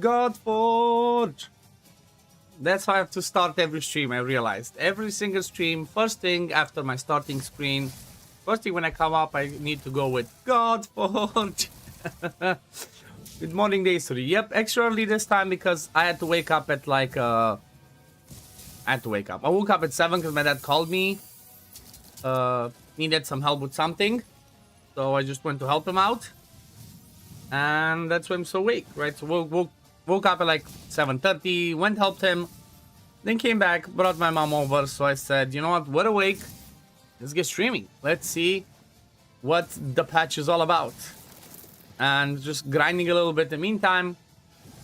Godforge. That's how I have to start every stream, I realized. Every single stream, first thing after my starting screen, first thing when I come up, I need to go with Godforge. Good morning, day 3. Yep, extra early this time because I had to wake up at like, I woke up at 7 because my dad called me. Needed some help with something. So I just went to help him out. And that's why I'm so awake, right? So woke up at like 7:30, went helped him, then came back, brought my mom over. So I said, you know what, we're awake. Let's get streaming. Let's see what the patch is all about. And just grinding a little bit. In the meantime,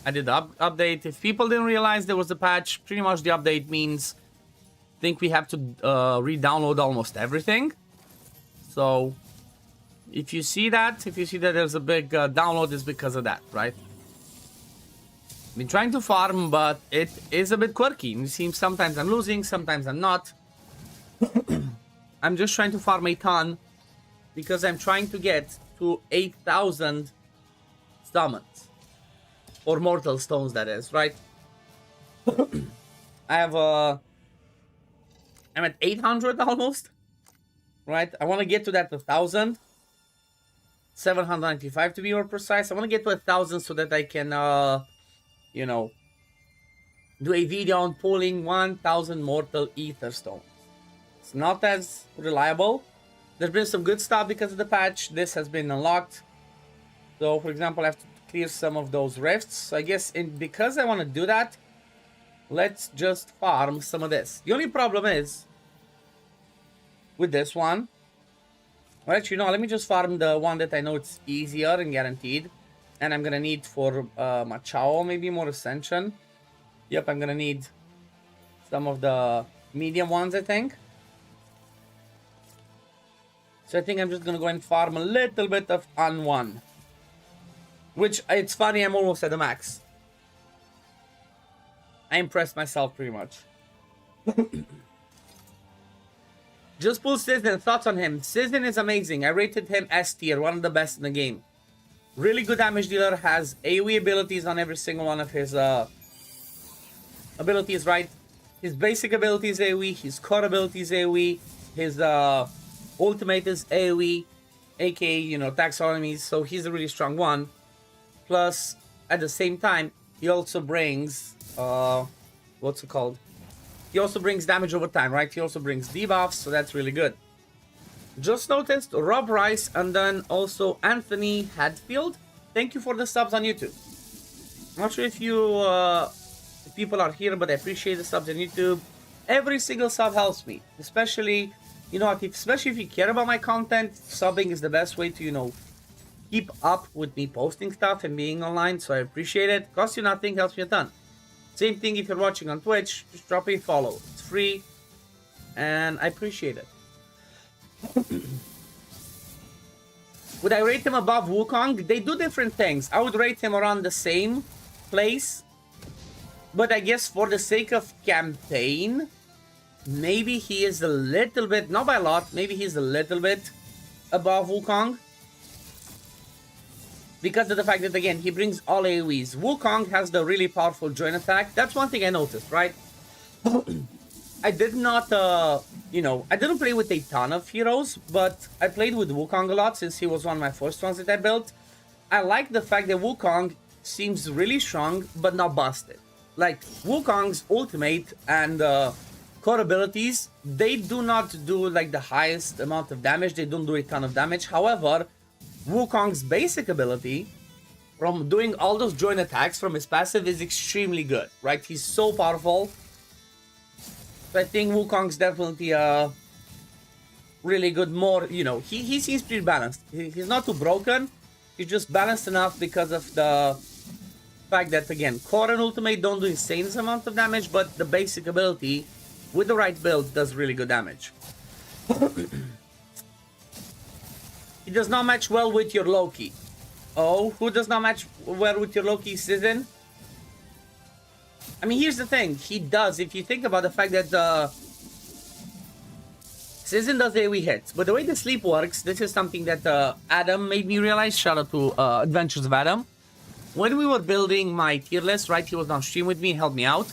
I did the update. If people didn't realize there was a patch, pretty much the update means I think we have to re-download almost everything. So if you see that there's a big download, is because of that, right? Been trying to farm, but it is a bit quirky. It seems sometimes I'm losing, sometimes I'm not. I'm just trying to farm a ton because I'm trying to get to 8,000 summons. Or mortal stones, that is, right? I have I'm at 800 almost. Right? I want to get to that 1,000. 795 to be more precise. I want to get to 1,000 so that I can, you know, do a video on pulling 1,000 mortal ether stones. It's not as reliable. There's been some good stuff because of the patch. This has been unlocked. So, for example, I have to clear some of those rifts. So I guess because I want to do that, let's just farm some of this. The only problem is with this one. Well, actually, no, let me just farm the one that I know it's easier and guaranteed. And I'm gonna need for Machao, maybe more Ascension. Yep, I'm gonna need some of the medium ones, I think. So I think I'm just gonna go and farm a little bit of Unone. Which, it's funny, I'm almost at the max. I impressed myself pretty much. Just pull Sizzin. Thoughts on him? Sizzin is amazing. I rated him S tier, one of the best in the game. Really good damage dealer, has AoE abilities on every single one of his abilities, right? His basic ability is AoE, his core ability is AoE, his ultimate is AoE, aka, you know, attacks all enemies, so he's a really strong one. Plus, at the same time, he also brings, what's it called? He also brings damage over time, right? He also brings debuffs, so that's really good. Just noticed Rob Rice and then also Anthony Hadfield. Thank you for the subs on YouTube. I'm not sure if you if people are here, but I appreciate the subs on YouTube. Every single sub helps me, especially, you know, especially if you care about my content. Subbing is the best way to, you know, keep up with me posting stuff and being online. So I appreciate it. Costs you nothing, helps me a ton. Same thing if you're watching on Twitch, just drop a follow. It's free, and I appreciate it. Would I rate him above Wukong? They do different things. I would rate him around the same place, but I guess for the sake of campaign, maybe he is a little bit, not by a lot, maybe he's a little bit above Wukong. Because of the fact that, again, he brings all AoEs. Wukong has the really powerful joint attack. That's one thing I noticed, right? I did not, you know, I didn't play with a ton of heroes, but I played with Wukong a lot since he was one of my first ones that I built. I like the fact that Wukong seems really strong, but not busted. Like, Wukong's ultimate and core abilities, they do not do, like, the highest amount of damage. They don't do a ton of damage. However, Wukong's basic ability from doing all those joint attacks from his passive is extremely good, right? He's so powerful. So I think Wukong's definitely really good. More, you know, he seems pretty balanced. He's not too broken. He's just balanced enough because of the fact that, again, core and ultimate don't do insane amount of damage, but the basic ability with the right build does really good damage. He does not match well with your Loki. Oh, who does not match well with your Loki, Sizzin? I mean, here's the thing. He does, if you think about the fact that Sizzin does AoE hits. But the way the sleep works, this is something that Adam made me realize. Shout out to Adventures of Adam. when we were building my tier list, right, he was on stream with me, helped me out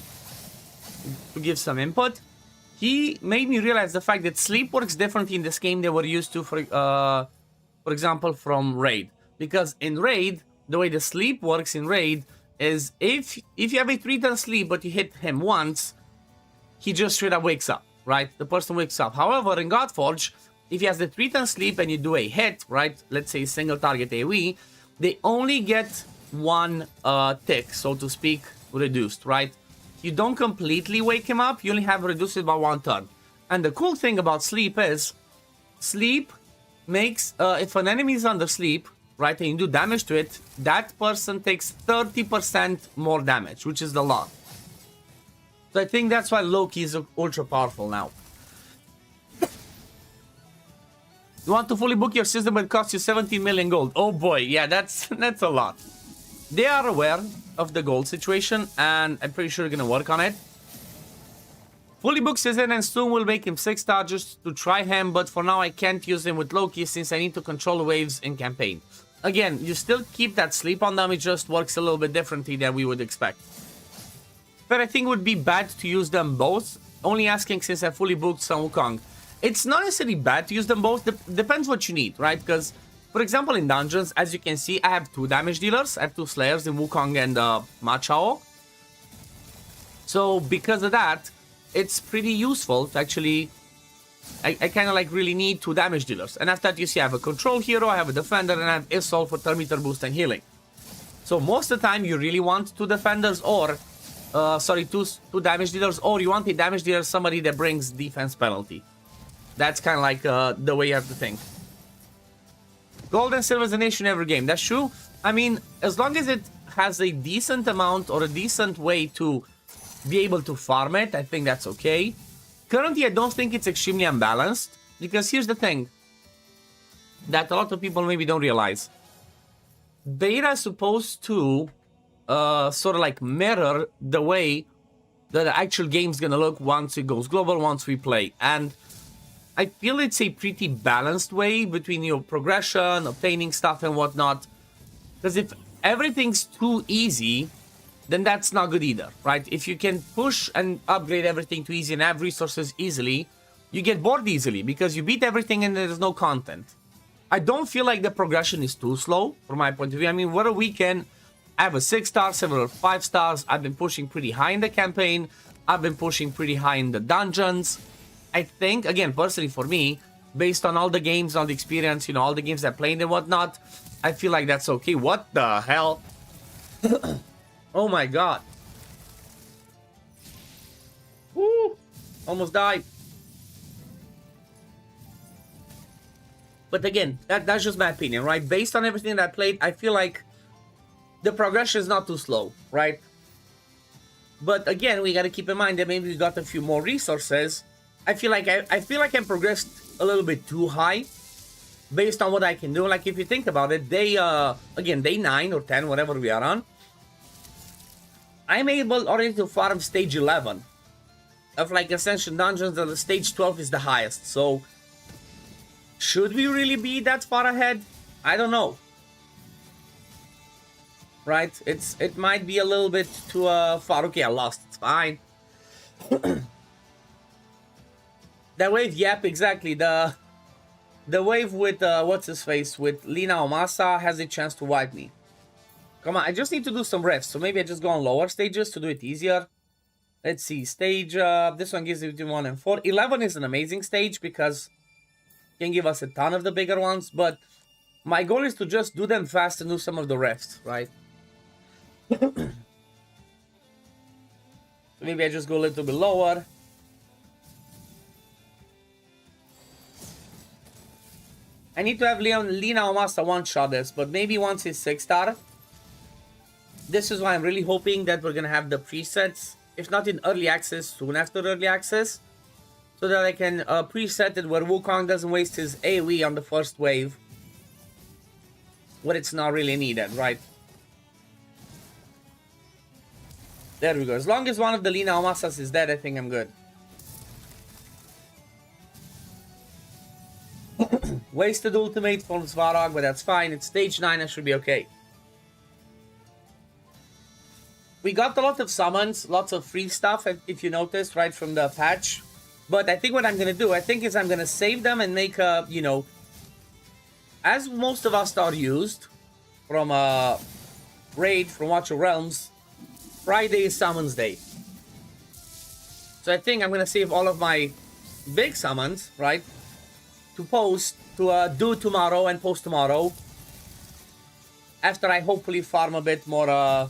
to give some input. He made me realize the fact that sleep works differently in this game than we're used to, for example, from Raid. Because in Raid, the way the sleep works in Raid is if you have a 3-turn sleep but you hit him once, he just straight up wakes up, right? The person wakes up. However, in Godforge, if he has the 3-turn sleep and you do a hit, right? Let's say single target AoE, they only get one tick, so to speak, reduced, right? You don't completely wake him up, you only have reduced it by 1 turn. And the cool thing about sleep is, sleep makes, if an enemy is under sleep, right, and you do damage to it, that person takes 30% more damage, which is a lot. So I think that's why Loki is ultra powerful now. You want to fully book your system, but it costs you 17 million gold. Oh boy, yeah, that's a lot. They are aware of the gold situation, and I'm pretty sure they're gonna work on it. Fully book season, and soon we'll make him 6-star just to try him, but for now I can't use him with Loki since I need to control the waves in campaign. Again, you still keep that sleep on them, it just works a little bit differently than we would expect. But I think it would be bad to use them both, only asking since I fully booked some Wukong. It's not necessarily bad to use them both, depends what you need, right? Because, for example, in dungeons, as you can see, I have 2 damage dealers. I have 2 Slayers in Wukong and Ma Chao. So, because of that, it's pretty useful to actually... I kind of like really need 2 damage dealers. And after that, you see I have a control hero, I have a defender, and I have Isol for turn meter boost and healing. So, most of the time, you really want 2 defenders or... two damage dealers, or you want a damage dealer, somebody that brings defense penalty. That's kind of like the way you have to think. Gold and silver is an issue in every game. That's true. I mean, as long as it has a decent amount or a decent way to be able to farm it, I think that's okay. Currently, I don't think it's extremely unbalanced. Because here's the thing that a lot of people maybe don't realize. Beta is supposed to sort of like mirror the way that the actual game's gonna look once it goes global, once we play. And I feel it's a pretty balanced way between your progression, obtaining stuff and whatnot. Because if everything's too easy, then that's not good either, right? If you can push and upgrade everything to easy and have resources easily, you get bored easily because you beat everything and there's no content. I don't feel like the progression is too slow from my point of view. I mean, what a weekend. I have a 6-star, several 5 stars. I've been pushing pretty high in the campaign. I've been pushing pretty high in the dungeons. I think, again, personally for me, based on all the games, all the experience, you know, all the games I played and whatnot, I feel like that's okay. What the hell? Oh my god. Woo! Almost died. But again, that's just my opinion, right? Based on everything that I played, I feel like the progression is not too slow, right? But again, we gotta keep in mind that maybe we got a few more resources. I feel like I'm progressed a little bit too high based on what I can do. Like if you think about it, again, day 9 or 10, whatever we are on, I'm able already to farm stage 11 of like Ascension Dungeons, and the stage 12 is the highest. So should we really be that far ahead? I don't know. Right? It might be a little bit too far. Okay, I lost. It's fine. That wave, yep, exactly. The wave with what's his face with Lina Omasa has a chance to wipe me. Come on, I just need to do some rifts, so maybe I just go on lower stages to do it easier. Let's see, stage, this one gives you between 1 and 4. 11 is an amazing stage because it can give us a ton of the bigger ones, but my goal is to just do them fast and do some of the rifts, right? Maybe I just go a little bit lower. I need to have Lina Omasa one-shot this, but maybe once he's 6-star. This is why I'm really hoping that we're gonna have the presets, if not in early access, soon after early access, so that I can preset it where Wukong doesn't waste his AoE on the first wave, when it's not really needed, right? There we go. As long as one of the Lina Omasas is dead, I think I'm good. Wasted ultimate from Svarog, but that's fine. It's stage 9, I should be okay. We got a lot of summons, lots of free stuff, if you noticed, right from the patch. But I think what I'm gonna do, I'm gonna save them and make a, you know, as most of us are used from Raid, from Watch of Realms, Friday is Summons Day. So I think I'm gonna save all of my big summons, right, to post, to do tomorrow and post tomorrow. After I hopefully farm a bit more,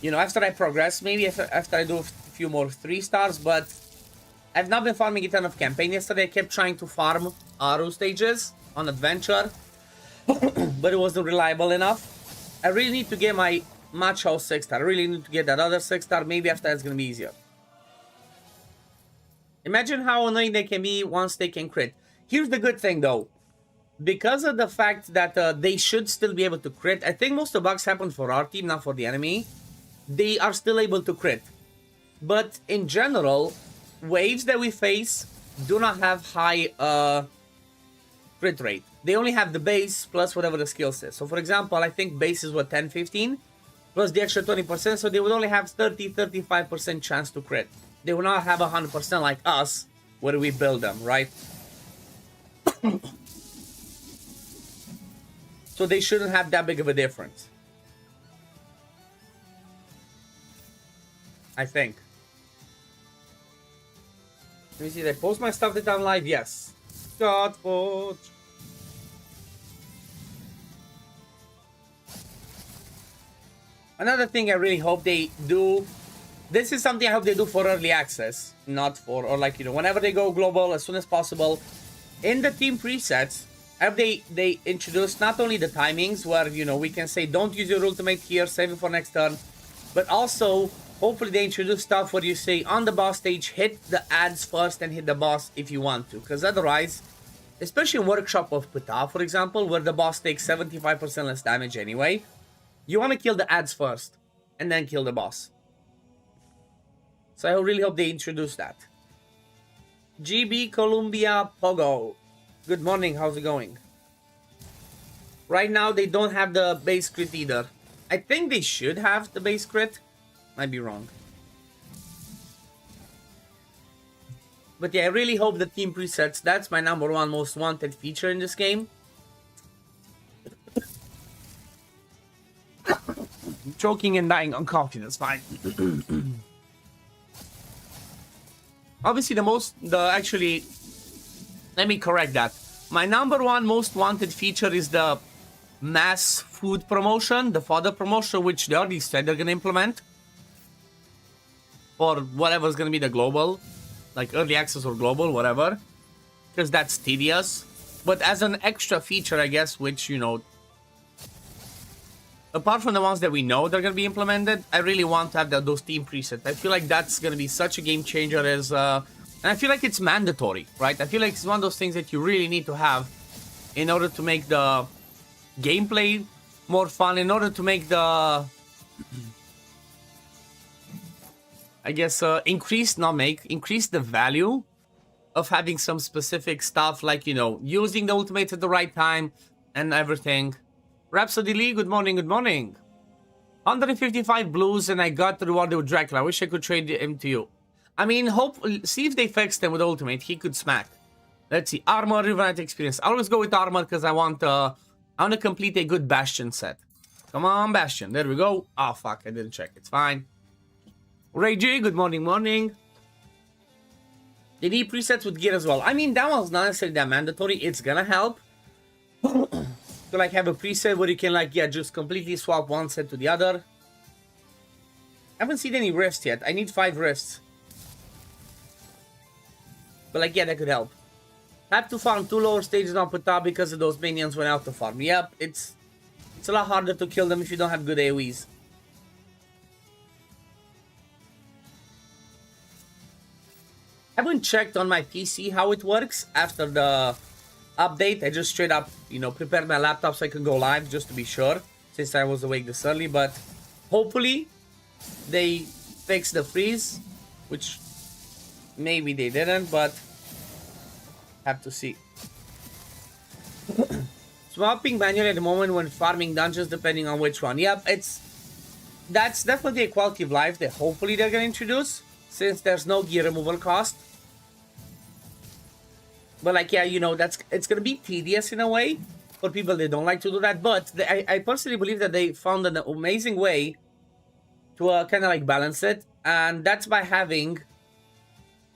you know, after I progress, maybe after I do a few more 3 stars, but I've not been farming a ton of campaign. Yesterday I kept trying to farm Aru stages on adventure, but it wasn't reliable enough. I really need to get my Match House 6-star. I really need to get that other 6-star. Maybe after that's gonna be easier. Imagine how annoying they can be once they can crit. Here's the good thing though. Because of the fact that they should still be able to crit, I think most of the bugs happen for our team, not for the enemy. They are still able to crit. But in general, waves that we face do not have high crit rate. They only have the base plus whatever the skill says. So for example, I think base is what, 10-15? Plus the extra 20%, so they would only have 30-35% chance to crit. They will not have 100% like us, where we build them, right? So they shouldn't have that big of a difference. I think. Let me see, did I post my stuff that I'm live? Yes. Godforge. Another thing I really hope they do, this is something I hope they do for early access, not for, or like, you know, whenever they go global, as soon as possible. In the team presets, I hope they introduce not only the timings where, you know, we can say don't use your ultimate here, save it for next turn, but also hopefully they introduce stuff where you say on the boss stage, hit the ads first and hit the boss if you want to. Because otherwise, especially in Workshop of Ptah, for example, where the boss takes 75% less damage anyway, you want to kill the ads first and then kill the boss. So I really hope they introduce that. GB Columbia Pogo. Good morning, how's it going? Right now they don't have the base crit either. I think they should have the base crit. Might be wrong. But yeah, I really hope the team presets, that's my #1 most wanted feature in this game. I'm choking and dying on coffee, that's fine. Obviously actually, let me correct that. My #1 most wanted feature is the mass food promotion, the fodder promotion, which they already said they're gonna implement. For whatever's gonna be the global, like early access or global, whatever. Because that's tedious. But as an extra feature, I guess, which, you know, apart from the ones that we know they're gonna be implemented, I really want to have those team presets. I feel like that's gonna be such a game changer as and I feel like it's mandatory, right? I feel like it's one of those things that you really need to have in order to make the gameplay more fun, in order to make the I guess increase the value of having some specific stuff, like, you know, using the ultimate at the right time and everything. Rhapsody Lee, good morning, good morning. 155 blues and I got rewarded with Dracula. I wish I could trade him to you. I mean, see if they fixed him with ultimate. He could smack. Let's see, armor, Rivernight experience. I always go with armor because I want to complete a good Bastion set. Come on, Bastion. There we go. Oh fuck, I didn't check. It's fine. Ray J, good morning, morning. They need presets with gear as well. I mean, that one's not necessarily that mandatory. It's gonna help. To like have a preset where you can like, yeah, just completely swap one set to the other. I haven't seen any rifts yet. I need 5 rifts. But like, yeah, that could help. Have to farm 2 lower stages on Ptah because of those minions went out to farm. Yep, it's a lot harder to kill them if you don't have good AoEs. I haven't checked on my PC how it works after the update. I just straight up, you know, prepared my laptop so I can go live just to be sure, since I was awake this early. But hopefully they fix the freeze, which maybe they didn't, but have to see. Swapping manually at the moment when farming dungeons, depending on which one. Yep, it's that's definitely a quality of life that hopefully they're gonna introduce, since there's no gear removal cost. But like, yeah, you know, it's gonna be tedious in a way for people that don't like to do that. But I personally believe that they found an amazing way to kind of like balance it, and that's by having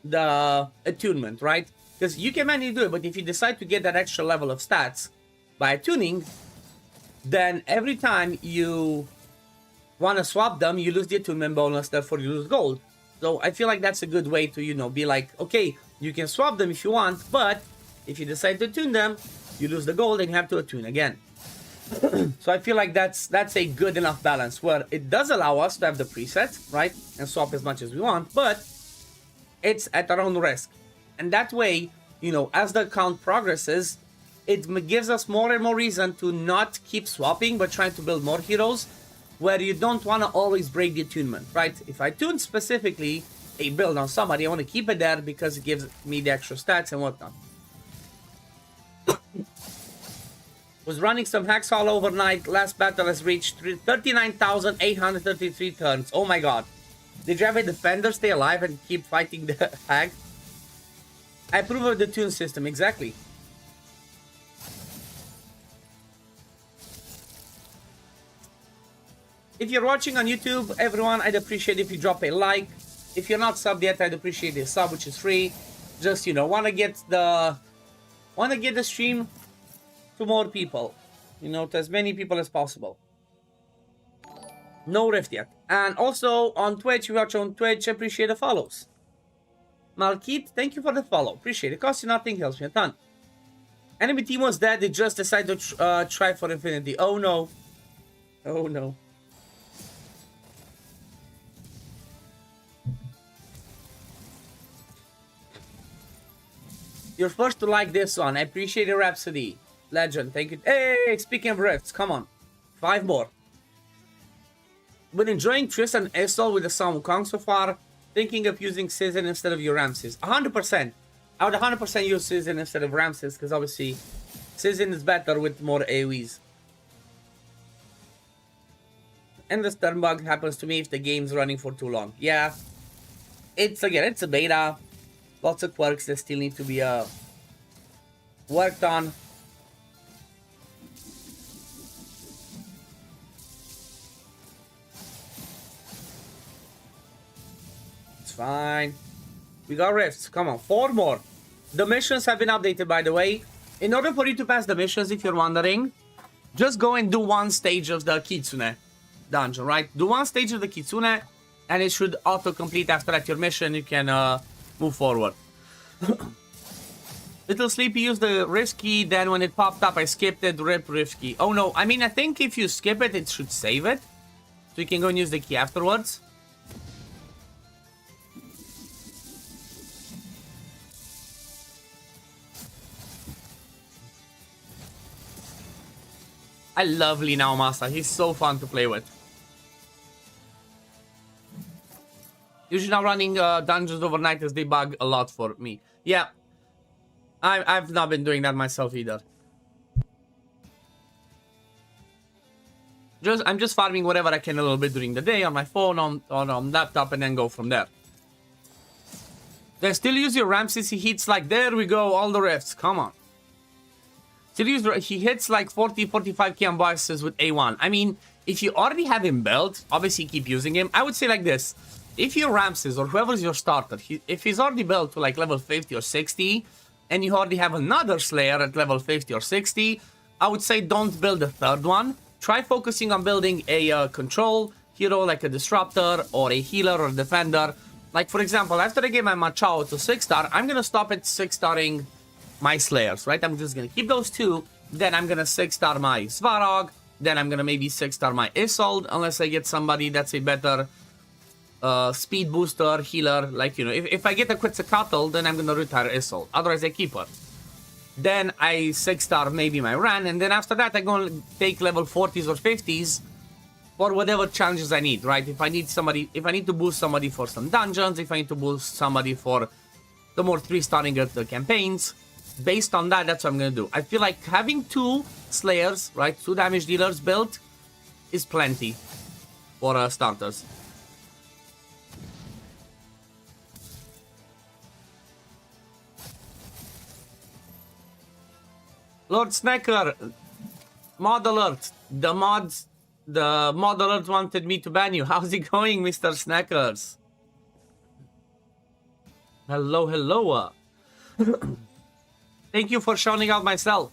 the attunement, right? Because you can manually do it, but if you decide to get that extra level of stats by attuning, then every time you want to swap them, you lose the attunement bonus, therefore you lose gold. So I feel like that's a good way to, you know, be like, okay, you can swap them if you want, but if you decide to attune them, you lose the gold and you have to attune again. So I feel like that's a good enough balance where it does allow us to have the preset, right, and swap as much as we want, but it's at our own risk. And that way, you know, as the account progresses, it gives us more and more reason to not keep swapping, but trying to build more heroes, where you don't want to always break the attunement, right? If I tune specifically a build on somebody, I want to keep it there because it gives me the extra stats and whatnot. Was running some hacks all overnight. Last battle has reached 39,833 turns. Oh my god. Did you have a defender stay alive and keep fighting the hack? I approve of the tune system, exactly. If you're watching on YouTube, everyone, I'd appreciate if you drop a like. If you're not subbed yet, I'd appreciate a sub, which is free. Just, you know, wanna get the stream to more people. You know, to as many people as possible. No rift yet. And also on Twitch, if you watch on Twitch, appreciate the follows. Malkit, thank you for the follow. Appreciate it. Costs you nothing, helps me a ton. Enemy team was dead, they just decided to try for infinity. Oh no. Oh no. You're first to like this one. I appreciate the Rhapsody. Legend, thank you. Hey, speaking of rifts, come on. 5 more. Been enjoying Tristan and Esol with the Sun Wukong so far. Thinking of using Season instead of your Ramses. 100%. I would 100% use Season instead of Ramses, because obviously Season is better with more AoEs. And the stun bug happens to me if the game's running for too long. Yeah. It's, again, it's a beta. Lots of quirks that still need to be worked on. It's fine. We got rifts. Come on, 4 more. The missions have been updated, by the way. In order for you to pass the missions, if you're wondering, just go and do 1 stage of the Kitsune dungeon, right? Do 1 stage of the Kitsune, and it should auto-complete after that your mission. You can move forward. Little Sleepy used the rift key, then when it popped up I skipped it, rip rift key. Oh no, I mean I think if you skip it, it should save it. So you can go and use the key afterwards. I love Lee Now Masa, he's so fun to play with. Usually now running dungeons overnight as they bug a lot for me. Yeah, I've not been doing that myself either. I'm just farming whatever I can a little bit during the day on my phone, on laptop, and then go from there. Then still use your Ramses. He hits like, there we go, all the rifts. Come on. Still use, he hits like 40-45k on bosses with A1. I mean, if you already have him built, obviously keep using him. I would say like this. If your Ramses or whoever's your starter, if he's already built to like level 50 or 60, and you already have another Slayer at level 50 or 60, I would say don't build a 3rd one. Try focusing on building a control hero like a Disruptor or a healer or defender. Like for example, after I get my Machao to 6-star, I'm gonna stop at 6-starring my Slayers, right? I'm just gonna keep those 2, then I'm gonna 6-star my Svarog, then I'm gonna maybe 6-star my Isolde, unless I get somebody that's a better speed booster, healer, like, you know, if I get a Quetzalcoatl, then I'm gonna retire Isolde, otherwise I keep her. Then I 6-star maybe my Ran, and then after that I go take level 40s or 50s for whatever challenges I need, right? If I need to boost somebody for some dungeons, if I need to boost somebody for the more 3-starring at the campaigns, based on that, that's what I'm gonna do. I feel like having 2 Slayers, right, 2 damage dealers built is plenty. for starters. Lord Snacker, mod alert. The mod alert wanted me to ban you. How's it going, Mr. Snackers? Hello, hello. Thank you for shouting out myself.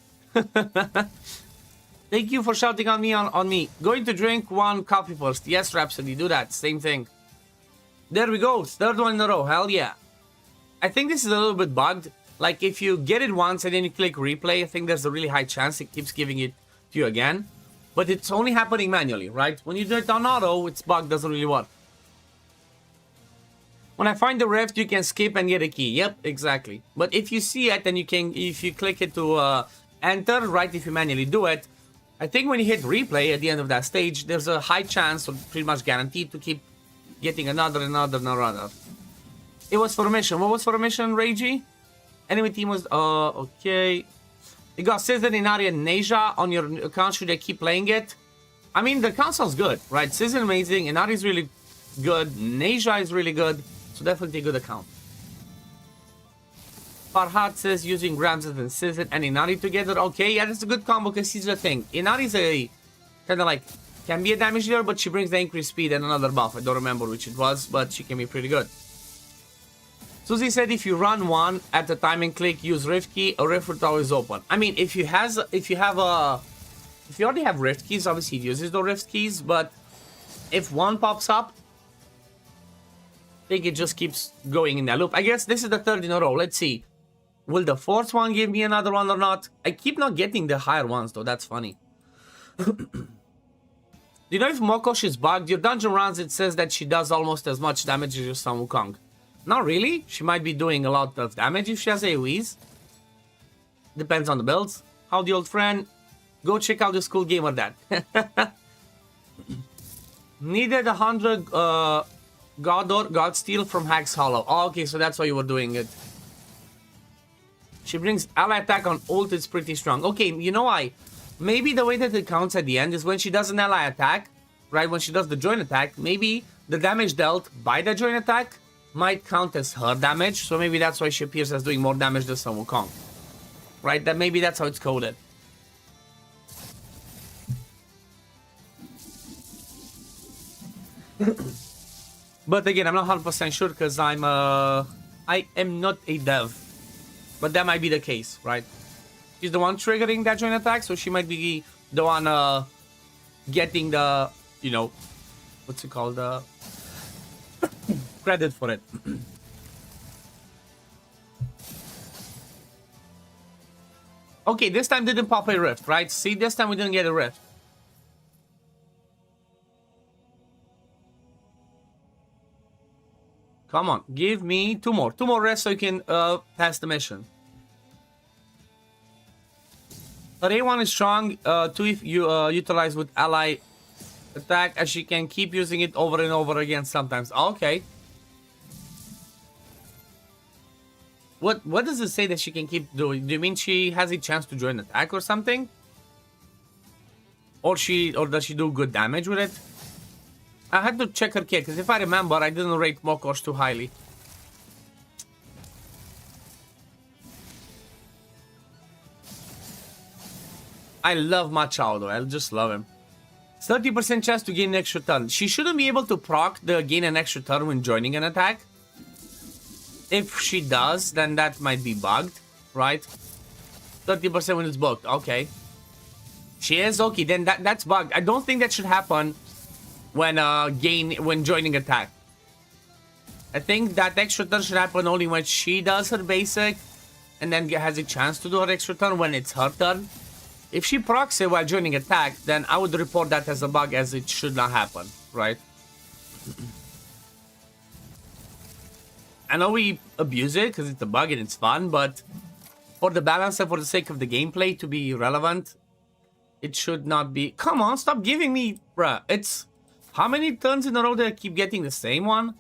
Thank you for shouting on me. Going to drink one coffee first. Yes, Rhapsody, do that. Same thing. There we go. Third one in a row. Hell yeah. I think this is a little bit bugged. Like, if you get it once and then you click replay, I think there's a really high chance it keeps giving it to you again. But it's only happening manually, right? When you do it on auto, it's bugged, doesn't really work. When I find the rift, you can skip and get a key. Yep, exactly. But if you see it, then you can, if you click it to enter, right, if you manually do it, I think when you hit replay at the end of that stage, there's a high chance, or pretty much guaranteed, to keep getting another. It was for a mission. What was for a mission, Ragey? Enemy team was, okay. You got Scissor, Inari, and Neja on your account. Should I keep playing it? I mean, the account sounds good, right? Scissor amazing, Inari is really good, Neja is really good, so definitely a good account. Farhad says using Ramses and Scissor and Inari together. Okay, yeah, that's a good combo, because here's the thing. Inari is a, kind of like, can be a damage dealer, but she brings the increased speed and another buff. I don't remember which it was, but she can be pretty good. Susie said if you run one at a time and click use rift key, a rift will always open. I mean, if you already have rift keys, obviously it uses the rift keys, but if one pops up, I think it just keeps going in that loop. I guess this is the third in a row. Let's see. Will the fourth one give me another one or not? I keep not getting the higher ones though, that's funny. Do you know if Mokosh is bugged? Your dungeon runs, it says that she does almost as much damage as your Sun Wukong. Not really. She might be doing a lot of damage if she has AoEs. Depends on the builds. Howdy, old friend. Go check out the School Gamer Dad. Needed 100 God Steel from Hag's Hollow. Oh, okay, so that's why you were doing it. She brings ally attack on ult, it's pretty strong. Okay, you know why? Maybe the way that it counts at the end is when she does an ally attack, right? When she does the joint attack, maybe the damage dealt by the joint attack might count as her damage, so maybe that's why she appears as doing more damage than Sun Wukong. Right? That maybe that's how it's coded. But again, I'm not 100% sure because I am not a dev. But that might be the case, right? She's the one triggering that joint attack, so she might be the one getting the, you know, what's it called? Credit for it. Okay, this time didn't pop a rift, right? See, this time we didn't get a rift. Come on, give me two more rifts so you can pass the mission. Her A1 is strong, 2 if you utilize with ally attack, as she can keep using it over and over again sometimes. Okay. What does it say that she can keep doing? Do you mean she has a chance to join attack or something? Or does she do good damage with it? I had to check her kit, because if I remember, I didn't rate Mokosh too highly. I love Machao though, I just love him. 30% chance to gain an extra turn. She shouldn't be able to proc the gain an extra turn when joining an attack. If she does, then that might be bugged, right? 30% when it's booked, okay. She is? Okay, then that's bugged. I don't think that should happen when joining attack. I think that extra turn should happen only when she does her basic and then has a chance to do her extra turn when it's her turn. If she procs it while joining attack, then I would report that as a bug, as it should not happen, right? I know we abuse it because it's a bug and it's fun, but for the balance and for the sake of the gameplay to be relevant, it should not be. Come on, stop giving me, bruh. It's how many turns in a row that I keep getting the same one?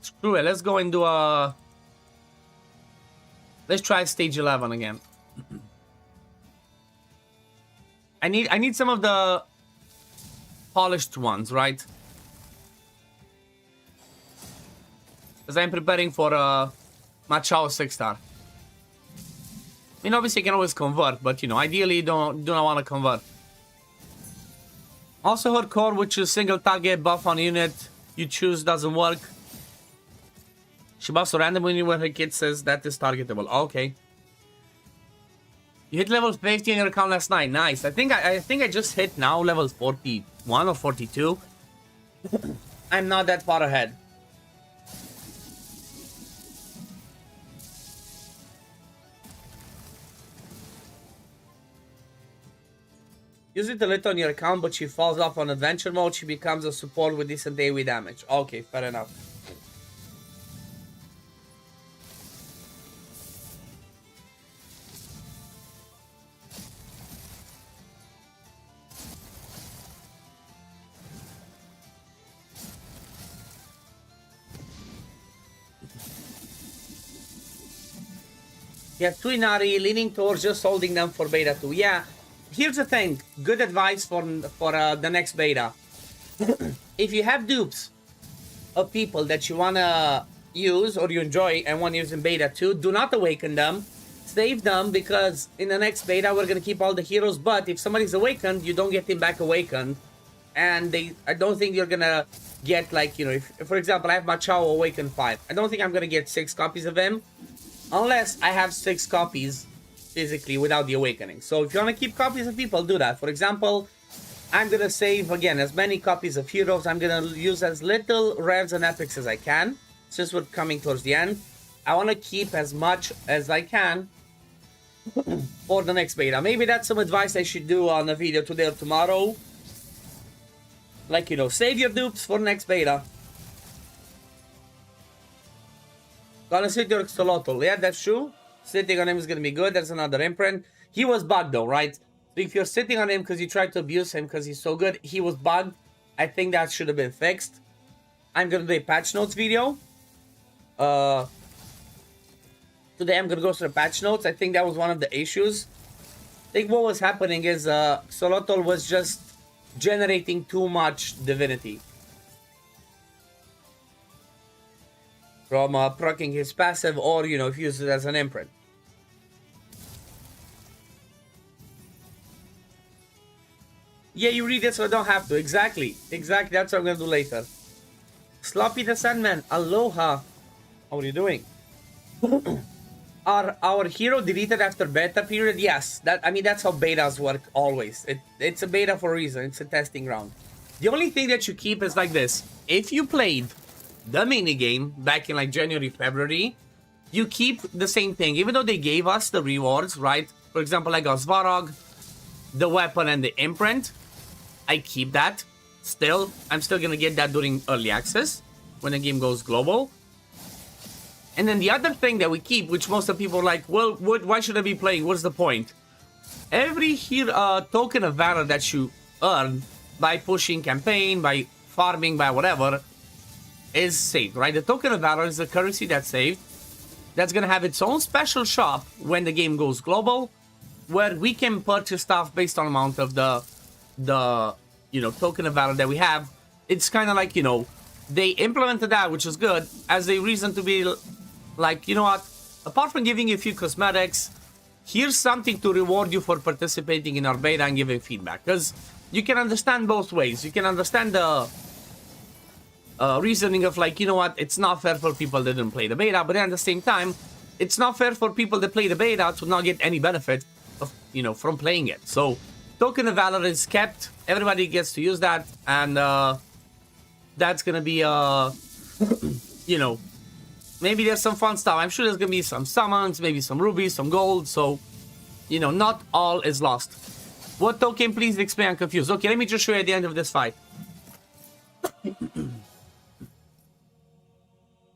Screw it. Let's go and do a. Let's try stage 11 again. I need some of the polished ones, right? Because I'm preparing for Machao 6-star. I mean, obviously you can always convert, but you know, ideally do not want to convert. Also heard core, which is single target buff on unit you choose doesn't work. She buffs randomly when her kid says that is targetable. Okay. You hit level 50 on your account last night. Nice. I think I just hit now level 41 or 42. I'm not that far ahead. Use it a little on your account, but she falls off on adventure mode. She becomes a support with decent AoE damage. Okay, fair enough. You have 2 Inari, leaning towards just holding them for beta 2. Yeah. Here's the thing, good advice for the next beta. If you have dupes of people that you wanna use or you enjoy and want to use in beta 2, do not awaken them. Save them, because in the next beta we're gonna keep all the heroes, but if somebody's awakened, you don't get him back awakened. And I don't think you're gonna get, like, you know, if for example I have Machao awakened 5. I don't think I'm gonna get 6 copies of him unless I have 6 copies physically without the awakening. So if you want to keep copies of people, do that. For example, I'm gonna save again as many copies of heroes. I'm gonna use as little rares and epics as I can, since we're coming towards the end. I want to keep as much as I can for the next beta. Maybe that's some advice I should do on a video today or tomorrow. Like, you know, save your dupes for next beta. Gonna sit your Xolotl. Yeah, that's true. Sitting on him is gonna be good. There's another imprint. He was bugged though, right? So if you're sitting on him because you tried to abuse him because he's so good, he was bugged. I think that should have been fixed. I'm gonna do a patch notes video. Today I'm gonna go through the patch notes. I think that was one of the issues. I think what was happening is Xolotl was just generating too much divinity from proccing his passive, or, you know, if you use it as an imprint. Yeah, you read it so I don't have to. Exactly. Exactly, that's what I'm gonna do later. Sloppy the Sandman, aloha. How are you doing? Are our hero deleted after beta period? Yes. I mean, that's how betas work always. It's a beta for a reason. It's a testing ground. The only thing that you keep is like this. If you played the minigame back in like January, February, you keep the same thing. Even though they gave us the rewards, right? For example, I got Svarog, the weapon, and the imprint. I keep that. Still, I'm still gonna get that during early access when the game goes global. And then the other thing that we keep, which most of the people are like, well, why should I be playing? What's the point? Every token of valor that you earn by pushing campaign, by farming, by whatever, is saved, right? The token of valor is the currency that's saved. That's gonna have its own special shop when the game goes global, where we can purchase stuff based on amount of the you know, token of valor that we have. It's kind of like, you know, they implemented that, which is good, as a reason to be like, you know what, apart from giving you a few cosmetics, here's something to reward you for participating in our beta and giving feedback. Because you can understand both ways. You can understand the reasoning of, like, you know what, it's not fair for people that didn't play the beta, but then at the same time, it's not fair for people that play the beta to not get any benefit of, you know, from playing it. So token of valor is kept, everybody gets to use that, and that's gonna be you know, maybe there's some fun stuff. I'm sure there's gonna be some summons, maybe some rubies, some gold, so, you know, not all is lost. What token? Please explain, I'm confused. Okay, let me just show you at the end of this fight.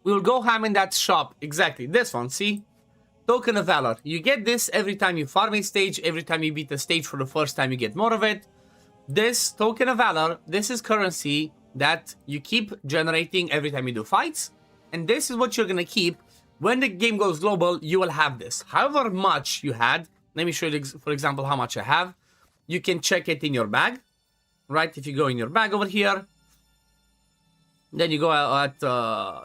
We'll go ham in that shop. Exactly, this one, see? Token of valor. You get this every time you farm a stage, every time you beat the stage for the first time you get more of it. This token of valor, this is currency that you keep generating every time you do fights. And this is what you're gonna keep. When the game goes global, you will have this. However much you had, let me show you, for example, how much I have. You can check it in your bag. right? If you go in your bag over here, then you go at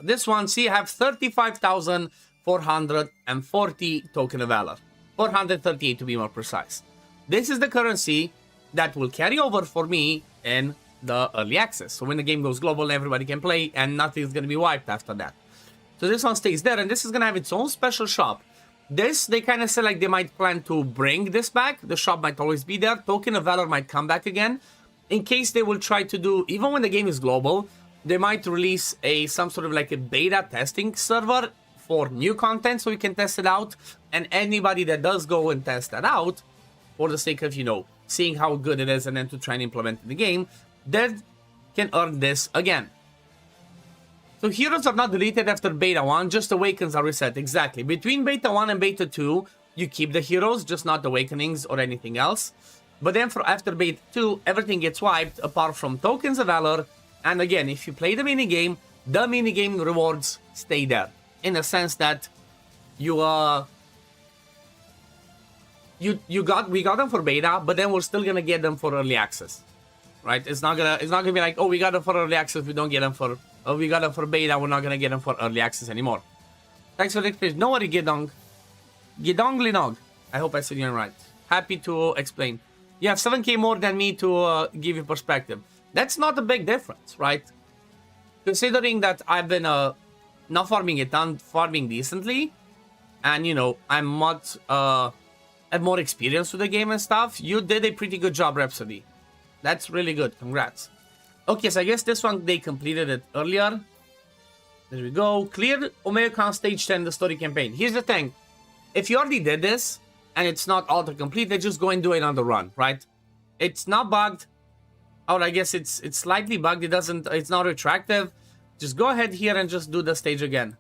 this one. See, I have 35,440 token of valor. 438 to be more precise. This is the currency that will carry over for me in the early access. So when the game goes global, everybody can play and nothing's going to be wiped after that. So this one stays there, and this is going to have its own special shop. This, they kind of say like they might plan to bring this back. The shop might always be there. Token of Valor might come back again. In case they will try to do, even when the game is global, they might release some sort of like a beta testing server for new content so we can test it out. And anybody that does go and test that out, for the sake of, you know, seeing how good it is and then to try and implement it in the game, then can earn this again. So heroes are not deleted after beta 1, just awakens are reset. Exactly. Between beta 1 and beta 2, you keep the heroes, just not awakenings or anything else. But then for after beta 2, everything gets wiped apart from tokens of valor. And again, if you play the minigame, the minigame rewards stay there. In the sense that we got them for beta, but then we're still gonna get them for early access. Right? It's not gonna be like, oh, we got them for early access, we don't get them for, oh, we got them for beta, we're not gonna get them for early access anymore. Thanks for the explanation. No worry, Gidong. Gidong Linog. I hope I said your name right. Happy to explain. You have 7k more than me to give you perspective. That's not a big difference, right? Considering that I've been not farming a ton, farming decently, and you know, I'm much have more experience with the game and stuff. You did a pretty good job, Rhapsody. That's really good. Congrats. Okay, so I guess this one they completed it earlier. There we go. Cleared Omega Stage 10, the story campaign. Here's the thing. If you already did this and it's not auto-complete, then just go and do it on the run, right? It's not bugged. Or I guess it's slightly bugged. It's not retractive. Just go ahead here and just do the stage again.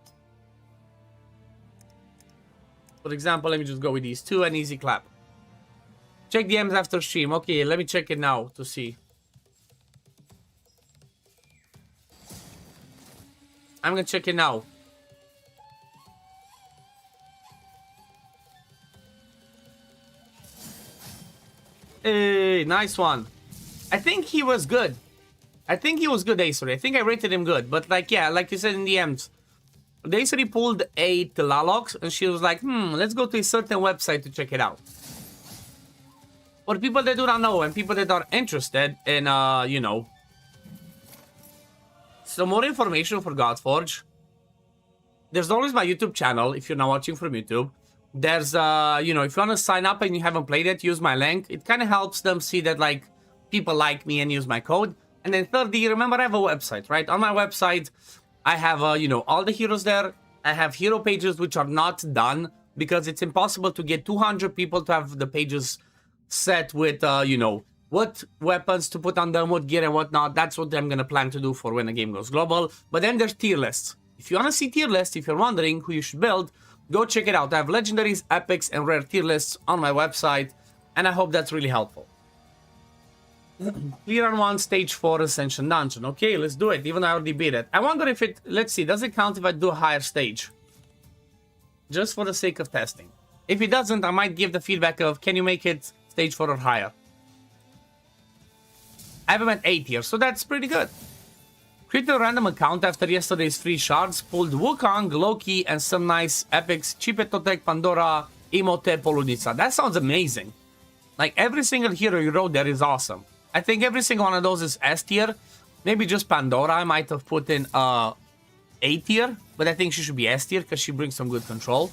For example, let me just go with these two and easy clap. Check DMs after stream. Okay, let me check it now to see. I'm gonna check it now. Hey, nice one. I think he was good. I think he was good, Acery. I think I rated him good. But like, yeah, like you said in the DMs, Acery pulled a Tlaloc and she was like, let's go to a certain website to check it out. For people that do not know and people that are interested in, you know, some more information for Godforge, there's always my YouTube channel if you're not watching from YouTube. There's, you know, if you want to sign up and you haven't played it, use my link. It kind of helps them see that, like, people like me and use my code. And then thirdly, remember I have a website, right? On my website, I have, you know, all the heroes there. I have hero pages which are not done because it's impossible to get 200 people to have the pages set with, you know, what weapons to put on them, what gear and whatnot. That's what I'm going to plan to do for when the game goes global. But then there's tier lists. If you want to see tier lists, if you're wondering who you should build, go check it out. I have legendaries, epics, and rare tier lists on my website. And I hope that's really helpful. Clear on 1, stage 4, Ascension Dungeon. Okay, let's do it, even though I already beat it. I wonder if it... Let's see, does it count if I do a higher stage? Just for the sake of testing. If it doesn't, I might give the feedback of, can you make it stage 4 or higher? I have him at 8 here, so that's pretty good. Created a random account after yesterday's free shards, pulled Wukong, Loki, and some nice epics, Chipetotek, Pandora, Emote, Polunica. That sounds amazing. Like, every single hero you wrote there is awesome. I think every single one of those is S tier. Maybe just Pandora I might have put in A tier, but I think she should be S tier because she brings some good control.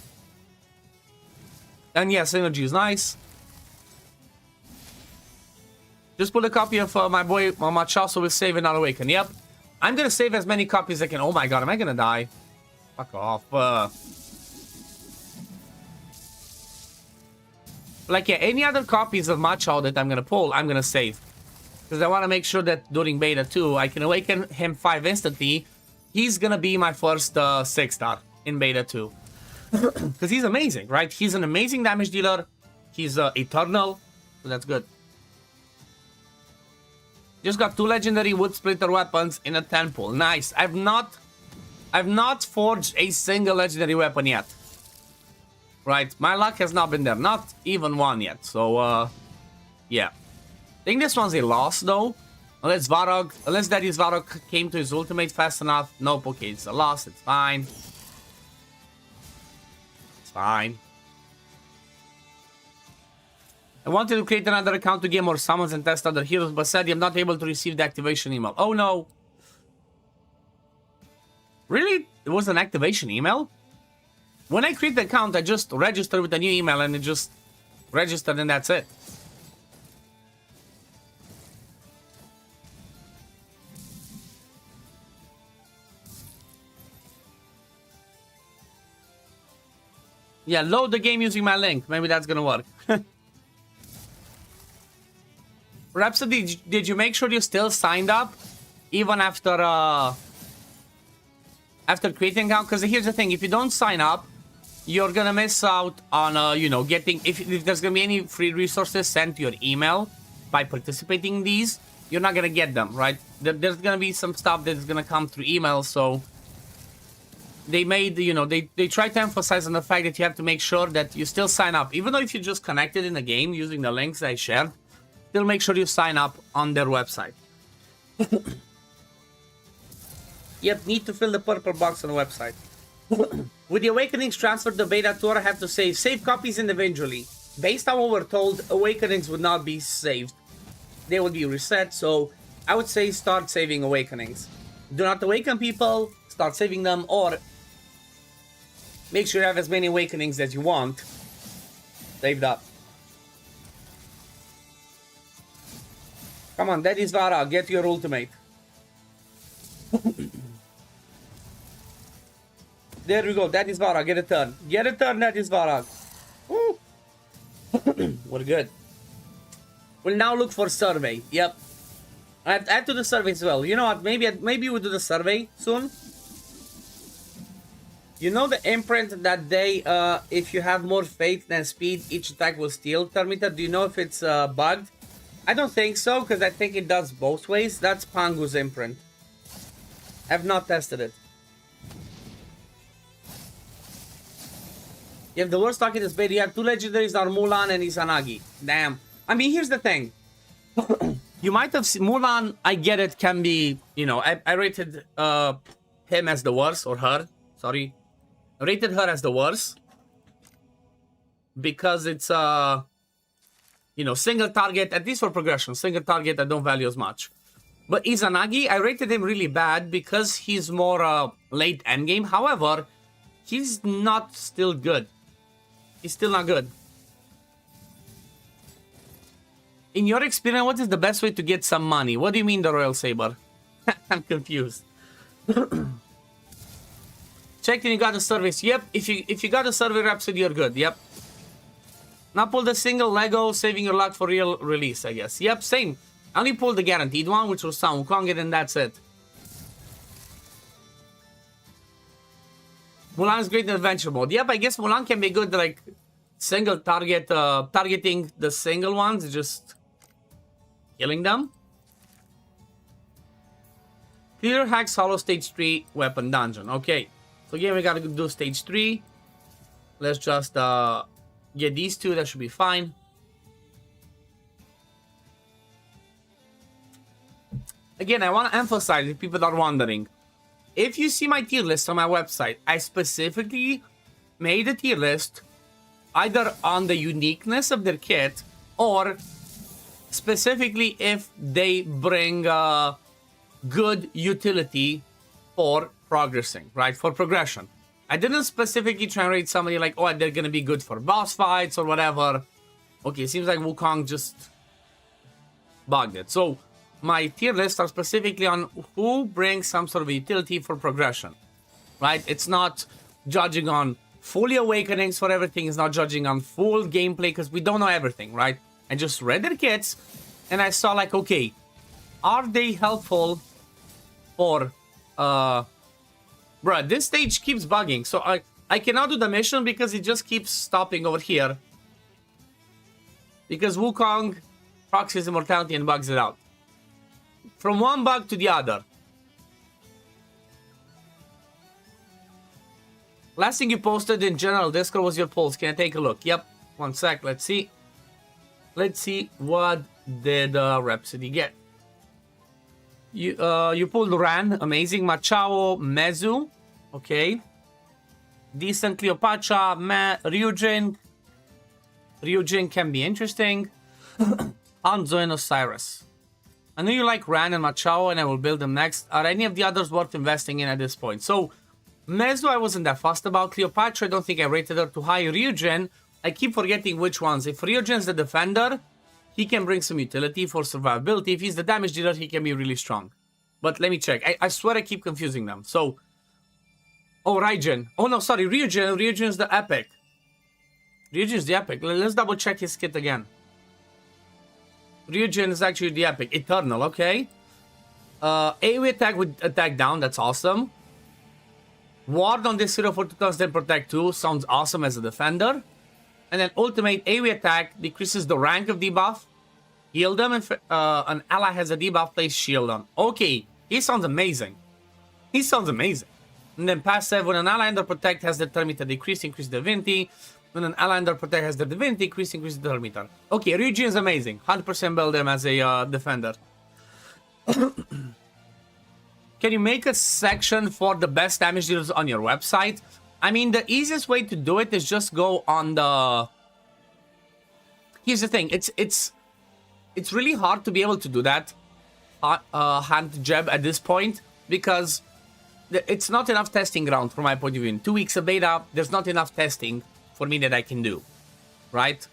And yeah, synergy is nice. Just put a copy of my boy Mama so we'll save and not awaken. Yep. I'm gonna save as many copies as I can. Oh my god, am I gonna die? Fuck off. Like, yeah, any other copies of Machao that I'm gonna pull, I'm gonna save. Because I want to make sure that during beta 2, I can awaken him 5 instantly. He's gonna be my first 6-star in beta 2. Because he's amazing, right? He's an amazing damage dealer. He's eternal, so that's good. Just got 2 legendary wood splitter weapons in a 10 pool. Nice. I've not forged a single legendary weapon yet. Right, my luck has not been there. Not even one yet. So, yeah. I think this one's a loss, though. Unless Daddy Svarog came to his ultimate fast enough. Nope, okay, it's a loss, it's fine. It's fine. I wanted to create another account to get more summons and test other heroes, but sadly I'm not able to receive the activation email. Oh no. Really? It was an activation email? When I create the account, I just registered with a new email and it just registered and that's it. Yeah, load the game using my link. Maybe that's gonna work. Rhapsody, did you make sure you still signed up? Even after creating an account? Because here's the thing. If you don't sign up, you're gonna miss out on, you know, getting... If there's gonna be any free resources sent to your email by participating in these, you're not gonna get them, right? There's gonna be some stuff that's gonna come through email, so... They made, you know, they try to emphasize on the fact that you have to make sure that you still sign up. Even though if you just connected in the game using the links I shared, still make sure you sign up on their website. Yep, need to fill the purple box on the website. With the Awakenings transferred to Beta Tour, I have to save copies individually. Based on what we're told, Awakenings would not be saved. They would be reset, so I would say start saving Awakenings. Do not awaken people, start saving them, or... Make sure you have as many Awakenings as you want saved up. Come on, Daddy Svarog, get your ultimate. There we go, Daddy Svarog, get a turn. Get a turn, Daddy Svarog. We're good. We'll now look for survey. Yep. Add to the survey as well. You know what? Maybe we'll do the survey soon. You know the imprint that they, if you have more faith than speed, each attack will steal, Termita? Do you know if it's bugged? I don't think so, because I think it does both ways. That's Pangu's imprint. I've not tested it. You have the worst luck in this beta. You have two legendaries, are Mulan and Izanagi. Damn. I mean, here's the thing. You might have seen Mulan, I get it, can be, you know, I rated him as the worst, or her, sorry. I rated her as the worst. Because it's, you know, single target, at least for progression, single target I don't value as much. But Izanagi, I rated him really bad because he's more late endgame. However, he's not still good. He's still not good. In your experience, what is the best way to get some money? What do you mean the Royal Saber? I'm confused. Checked and you got the service. Yep, if you got the survey Rhapsody, you're good. Yep. Now pull the single Lego, saving your luck for real release, I guess. Yep, same. I only pulled the guaranteed one, which was Sun Wukong, and that's it. Mulan's great in adventure mode. Yep, I guess Mulan can be good, like, single target, targeting the single ones, just killing them. Clear Hacks Hollow Stage 3 Weapon Dungeon. Okay, so again, we gotta do Stage 3. Let's just get these two, that should be fine. Again, I want to emphasize, if people are wondering, if you see my tier list on my website, I specifically made a tier list either on the uniqueness of their kit or specifically if they bring good utility for progressing, right? For progression. I didn't specifically try and rate somebody like, oh, they're going to be good for boss fights or whatever. Okay, it seems like Wukong just bugged it. So my tier lists are specifically on who brings some sort of utility for progression, right? It's not judging on fully awakenings for everything. It's not judging on full gameplay because we don't know everything, right? I just read their kits and I saw like, okay, are they helpful for, bruh, this stage keeps bugging. So I cannot do the mission because it just keeps stopping over here. Because Wukong proxies immortality and bugs it out. From one bug to the other. Last thing you posted in general Discord was your polls. Can I take a look? Yep. One sec. Let's see. Let's see what did Rhapsody get. You pulled Ran, amazing. Machao, Mezu, okay. Decent Cleopatra, Ryujin. Ryujin can be interesting. Hanzo and Osiris. I know you like Ran and Machao, and I will build them next. Are any of the others worth investing in at this point? So, Mezu I wasn't that fussed about. Cleopatra, I don't think I rated her too high. Ryujin, I keep forgetting which ones. If Ryujin's the defender, he can bring some utility for survivability. If he's the damage dealer, he can be really strong. But let me check. I swear I keep confusing them. So, oh, Raijin. Oh, no, sorry. Ryujin. Ryujin's the epic. Ryujin's the epic. Let's double check his kit again. Ryujin is actually the epic. Eternal, okay. AoE attack with attack down. That's awesome. Ward on this hero for 2010 protect 2. Sounds awesome as a defender. And then ultimate AoE attack decreases the rank of debuff. Heal them if an ally has a debuff, place shield on. Okay, he sounds amazing. He sounds amazing. And then passive, when an ally under protect has the meter decrease, increase the divinity. When an ally under protect has the divinity, increase the meter. Okay, Ryujin is amazing. 100% build him as a defender. Can you make a section for the best damage dealers on your website? I mean, the easiest way to do it is just go on the... Here's the thing. It's really hard to be able to do that hand jab at this point, because it's not enough testing ground from my point of view. In 2 weeks of beta, there's not enough testing for me that I can do, right?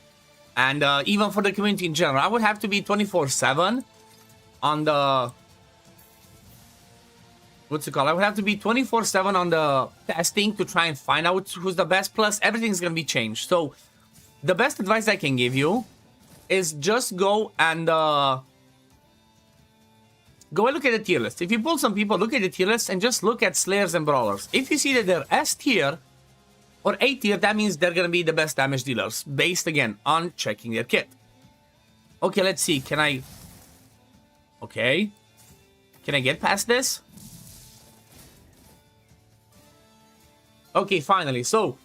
And even for the community in general, I would have to be 24/7 on the... What's it called? I would have to be 24/7 on the testing to try and find out who's the best. Plus, everything's going to be changed. So, the best advice I can give you is just go and look at the tier list. If you pull some people, look at the tier list and just look at Slayers and Brawlers. If you see that they're S tier or A tier, that means they're going to be the best damage dealers, based again on checking their kit. Okay, let's see. Can I... Okay. Can I get past this? Okay, finally. So,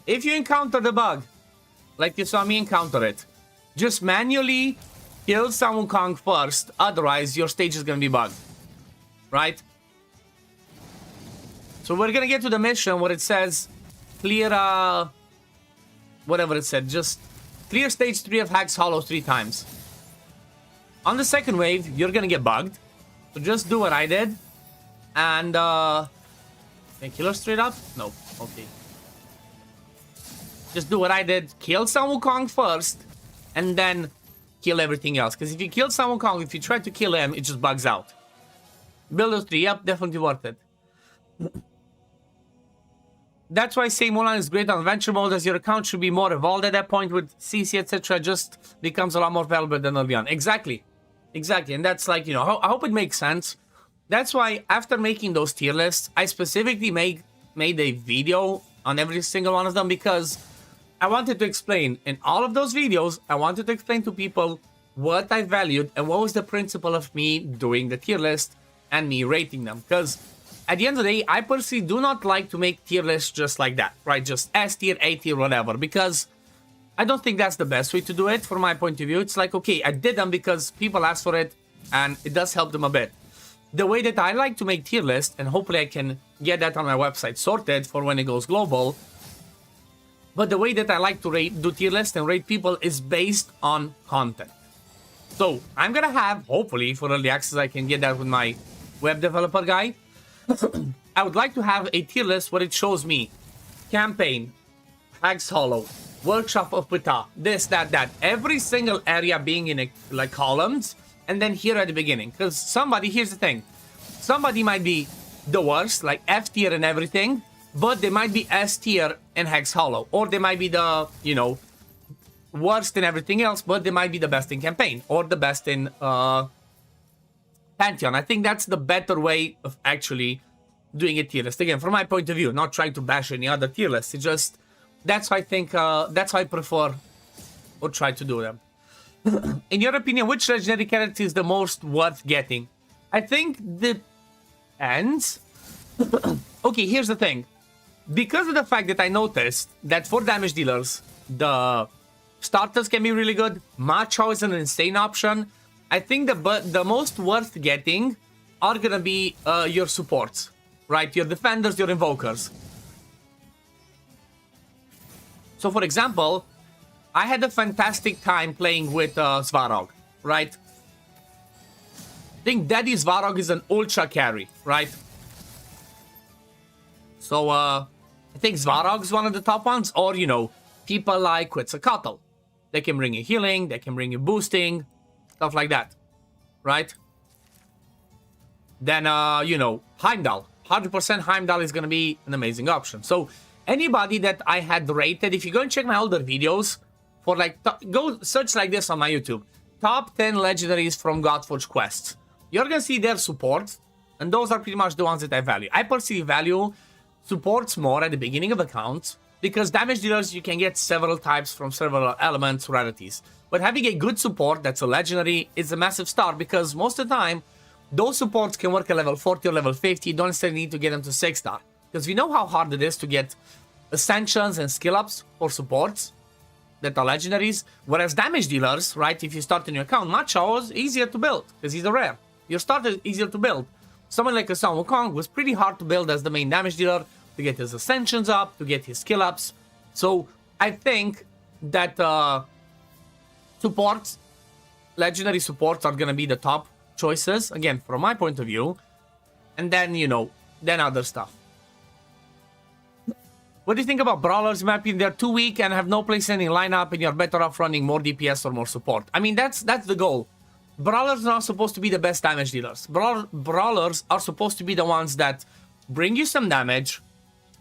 if you encounter the bug, like you saw me encounter it, just manually kill Sun Wukong first, otherwise your stage is gonna be bugged. Right? So we're gonna get to the mission where it says, clear, whatever it said, just clear stage 3 of Hag's Hollow 3 times. On the second wave, you're gonna get bugged. So just do what I did, and, can I kill her straight up? No. Okay. Just do what I did. Kill Sun Wukong first, and then kill everything else. Because if you kill Sun Wukong, if you try to kill him, it just bugs out. Build those 3. Yep, definitely worth it. That's why say Mulan is great on adventure mode, as your account should be more evolved at that point with CC, etc. Just becomes a lot more valuable than early on. Exactly. Exactly. And that's like, you know, I hope it makes sense. That's why after making those tier lists, I specifically made a video on every single one of them, because I wanted to explain in all of those videos, I wanted to explain to people what I valued and what was the principle of me doing the tier list and me rating them. Because at the end of the day, I personally do not like to make tier lists just like that, right? Just S tier, A tier, whatever, because I don't think that's the best way to do it from my point of view. It's like, okay, I did them because people asked for it and it does help them a bit. The way that I like to make tier lists, and hopefully I can get that on my website sorted for when it goes global, but the way that I like to do tier lists and rate people is based on content. So I'm gonna have, hopefully for early access, I can get that with my web developer guy. I would like to have a tier list where it shows me campaign, Hag's Hollow, Workshop of Ptah, this, that, every single area being in like columns, and then here at the beginning. Because somebody, here's the thing, somebody might be the worst, like F tier and everything, but they might be S tier in Hag's Hollow, or they might be the, you know, worst in everything else, but they might be the best in campaign, or the best in Pantheon. I think that's the better way of actually doing a tier list. Again, from my point of view, not trying to bash any other tier list. It's just, that's how I think, that's how I prefer or try to do them. In your opinion, which legendary character is the most worth getting? I think depends. Okay, here's the thing. Because of the fact that I noticed that for damage dealers, the starters can be really good. Macho is an insane option. I think the most worth getting are gonna be your supports, right? Your defenders, your invokers. So, for example, I had a fantastic time playing with Svarog, right? I think Daddy Svarog is an ultra carry, right? So, I think Svarog is one of the top ones, or, you know, people like Quetzalcoatl. They can bring you healing, they can bring you boosting, stuff like that, right? Then, you know, Heimdall. 100% Heimdall is going to be an amazing option. So, anybody that I had rated, if you go and check my older videos, for like, go search like this on my YouTube. Top 10 legendaries from Godforge quests. You're going to see their support, and those are pretty much the ones that I value. I personally value supports more at the beginning of accounts, because damage dealers, you can get several types from several elements, rarities. But having a good support that's a legendary is a massive star, because most of the time, those supports can work at level 40 or level 50. You don't necessarily need to get them to 6-star. Because we know how hard it is to get ascensions and skill ups for supports that are legendaries. Whereas damage dealers, right, if you start a new account, Macho is easier to build, because he's a rare. Your starter is easier to build. Someone like a Sun Wukong was pretty hard to build as the main damage dealer, to get his ascensions up, to get his skill ups. So I think that supports, legendary supports are going to be the top choices, again, from my point of view. And then, you know, then other stuff. What do you think about brawlers? In my opinion, they're too weak and have no place in the lineup, and you're better off running more DPS or more support. I mean, that's the goal. Brawlers are not supposed to be the best damage dealers. Brawlers are supposed to be the ones that bring you some damage,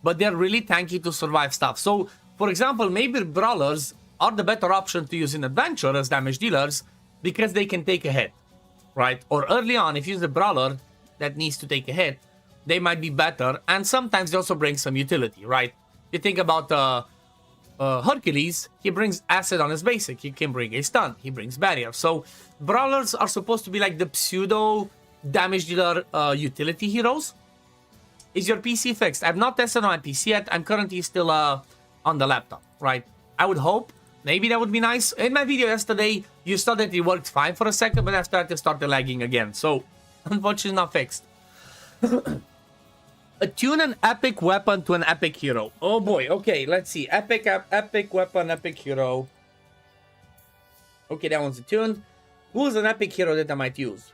but they're really tanky to survive stuff. So, for example, maybe brawlers are the better option to use in adventure as damage dealers, because they can take a hit, right? Or early on, if you use a brawler that needs to take a hit, they might be better, and sometimes they also bring some utility, right? You think about Hercules, he brings acid on his basic, he can bring a stun, he brings barrier. So brawlers are supposed to be like the pseudo damage dealer utility heroes. Is your PC fixed? I've not tested on my PC yet. I'm currently still on the laptop, right? I would hope. Maybe that would be nice. In my video yesterday, you saw that it worked fine for a second, but after that it started lagging again. So, unfortunately, not fixed. Attune an epic weapon to an epic hero. Oh boy, okay, let's see. Epic weapon, epic hero. Okay, that one's attuned. Who's an epic hero that I might use?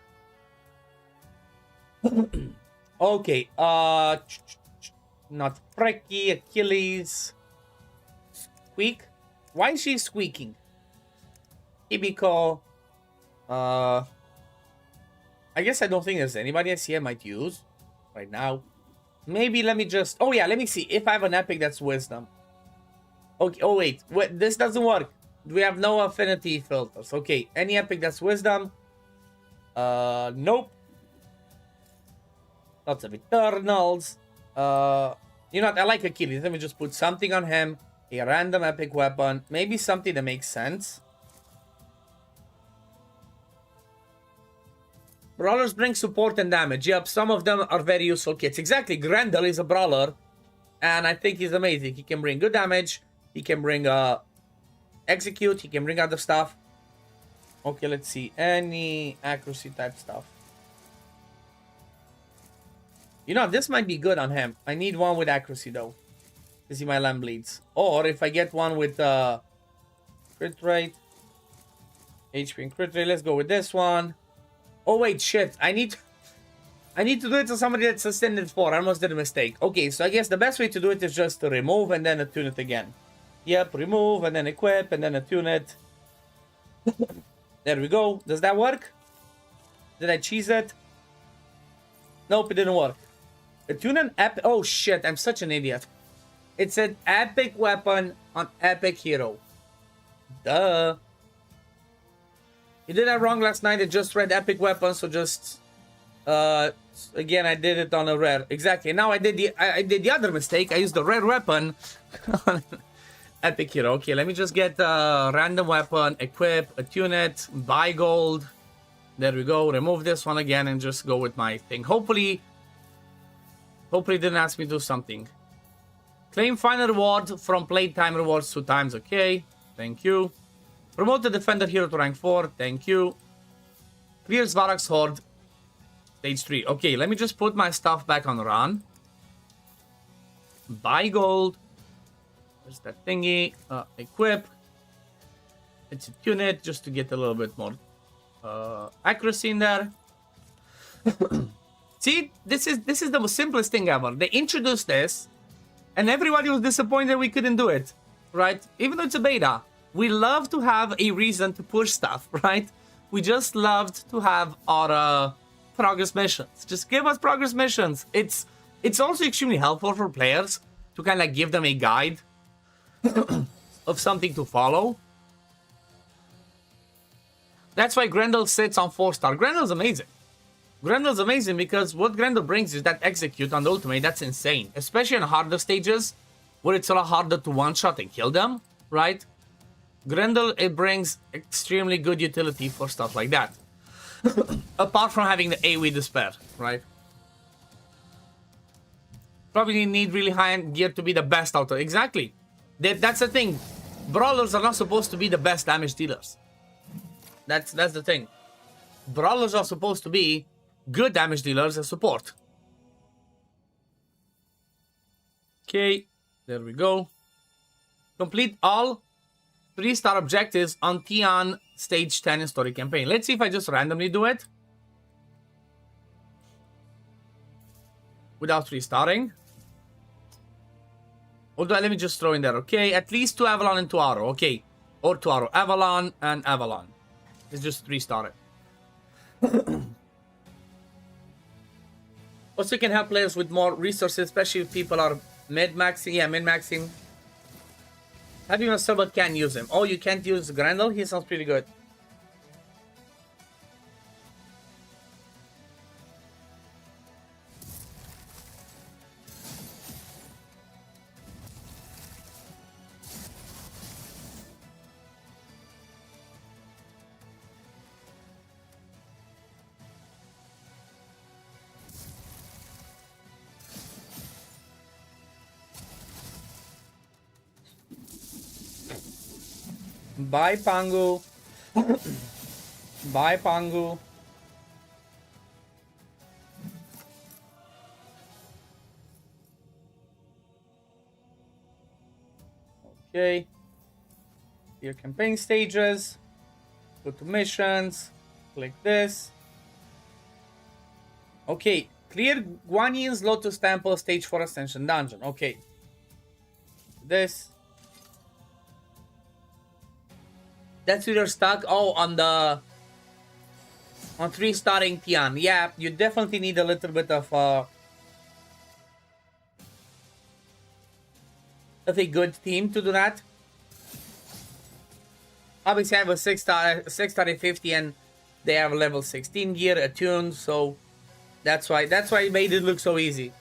Okay, not Frecky, Achilles. Squeak? Why is she squeaking? Hibiko. I guess I don't think there's anybody I see I might use right now. Maybe let me just... Oh yeah, let me see if I have an epic that's wisdom. Okay, oh wait, this doesn't work. We have no affinity filters. Okay, any epic that's wisdom. Nope. Lots of Eternals. You know what, I like Achilles. Let me just put something on him. A random epic weapon. Maybe something that makes sense. Brawlers bring support and damage. Yep, some of them are very useful kits. Exactly, Grendel is a brawler, and I think he's amazing. He can bring good damage. He can bring execute. He can bring other stuff. Okay, let's see. Any accuracy type stuff. You know, this might be good on him. I need one with accuracy, though. To see my lamb bleeds. Or if I get one with crit rate. HP and crit rate. Let's go with this one. Oh wait, shit. I need to do it to somebody that's ascended 4. I almost did a mistake. Okay, so I guess the best way to do it is just to remove and then attune it again. Yep, remove and then equip and then attune it. There we go. Does that work? Did I cheese it? Nope, it didn't work. Attune an epic... Oh shit, I'm such an idiot. It's an epic weapon on epic hero. Duh. You did that wrong last night. I just read epic weapon, so just again I did it on a rare. Exactly. Now I did the other mistake. I used the rare weapon on epic hero. Okay, let me just get random weapon, equip, attune it, buy gold. There we go. Remove this one again and just go with my thing. Hopefully it didn't ask me to do something. Claim final reward from playtime rewards 2 times. Okay, thank you. Promote the defender hero to rank 4. Thank you. Clear Svarog's horde. Stage 3. Okay, let me just put my stuff back on run. Buy gold. There's that thingy. Equip. Let's tune it just to get a little bit more accuracy in there. See, this is the most simplest thing ever. They introduced this, and everybody was disappointed we couldn't do it, right? Even though it's a beta, we love to have a reason to push stuff, right? We just loved to have our progress missions. Just give us progress missions. It's also extremely helpful for players to kind of give them a guide of something to follow. That's why Grendel sits on 4-star. Grendel's amazing. Grendel's amazing because what Grendel brings is that execute on the ultimate. That's insane. Especially in harder stages where it's a lot harder to one-shot and kill them, right? Grendel, it brings extremely good utility for stuff like that. Apart from having the AoE Despair, right? Probably need really high-end gear to be the best out of it. Exactly. That's the thing. Brawlers are not supposed to be the best damage dealers. That's the thing. Brawlers are supposed to be good damage dealers as support. Okay, there we go. Complete all 3-star objectives on Tian Stage 10 in Story Campaign. Let's see if I just randomly do it. Without 3-starring. Although, let me just throw in there, okay? At least 2 Avalon and 2 Arrow, okay. Or 2 Arrow. Avalon and Avalon. It's just 3-star it. Also, can help players with more resources, especially if people are mid-maxing. Yeah, mid-maxing. Have you installed but can't use him? Oh, you can't use Grendel? He sounds pretty good. Bye, Pangu. Bye, Pangu. Okay. Your campaign stages. Go to missions. Click this. Okay. Clear Guanyin's Lotus Temple Stage 4 Ascension Dungeon. Okay. This. That's where you're stuck. Oh, on 3-starring Tian. Yeah, you definitely need a little bit of a good team to do that. Obviously, I have a 6-star 50, and they have a level 16 gear attuned, so that's why it made it look so easy.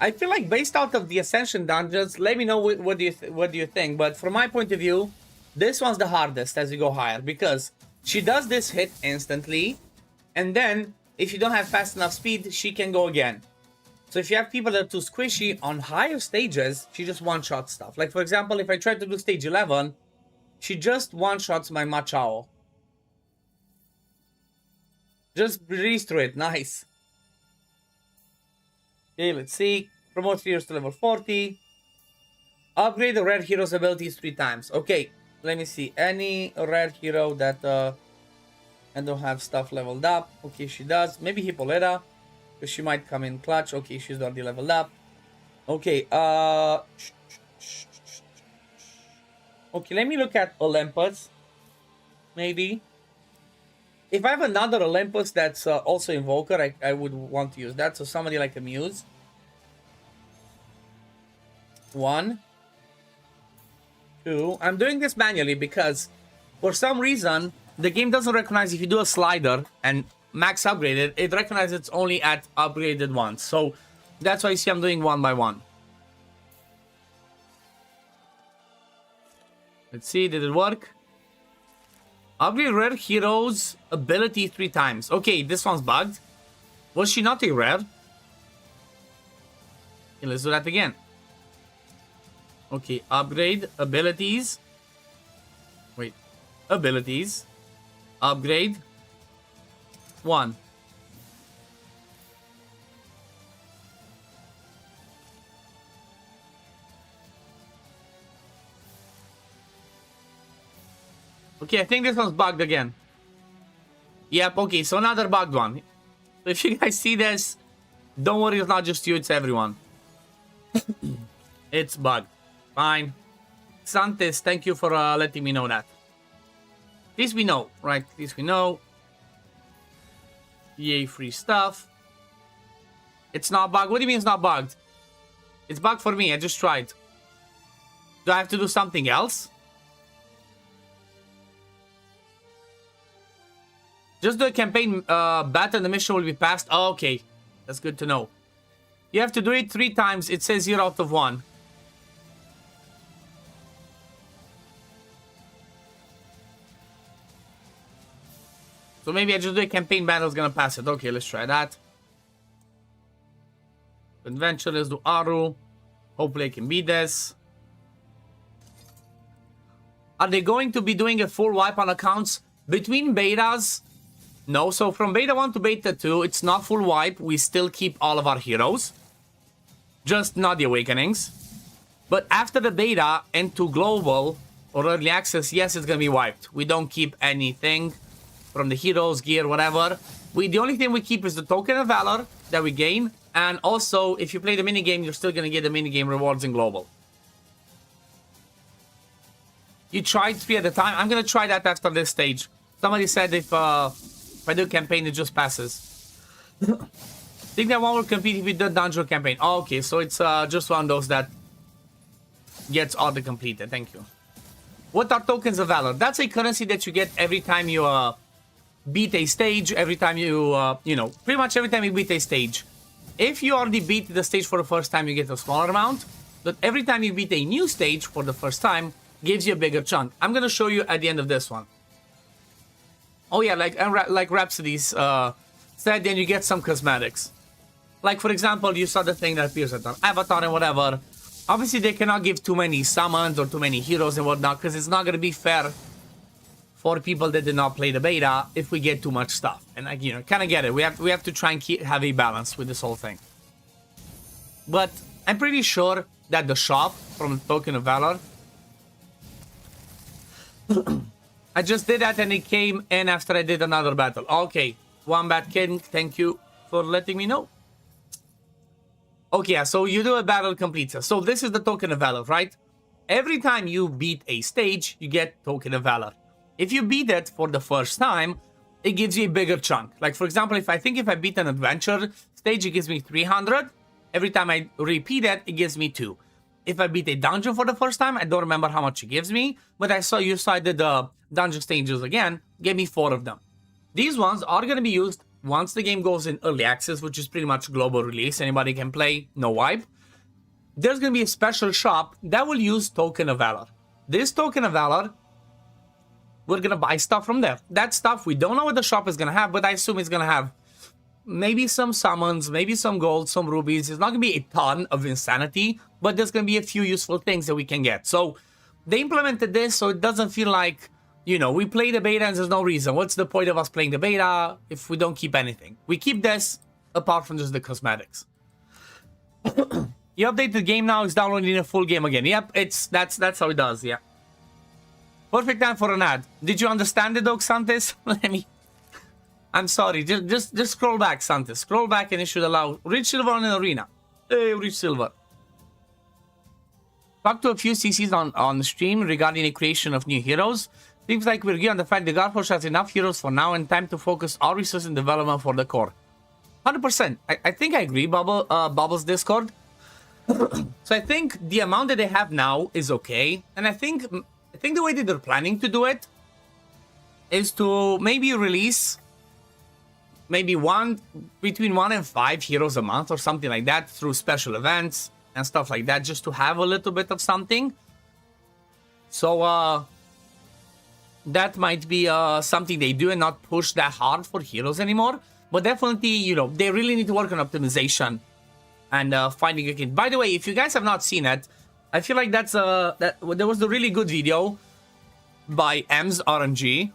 I feel like based out of the Ascension dungeons, let me know what do you think. But from my point of view, this one's the hardest as you go higher because she does this hit instantly, and then if you don't have fast enough speed, she can go again. So if you have people that are too squishy on higher stages, she just one-shot stuff. Like for example, if I try to do stage 11, she just one-shots my Machao. Just breeze through it. Nice. Okay, let's see. Promote heroes to level 40. Upgrade the rare hero's abilities 3 times. Okay, let me see. Any rare hero that I don't have stuff leveled up. Okay, she does. Maybe Hippolyta, because she might come in clutch. Okay, she's already leveled up. Okay, okay, let me look at Olympus. Maybe. If I have another Olympus that's also Invoker, I would want to use that. So somebody like a Muse. 1, 2. I'm doing this manually because for some reason the game doesn't recognize if you do a slider and max upgraded, it recognizes it's only at upgraded ones. So that's why you see I'm doing 1 by 1. Let's see, did it work? Upgrade rare hero's ability 3 times. Okay, this one's bugged. Was she not a rare? Okay, let's do that again. Okay, upgrade abilities. Wait, abilities. Upgrade. 1. Okay, I think this one's bugged again. Yep, okay, so another bugged one. So if you guys see this, don't worry, it's not just you, it's everyone. It's bugged. Fine. Xantes, thank you for letting me know that. At least we know, right? At least we know. Yay, free stuff. It's not bugged. What do you mean it's not bugged? It's bugged for me. I just tried. Do I have to do something else? Just do a campaign battle and the mission will be passed. Oh, okay. That's good to know. You have to do it 3 times. It says 0 out of 1. So maybe I just do a campaign battle is gonna pass it. Okay, let's try that. Adventure, let's do Aru. Hopefully I can beat this. Are they going to be doing a full wipe on accounts between betas? No, so from beta 1 to beta 2, it's not full wipe. We still keep all of our heroes. Just not the awakenings. But after the beta and to global or early access, yes, it's gonna be wiped. We don't keep anything from the heroes, gear, whatever. The only thing we keep is the token of valor that we gain. And also, if you play the minigame, you're still gonna get the minigame rewards in global. You tried 3 at a time. I'm gonna try that after this stage. Somebody said if I do campaign, it just passes. Think that one will compete if we do dungeon campaign. Oh, okay, so it's just one of those that gets auto completed. Thank you. What are tokens of valor? That's a currency that you get every time you beat a stage. Every time you, you know, pretty much every time you beat a stage. If you already beat the stage for the first time, you get a smaller amount. But every time you beat a new stage for the first time, gives you a bigger chunk. I'm gonna show you at the end of this one. Oh yeah, like Rhapsody's said, then you get some cosmetics. Like for example, you saw the thing that appears at an avatar and whatever. Obviously, they cannot give too many summons or too many heroes and whatnot, because it's not gonna be fair for people that did not play the beta if we get too much stuff. And like, you know, kind of get it. We have to try and have a balance with this whole thing. But I'm pretty sure that the shop from the Token of Valor, I just did that and it came in after I did another battle. Okay, Wombat King, thank you for letting me know. Okay, so you do a battle complete. So this is the Token of Valor, right? Every time you beat a stage, you get Token of Valor. If you beat it for the first time, it gives you a bigger chunk. Like for example, if I beat an adventure stage, it gives me 300. Every time I repeat it, it gives me 2. If I beat a dungeon for the first time, I don't remember how much it gives me, but I did the dungeon stages again, gave me 4 of them. These ones are going to be used once the game goes in early access, which is pretty much global release. Anybody can play, no wipe. There's going to be a special shop that will use Token of Valor. This Token of Valor, we're going to buy stuff from there. That stuff, we don't know what the shop is going to have, but I assume it's going to have maybe some summons, maybe some gold, some rubies. It's not going to be a ton of insanity, but there's going to be a few useful things that we can get. So they implemented this so it doesn't feel like, you know, we play the beta and there's no reason. What's the point of us playing the beta if we don't keep anything? We keep this apart from just the cosmetics. You update the game now, it's downloading a full game again. Yep, that's how it does, yeah. Perfect time for an ad. Did you understand it, though, Xantes? I'm sorry. Just scroll back, Xantes. Scroll back and it should allow Rich Silver on an arena. Hey, Rich Silver. Talk to a few CCs on the stream regarding the creation of new heroes. Seems like we're good on the fact that Godforge has enough heroes for now and time to focus all resources in development for the core. 100%. I think I agree, Bubbles Discord. So I think the amount that they have now is okay. And I think the way that they're planning to do it is to maybe release maybe between 1 and 5 heroes a month or something like that through special events and stuff like that, just to have a little bit of something. So that might be something they do and not push that hard for heroes anymore. But definitely, you know, they really need to work on optimization and finding a kid. By the way, if you guys have not seen it, I feel like there was a really good video by M's RNG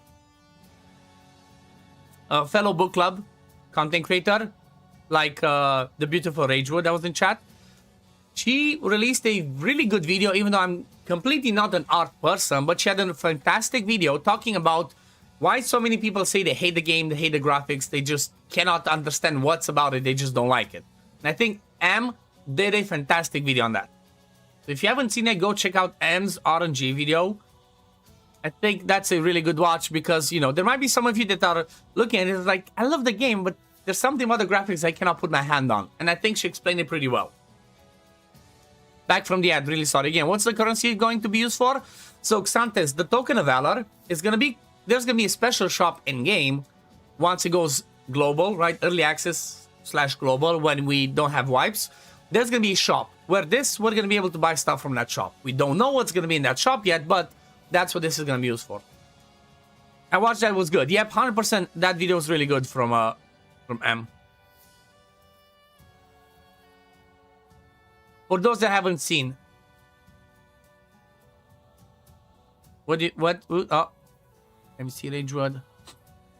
a fellow book club content creator, like the beautiful Ragewood that was in chat. She released a really good video, even though I'm completely not an art person, but she had a fantastic video talking about why so many people say they hate the game, they hate the graphics, they just cannot understand what's about it, they just don't like it. And I think M did a fantastic video on that. So if you haven't seen it, go check out M's RNG video. I think that's a really good watch because, you know, there might be some of you that are looking at it like, I love the game, but there's something about the graphics I cannot put my hand on. And I think she explained it pretty well. Back from the ad, really sorry. Again, what's the currency going to be used for? So, Xantes, the token of valor is going to be, there's going to be a special shop in-game once it goes global, right? Early access / global when we don't have wipes. There's going to be a shop where we're going to be able to buy stuff from that shop. We don't know what's going to be in that shop yet, but that's what this is going to be used for. I watched that, it was good. Yep, 100%. That video was really good from M. For those that haven't seen. Oh, let me see, Ragewood.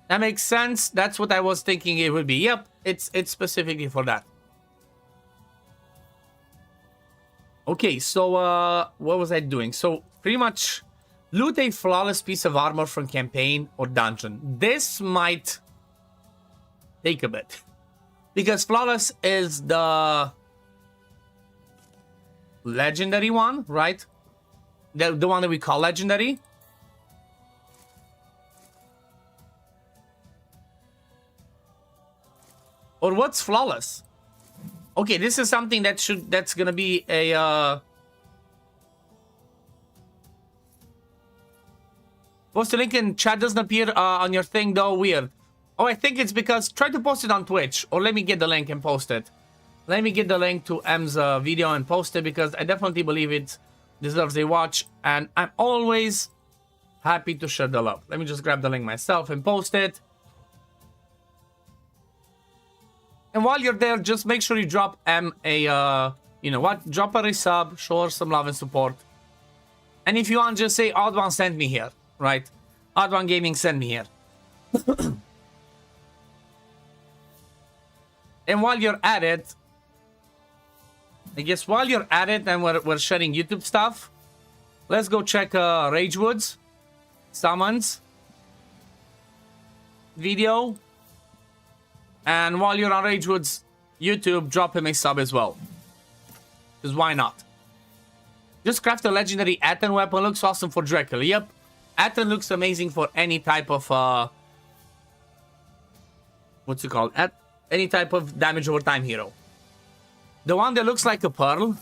That makes sense. That's what I was thinking it would be. Yep, it's specifically for that. Okay, so what was I doing? So pretty much loot a flawless piece of armor from campaign or dungeon. This might take a bit because flawless is the legendary one, right? The one that we call legendary. Or what's flawless? Okay, this is something that's gonna be a post a link in chat doesn't appear on your thing though. Weird. Oh, I think it's because try to post it on Twitch or let me get the link and post it. Let me get the link to M's video and post it because I definitely believe it deserves a watch and I'm always happy to share the love. Let me just grab the link myself and post it. And while you're there, just make sure you drop M a, you know what, drop her a sub, show her some love and support. And if you want, just say, OddOne sent me here, right? OddOneGaming sent me here. And while you're at it, I guess while you're at it and we're sharing YouTube stuff, let's go check Ragewood's summons video. And while you're on Ragewood's YouTube, drop him a sub as well. Because why not? Just craft a legendary Aten weapon. Looks awesome for Dracula. Yep. Aten looks amazing for any type of... what's it called? Any type of damage over time hero. The one that looks like a pearl.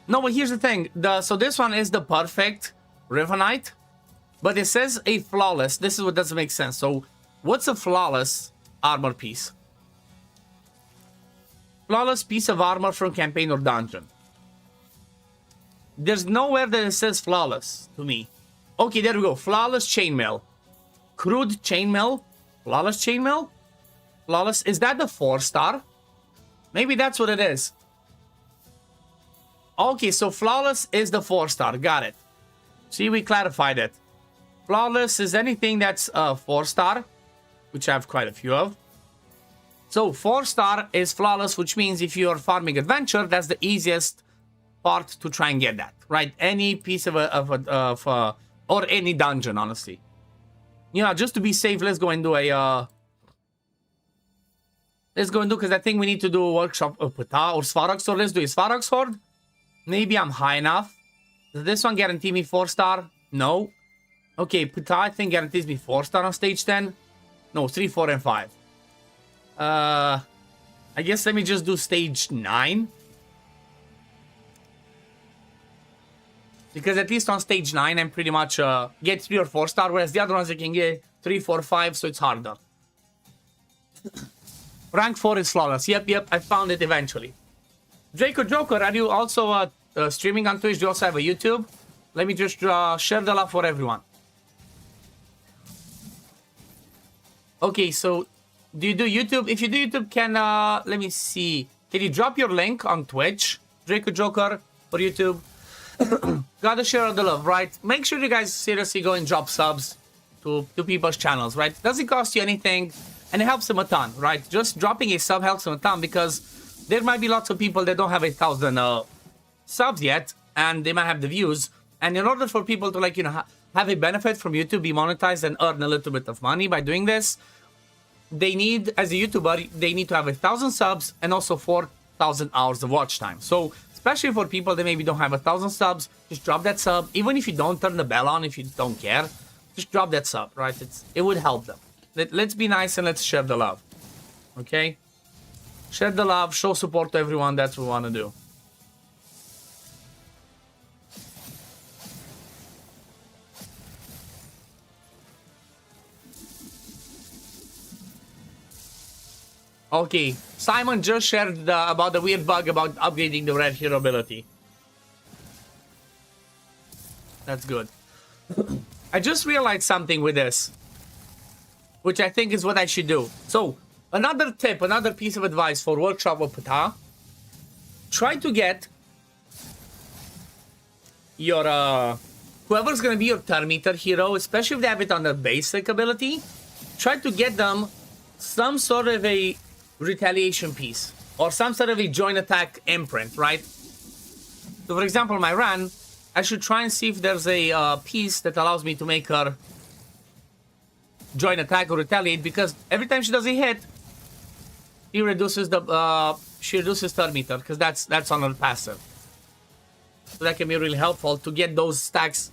No, but here's the thing. So this one is the perfect Rivenite. But it says a flawless. This is what doesn't make sense. So... what's a flawless armor piece? Flawless piece of armor from campaign or dungeon. There's nowhere that it says flawless to me. Okay, there we go. Flawless chainmail. Crude chainmail. Flawless chainmail. Flawless. Is that the 4-star? Maybe that's what it is. Okay, so flawless is the 4-star. Got it. See, we clarified it. Flawless is anything that's a 4-star. Which I have quite a few of. So 4-star is flawless, which means if you're farming adventure, that's the easiest part to try and get that, right? Any piece of or any dungeon, honestly. You know, just to be safe, let's go and do a because I think we need to do a workshop of Pata or Svarog Sword. Let's do a Svarog Sword. Maybe I'm high enough. Does this one guarantee me 4-star? No. Okay, Pata I think guarantees me 4-star on stage 10. No, 3, 4, and 5. I guess let me just do stage 9. Because at least on stage 9, I'm pretty much get 3 or 4-star, whereas the other ones I can get 3, 4, 5, so it's harder. Rank 4 is flawless. Yep, I found it eventually. Draco Joker, are you also streaming on Twitch? Do you also have a YouTube? Let me just share the love for everyone. Okay, so do you do YouTube? If you do YouTube, can let me see. Can you drop your link on Twitch, Draco Joker, or YouTube? Gotta share the love, right? Make sure you guys seriously go and drop subs. to people's channels, right? It doesn't cost you anything, and it helps them a ton, right? Just dropping a sub helps them a ton because there might be lots of people that don't have 1,000 subs yet, and they might have the views. And in order for people to, like, you know, have a benefit from YouTube, be monetized, and earn a little bit of money by doing this, they need, as a YouTuber, they need to have 1,000 subs and also 4,000 hours of watch time. So, especially for people that maybe don't have 1,000 subs, just drop that sub. Even if you don't turn the bell on, if you don't care, just drop that sub, right? It would help them. Let's be nice and let's share the love. Okay? Share the love, show support to everyone. That's what we want to do. Okay, Simon just shared about the weird bug about upgrading the red hero ability. That's good. I just realized something with this, which I think is what I should do. So, another tip, another piece of advice for Workshop of Ptah. Try to get your, whoever's gonna be your turn meter hero, especially if they have it on their basic ability, try to get them some sort of a retaliation piece or some sort of a joint attack imprint, right? So for example, my run, I should try and see if there's a piece that allows me to make her joint attack or retaliate, because every time she does a hit, she reduces turn meter, because that's on her passive. So that can be really helpful to get those stacks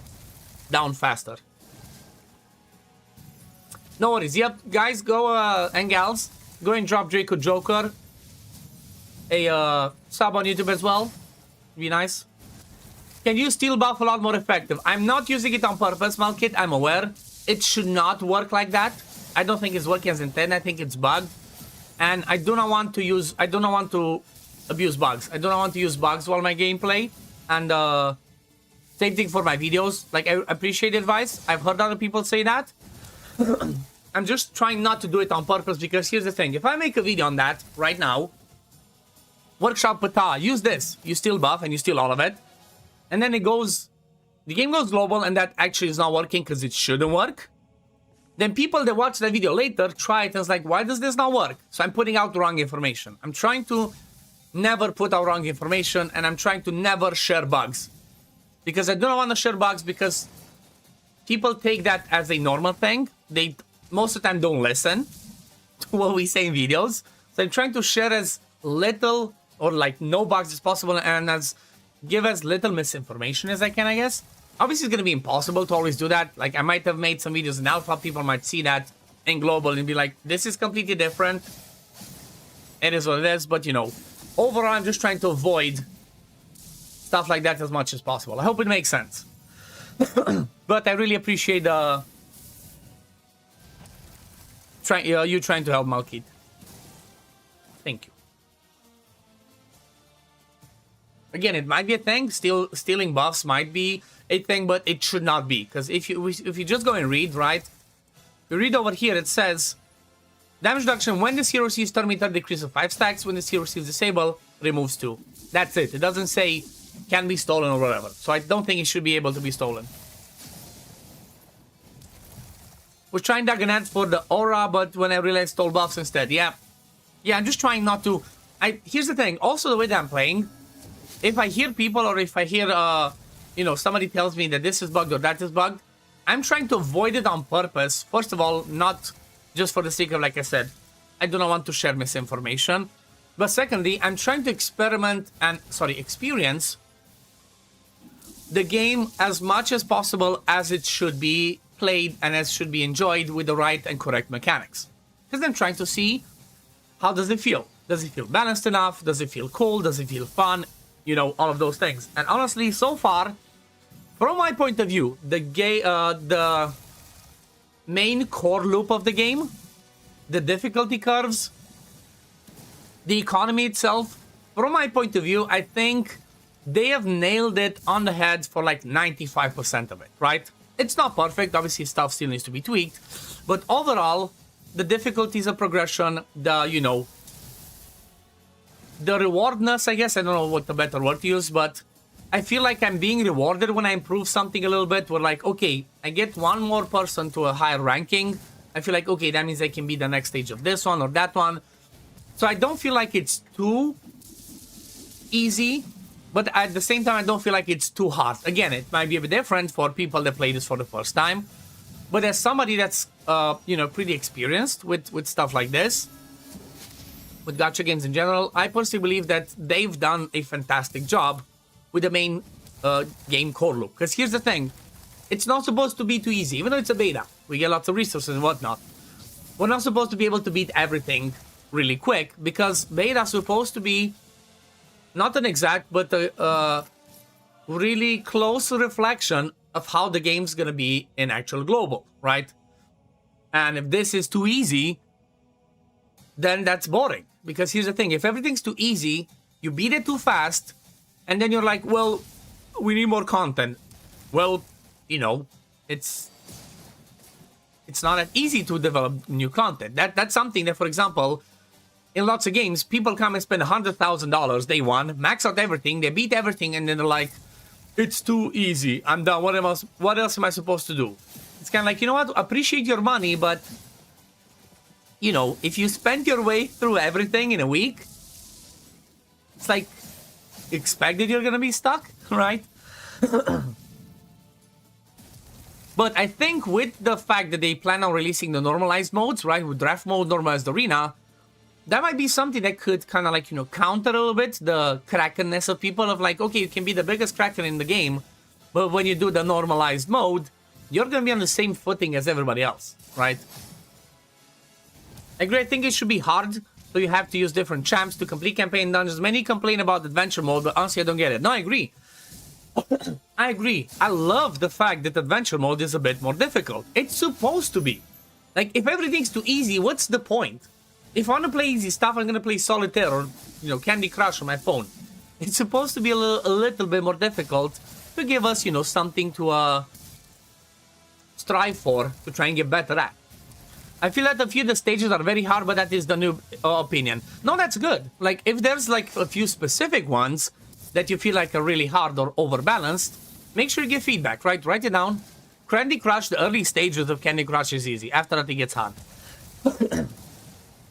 down faster. No worries. Yep, guys, go and gals, go and drop Draco Joker a sub on YouTube as well. Be nice. Can you steel buff a lot more effective? I'm not using it on purpose, Malkit. I'm aware. It should not work like that. I don't think it's working as intended. I think it's bugged. And I do not want to abuse bugs. I do not want to use bugs while my gameplay. And same thing for my videos. Like, I appreciate advice. I've heard other people say that. I'm just trying not to do it on purpose, because here's the thing. If I make a video on that right now, Workshop Ptah, use this. You steal buff and you steal all of it. And then the game goes global, and that actually is not working because it shouldn't work. Then people that watch that video later try it and it's like, why does this not work? So I'm putting out the wrong information. I'm trying to never put out wrong information, and I'm trying to never share bugs. Because I do not want to share bugs, because people take that as a normal thing. They most of the time don't listen to what we say in videos. So I'm trying to share as little or like no bugs as possible, and give as little misinformation as I can, I guess. Obviously, it's going to be impossible to always do that. Like, I might have made some videos in alpha. People might see that in global and be like, this is completely different. It is what it is. But, you know, overall, I'm just trying to avoid stuff like that as much as possible. I hope it makes sense. But I really appreciate you trying to help, Malkit. Thank you. Again, it might be a thing. Stealing buffs might be a thing, but it should not be. Because if you just go and read, right? You read over here, it says, damage reduction when this hero receives turn meter decreases 5 stacks. When this hero receives disable, removes 2. That's it. It doesn't say can be stolen or whatever. So I don't think it should be able to be stolen. Was trying Dagonet for the aura, but when I realized stole buffs instead. Yeah, I'm just trying not to. Here's the thing. Also, the way that I'm playing, if I hear people, or if I hear, you know, somebody tells me that this is bugged or that is bugged, I'm trying to avoid it on purpose. First of all, not just for the sake of, like I said, I do not want to share misinformation. But secondly, I'm trying to experience the game as much as possible as it should be played and as should be enjoyed with the right and correct mechanics. Because I'm trying to see, how does it feel? Does it feel balanced enough? Does it feel cool? Does it feel fun? You know, all of those things. And honestly, so far, from my point of view, the main core loop of the game, the difficulty curves, the economy itself, from my point of view, I think they have nailed it on the head for like 95% of it, right? It's not perfect. Obviously, stuff still needs to be tweaked. But overall, the difficulties of progression, the rewardness, I guess, I don't know what the better word to use, but I feel like I'm being rewarded when I improve something a little bit. We're like, okay, I get one more person to a higher ranking. I feel like, okay, that means I can be the next stage of this one or that one. So I don't feel like it's too easy, but at the same time, I don't feel like it's too hard. Again, it might be a bit different for people that play this for the first time. But as somebody that's, pretty experienced with stuff like this, with gacha games in general, I personally believe that they've done a fantastic job with the main game core loop. Because here's the thing, it's not supposed to be too easy, even though it's a beta. We get lots of resources and whatnot. We're not supposed to be able to beat everything really quick, because beta is supposed to be not an exact, but a really close reflection of how the game's gonna be in actual global, right? And if this is too easy, then that's boring. Because here's the thing, if everything's too easy, you beat it too fast, and then you're like, well, we need more content. Well, it's not that easy to develop new content. That's something that, for example, in lots of games, people come and spend $100,000 day one, max out everything, they beat everything, and then they're like, it's too easy, I'm done, what else am I supposed to do? It's kind of like, you know what, appreciate your money, but, if you spend your way through everything in a week, it's like, expect that you're gonna be stuck, right? But I think with the fact that they plan on releasing the normalized modes, right, with draft mode, normalized arena, that might be something that could kind of like, counter a little bit the crackenness of people of like, okay, you can be the biggest cracker in the game, but when you do the normalized mode, you're gonna be on the same footing as everybody else, right? I agree, I think it should be hard. So you have to use different champs to complete campaign dungeons. Many complain about adventure mode, but honestly, I don't get it. No, I agree. I agree. I love the fact that adventure mode is a bit more difficult. It's supposed to be. Like, if everything's too easy, what's the point? If I want to play easy stuff, I'm going to play Solitaire or, Candy Crush on my phone. It's supposed to be a little bit more difficult to give us, something to strive for, to try and get better at. I feel that a few of the stages are very hard, but that is the new opinion. No, that's good. Like, if there's, like, a few specific ones that you feel like are really hard or overbalanced, make sure you give feedback, right? Write it down. Candy Crush, the early stages of Candy Crush is easy. After that, it gets hard.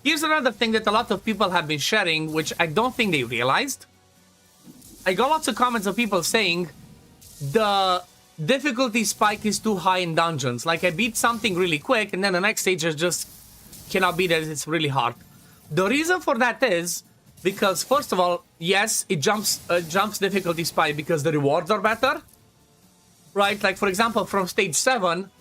Here's another thing that a lot of people have been sharing, which I don't think they realized. I got lots of comments of people saying the difficulty spike is too high in dungeons. Like, I beat something really quick, and then the next stage just cannot beat it. It's really hard. The reason for that is because, first of all, yes, it jumps difficulty spike because the rewards are better, right? Like, for example, from stage 7,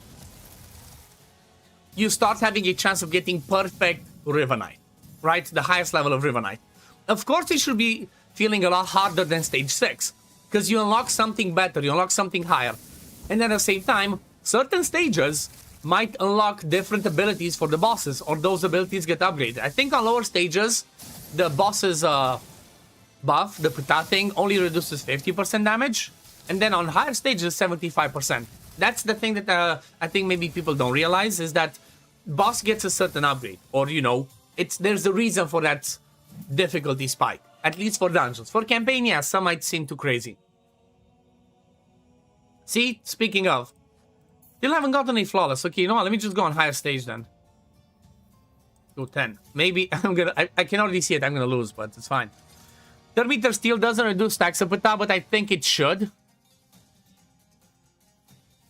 you start having a chance of getting perfect Rivenite, right? The highest level of Rivenite. Of course, it should be feeling a lot harder than stage 6, because you unlock something better, you unlock something higher. And then at the same time, certain stages might unlock different abilities for the bosses, or those abilities get upgraded. I think on lower stages, the boss's buff, the Puta thing, only reduces 50% damage. And then on higher stages, 75%. That's the thing that I think maybe people don't realize, is that boss gets a certain upgrade. Or, there's a reason for that difficulty spike. At least for dungeons. For campaign, yeah, some might seem too crazy. See, speaking of, still haven't gotten any flawless. Okay, you know what? Let me just go on higher stage then. Go 10. Maybe I can already see it. I'm gonna lose, but it's fine. Thermeter Steel doesn't reduce stacks of Puta, but I think it should.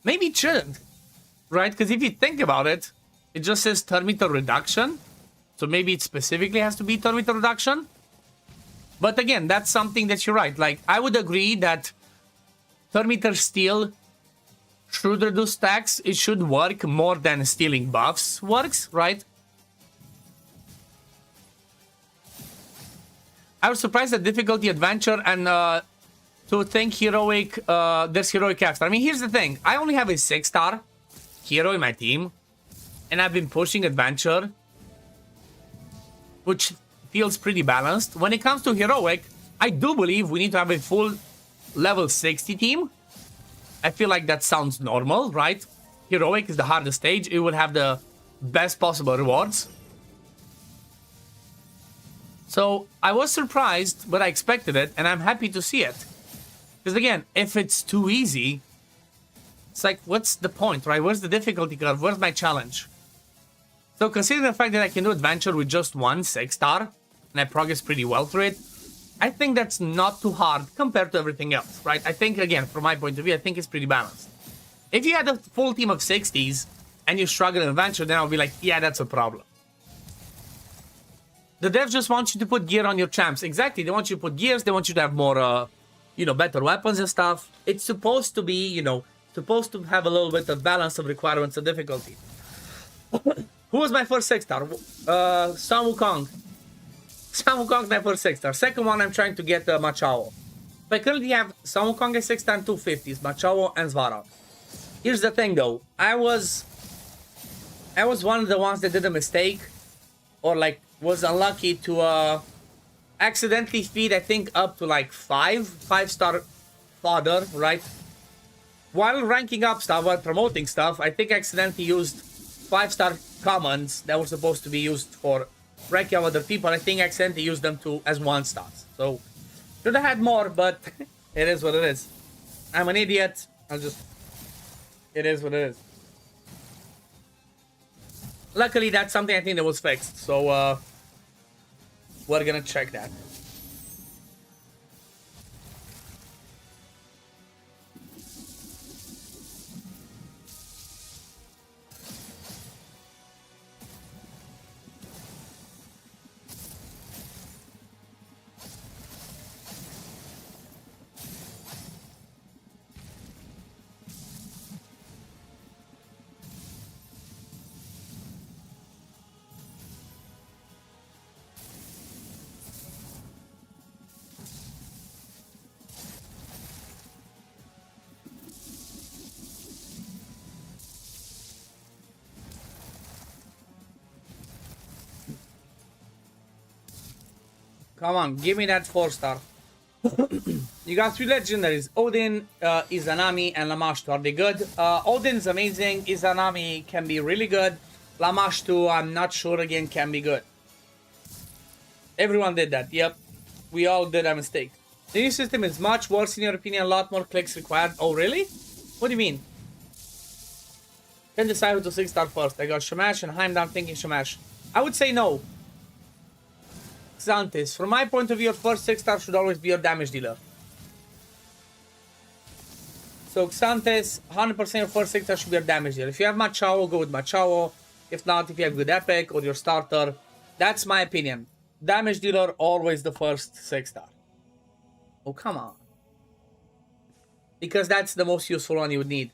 Maybe it shouldn't, right? Because if you think about it, it just says Thermeter Reduction. So maybe it specifically has to be Thermeter Reduction. But again, that's something that you're right. Like, I would agree that Thermeter Steel should reduce stacks. It should work more than stealing buffs works, right? I was surprised at difficulty adventure and to think heroic, there's heroic extra. I mean, here's the thing. I only have a 6-star hero in my team, and I've been pushing adventure, which feels pretty balanced. When it comes to heroic, I do believe we need to have a full level 60 team. I feel like that sounds normal, right? Heroic is the hardest stage. It will have the best possible rewards. So I was surprised, but I expected it, and I'm happy to see it. Because again, if it's too easy, it's like, what's the point, right? Where's the difficulty curve? Where's my challenge? So considering the fact that I can do adventure with just one 6-star, and I progress pretty well through it, I think that's not too hard compared to everything else, right? I think, again, from my point of view, I think it's pretty balanced. If you had a full team of 60s, and you struggle in adventure, then I'll be like, yeah, that's a problem. The devs just want you to put gear on your champs. Exactly, they want you to put gears, they want you to have more, better weapons and stuff. It's supposed to be, supposed to have a little bit of balance of requirements and difficulty. Who was my first 6-star? Sun Wukong. Sun Wukong's my first 6-star. Second one, I'm trying to get Machao. But I currently have Sun Wukong at 6-star and 250s, Machao and Zvara. Here's the thing though, I was one of the ones that did a mistake, or like was unlucky to accidentally feed, I think, up to like 5-star fodder, right? While ranking up stuff, while promoting stuff, I think I accidentally used 5-star commons that were supposed to be used for ranking up other people. I think I accidentally used them as 1-stars. So, should have had more, but it is what it is. I'm an idiot. It is what it is. Luckily, that's something I think that was fixed. So, we're gonna check that. Come on, give me that 4-star. You got 3 legendaries. Odin, Izanami, and Lamashtu. Are they good? Odin's amazing. Izanami can be really good. Lamashtu, I'm not sure again, can be good. Everyone did that. Yep. We all did a mistake. The new system is much worse in your opinion. A lot more clicks required. Oh, really? What do you mean? Can decide who to 6-star first. I got Shamash and Heimdall. I'm thinking Shamash. I would say no. Xantis, from my point of view, your first 6-star should always be your damage dealer. So Xantis, 100% your first 6-star should be your damage dealer. If you have Machao, go with Machao. If not, if you have good epic or your starter, that's my opinion. Damage dealer, always the first 6-star. Oh, come on. Because that's the most useful one you would need.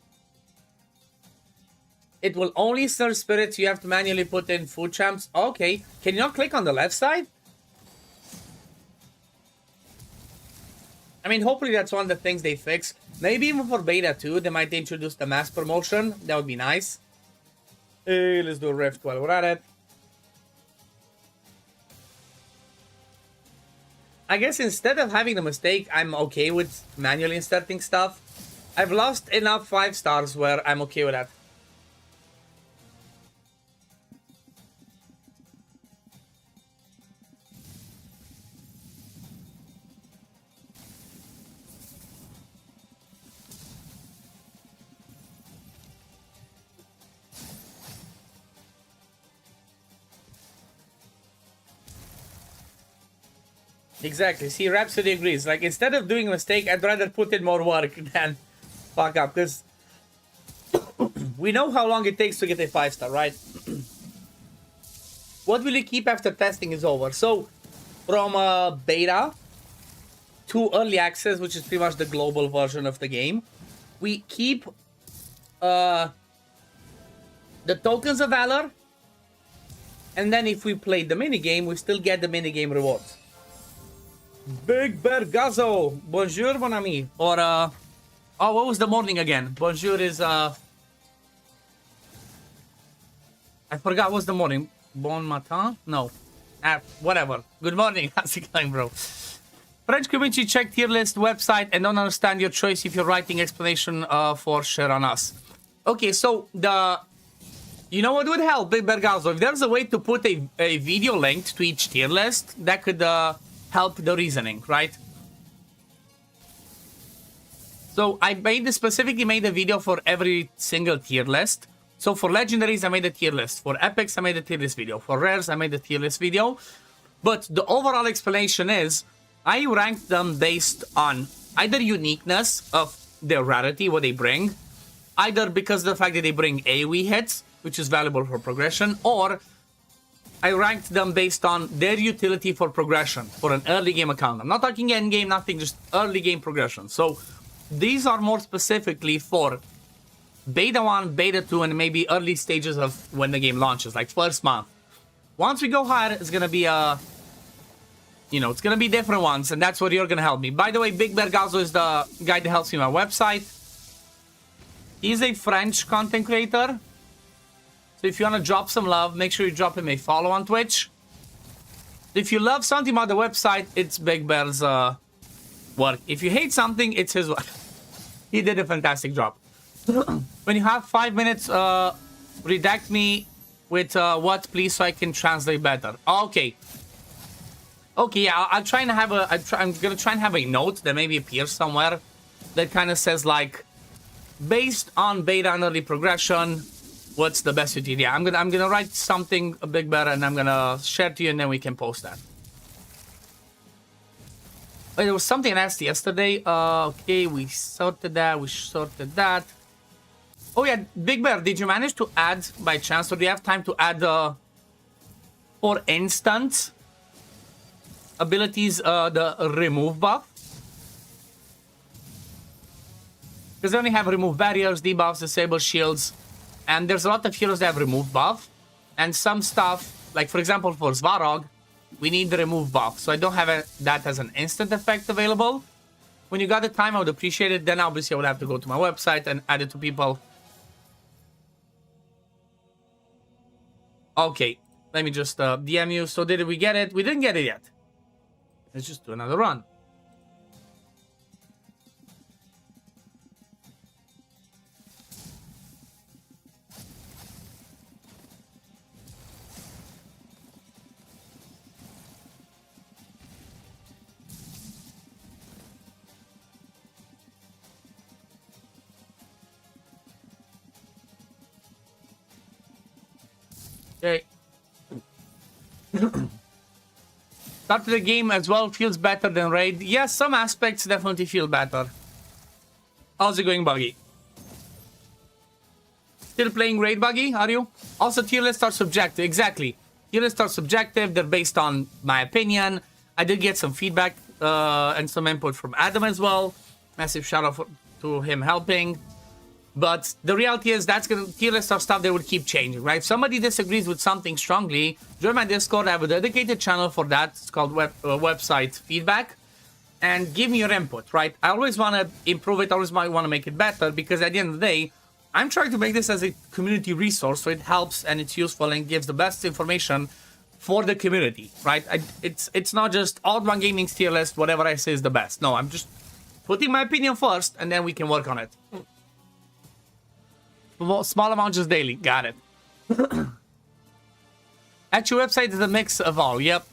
It will only serve spirits. You have to manually put in food champs. Okay. Can you not click on the left side? I mean, hopefully that's one of the things they fix. Maybe even for beta 2, they might introduce the mass promotion. That would be nice. Hey, let's do a rift while we're at it. I guess instead of having the mistake, I'm okay with manually inserting stuff. I've lost enough 5-stars where I'm okay with that. Exactly. See, Rhapsody agrees. Like, instead of doing a mistake, I'd rather put in more work than fuck up. Because we know how long it takes to get a 5-star, right? What will you keep after testing is over? So, from beta to early access, which is pretty much the global version of the game, we keep the tokens of valor. And then if we play the minigame, we still get the minigame rewards. Big Bergazzo, bonjour mon ami. Or oh, what was the morning again? Bonjour is I forgot what's the morning. Bon matin? No. Whatever. Good morning. How's it going, bro? French community check tier list website and don't understand your choice if you're writing explanation for share on us. Okay, so you know what would help, Big Bergazzo? If there's a way to put a video linked to each tier list, that could help the reasoning, right? So I specifically made a video for every single tier list. So for legendaries, I made a tier list. For epics, I made a tier list video. For rares, I made a tier list video. But the overall explanation is, I ranked them based on either uniqueness of their rarity, what they bring, either because of the fact that they bring AoE hits, which is valuable for progression, or I ranked them based on their utility for progression, for an early game account. I'm not talking end game, nothing, just early game progression. So these are more specifically for beta 1, beta 2, and maybe early stages of when the game launches, like first month. Once we go higher, it's gonna be it's gonna be different ones, and that's where you're gonna help me. By the way, Big Bear Gazzo is the guy that helps me on my website. He's a French content creator. So if you want to drop some love, make sure you drop him a follow on Twitch. If you love something about the website, it's Big Bear's work. If you hate something, it's his work. He did a fantastic job. When you have 5 minutes, redact me with what, please, so I can translate better. Okay. Okay, yeah, I'll try and have I'm gonna try and have a note that maybe appears somewhere that kind of says, like, based on beta and early progression, what's the best utility? Yeah, I'm gonna write something a bit better, and I'm gonna share to you, and then we can post that. Wait, there was something I asked yesterday. Okay, we sorted that. Oh yeah, Big Bear, did you manage to add by chance, or do you have time to add for instant abilities the remove buff? Because they only have remove barriers, debuffs, disable shields. And there's a lot of heroes that have remove buff. And some stuff, like for example for Svarog, we need the remove buff. So I don't have that as an instant effect available. When you got the time, I would appreciate it. Then obviously I would have to go to my website and add it to people. Okay, let me just DM you. So did we get it? We didn't get it yet. Let's just do another run. Okay. Start the game as well feels better than raid. Yes, some aspects definitely feel better. How's it going, Buggy? Still playing raid, Buggy? Are you? Also, tier lists are subjective. Exactly. Tier lists are subjective. They're based on my opinion. I did get some feedback and some input from Adam as well. Massive shout out to him helping. But the reality is tier lists are stuff that would keep changing, right? If somebody disagrees with something strongly, join my Discord. I have a dedicated channel for that. It's called website feedback. And give me your input, right? I always want to improve it. I always want to make it better, because at the end of the day, I'm trying to make this as a community resource, so it helps and it's useful and gives the best information for the community, right? It's not just OddOneGaming's tier list, whatever I say is the best. No, I'm just putting my opinion first, and then we can work on it. Small amount just daily. Got it. At your website is a mix of all. Yep.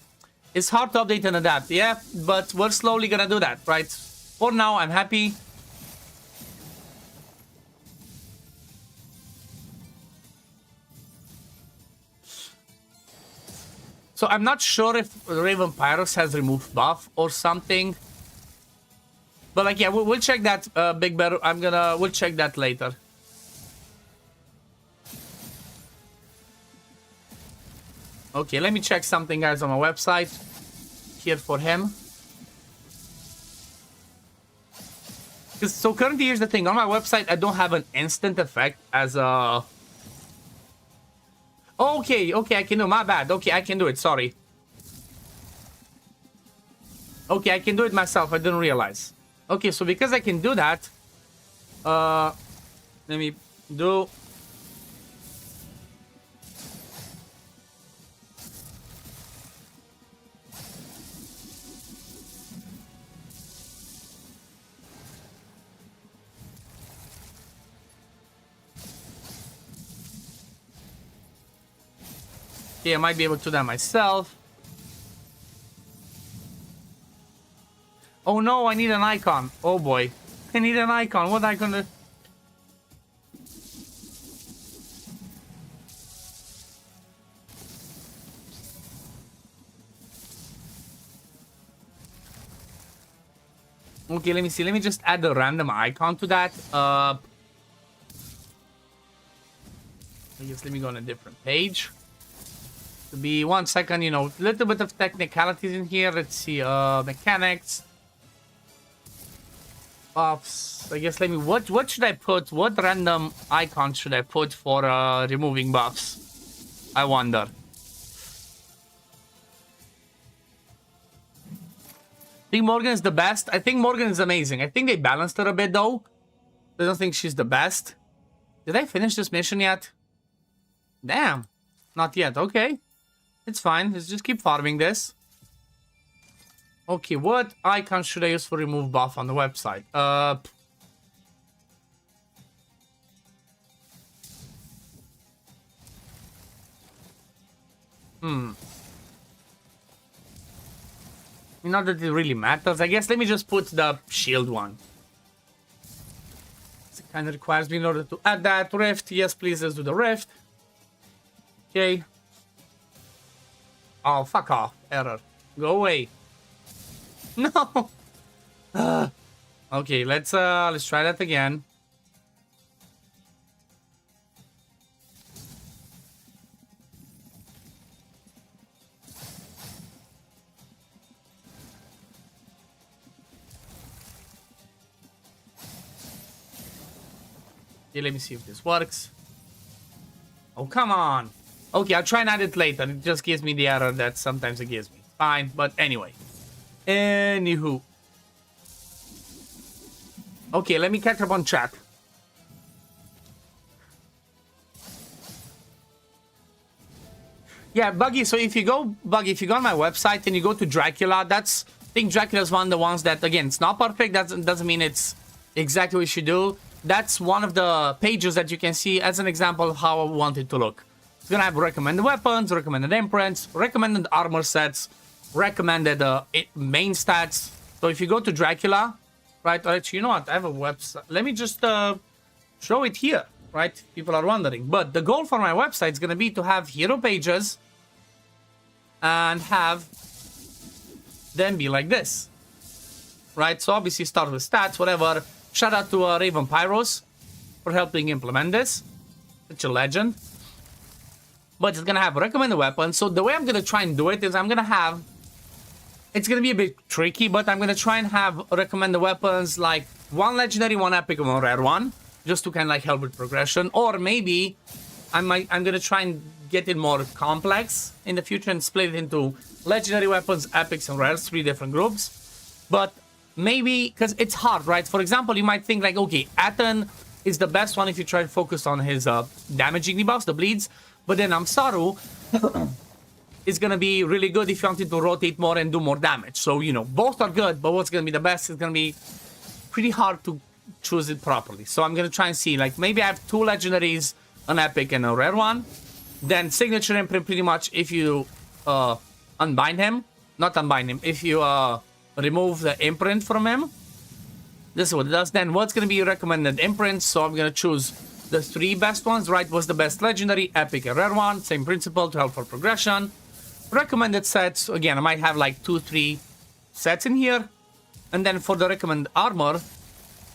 It's hard to update and adapt. Yeah, but we're slowly gonna do that, right? For now, I'm happy. So I'm not sure if Raven Pyros has removed buff or something. But like, yeah, we'll check that, Big Bear. We'll check that later. Okay, let me check something, guys, on my website here for him. So currently, here's the thing. On my website, I don't have an instant effect as a... Okay, I can do it. My bad. Okay, I can do it. Sorry. Okay, I can do it myself. I didn't realize. Okay, so because I can do that, let me do... Okay, I might be able to do that myself. Oh no, I need an icon. Oh boy. I need an icon. What icon? Okay, let me see. Let me just add a random icon to that. I guess let me go on a different page. To be 1 second, you know, a little bit of technicalities in here. Let's see, mechanics. Buffs. I guess let me, what should I put? What random icon should I put for removing buffs? I wonder. I think Morgan is the best. I think Morgan is amazing. I think they balanced her a bit though. I don't think she's the best. Did I finish this mission yet? Damn. Not yet. Okay. It's fine. Let's just keep farming this. Okay, what icon should I use for remove buff on the website? Not that it really matters. I guess let me just put the shield one. It kind of requires me in order to add that. Rift. Yes, please. Let's do the rift. Okay. Oh, fuck off. Error. Go away. No. Okay, let's try that again. Okay, let me see if this works. Oh, come on. Okay, I'll try and add it later. It just gives me the error that sometimes it gives me. Fine, but anyway. Anywho. Okay, let me catch up on chat. Yeah, Buggy, so if you go, Buggy, if you go on my website and you go to Dracula, that's, I think Dracula's one of the ones that, again, it's not perfect. That doesn't mean it's exactly what you should do. That's one of the pages that you can see as an example of how I want it to look. It's gonna have recommended weapons, recommended imprints, recommended armor sets, recommended main stats. So if you go to Dracula, right, or actually, you know what, I have a website. Let me just show it here, right? People are wondering. But the goal for my website is gonna be to have hero pages and have them be like this, right? So obviously start with stats, whatever. Shout out to Raven Pyros for helping implement this. Such a legend. But it's gonna have recommended weapons. So the way I'm gonna try and do it is I'm gonna have... It's gonna be a bit tricky, but I'm gonna try and have recommended weapons like one legendary, one epic, and one rare one. Just to kind of like help with progression. Or maybe I'm gonna try and get it more complex in the future and split it into legendary weapons, epics, and rares. 3 different groups. But maybe, because it's hard, right? For example, you might think like, okay, Aten is the best one if you try to focus on his damaging debuffs, the bleeds. But then Amsaru is going to be really good if you wanted to rotate more and do more damage. So, you know, both are good, but what's going to be the best is going to be pretty hard to choose it properly. So I'm going to try and see, like, maybe I have 2 legendaries, an epic, and a rare one. Then signature imprint pretty much if you unbind him. Not unbind him. If you... remove the imprint from him. This is what it does. Then what's going to be recommended imprints? So I'm going to choose the 3 best ones, right? What's the best legendary, epic, and rare one? Same principle to help for progression. Recommended sets. Again, I might have like 2-3 sets in here. And then for the recommended armor,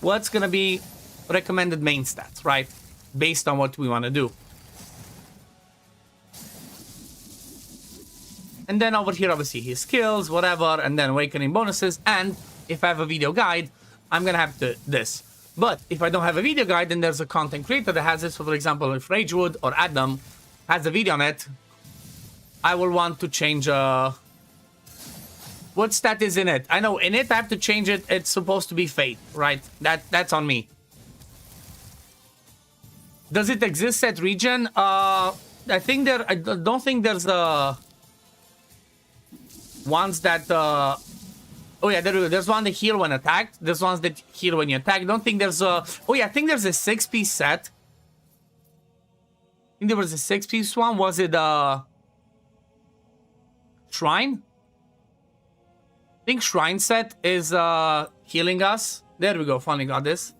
what's going to be recommended main stats, right? Based on what we want to do. And then over here, obviously, his skills, whatever, and then awakening bonuses. And if I have a video guide, I'm going to have this. But if I don't have a video guide, then there's a content creator that has this. So, for example, if Ragewood or Adam has a video on it, I will want to change... what stat is in it? I know in it, I have to change it. It's supposed to be Fate, right? That's on me. Does it exist at region? I don't think there's a... ones that oh yeah, there's one that heal when attacked. There's ones that heal when you attack. I don't think there's a... oh yeah, I think there's a 6-piece set. I think there was a 6-piece one. Was it Shrine? I think Shrine set is healing us There we go. Finally got this.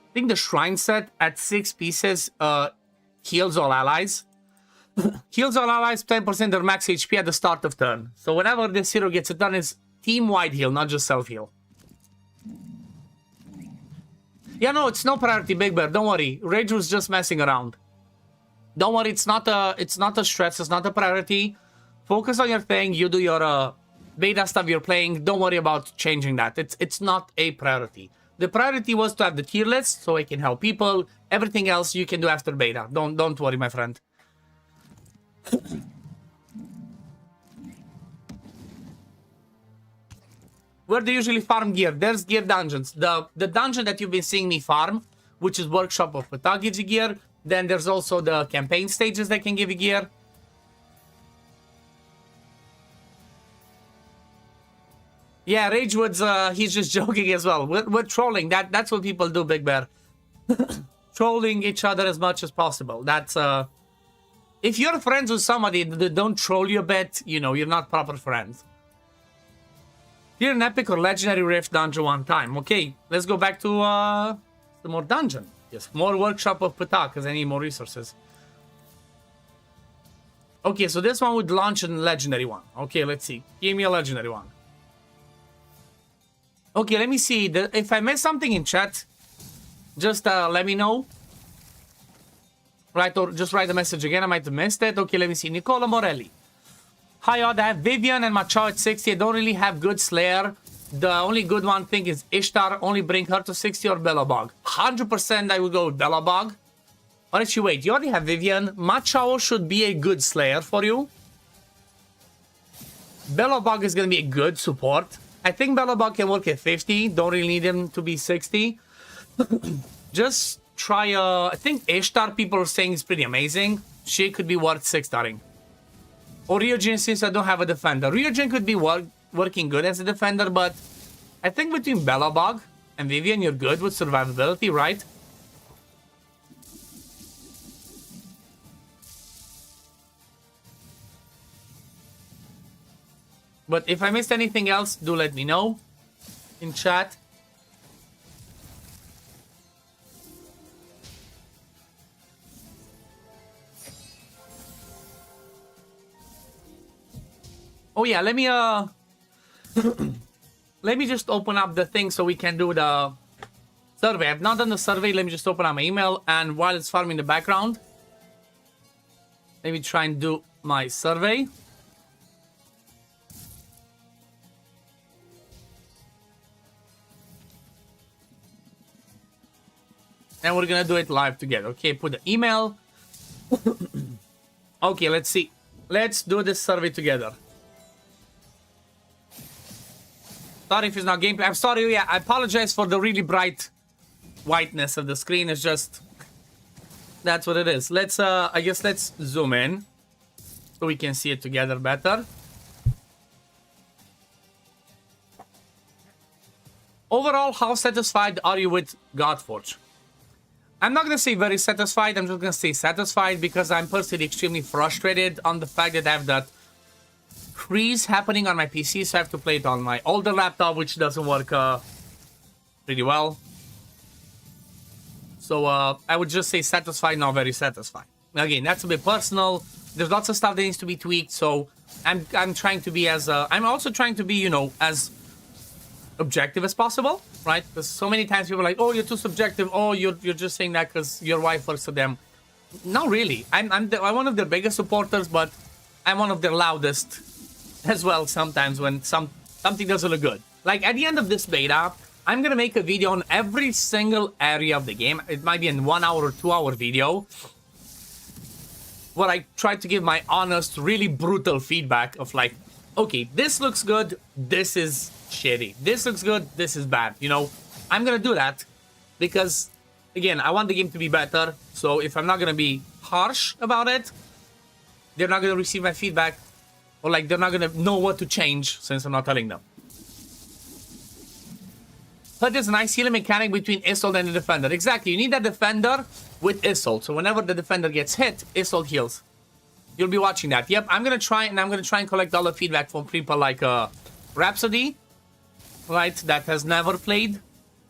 I think the shrine set at 6 pieces heals all allies. Heals all allies 10% their max HP at the start of turn. So whenever this hero gets it done, it's team-wide heal, not just self-heal. Yeah, no, it's no priority, Big Bear. Don't worry. Rage was just messing around. Don't worry, it's not a stress, it's not a priority. Focus on your thing, you do your beta stuff you're playing. Don't worry about changing that. It's not a priority. The priority was to have the tier list so I can help people. Everything else you can do after beta. Don't worry, my friend. Where do you usually farm gear? There's gear dungeons. The dungeon that you've been seeing me farm, which is Workshop of Ptah, gives you gear. Then there's also the campaign stages that can give you gear. Yeah, Ragewood's, he's just joking as well. We're trolling. That's what people do, Big Bear. Trolling each other as much as possible. That's, if you're friends with somebody that don't troll you a bit, you know, you're not proper friends. You're an epic or legendary rift dungeon one time. Okay, let's go back to, the more dungeon. Yes, more Workshop of Ptah, because I need more resources. Okay, so this one would launch a legendary one. Okay, let's see. Give me a legendary one. Okay, let me see. If I missed something in chat, just let me know. Right, or just write a message again. I might have missed it. Okay, let me see. Nicola Morelli. Hi, Odd. I have Vivian and Machao at 60. I don't really have good Slayer. The only good one thing is Ishtar. Only bring her to 60 or Bellabog. 100% I would go with Bellabog. Or actually, wait. You already have Vivian. Machao should be a good Slayer for you. Bellabog is going to be a good support. I think Bellabog can work at 50. Don't really need him to be 60. Just try, I think Ishtar people are saying is pretty amazing. She could be worth 6-starring. Or Ryujin, since I don't have a defender. Ryujin could be working good as a defender, but I think between Bellabog and Vivian, you're good with survivability, right? But if I missed anything else, do let me know in chat. Oh yeah, let me let me just open up the thing so we can do the survey. I've not done the survey. Let me just open up my email, and while it's farming in the background, let me try and do my survey. And we're gonna do it live together. Okay, put the email. Okay, let's see. Let's do this survey together. Sorry if it's not gameplay. I'm sorry, yeah, I apologize for the really bright whiteness of the screen. It's just, that's what it is. Let's, I guess let's zoom in so we can see it together better. Overall, how satisfied are you with Godforge? I'm not going to say very satisfied. I'm just going to say satisfied because I'm personally extremely frustrated on the fact that I have that freeze happening on my PC, so I have to play it on my older laptop, which doesn't work pretty well. So I would just say satisfied, not very satisfied. Again, that's a bit personal. There's lots of stuff that needs to be tweaked, so I'm trying to be as I'm also trying to be, you know, as objective as possible, right? Because so many times people are like, oh, you're too subjective. Oh, you're just saying that because your wife works for them. Not really. I'm one of their biggest supporters, but I'm one of their loudest as well sometimes when something doesn't look good. Like at the end of this beta, I'm gonna make a video on every single area of the game. It might be a 1 hour or 2 hour video where I try to give my honest, really brutal feedback of like, okay, this looks good, this is shitty. This looks good, this is bad. You know, I'm gonna do that because, again, I want the game to be better. So if I'm not gonna be harsh about it, they're not gonna receive my feedback, or like they're not gonna know what to change since I'm not telling them. But there's a nice healing mechanic between Isolt and the defender. Exactly, you need that defender with Isolt. So whenever the defender gets hit, Isolt heals. You'll be watching that. Yep, I'm gonna try and collect all the feedback from people like Rhapsody, right, that has never played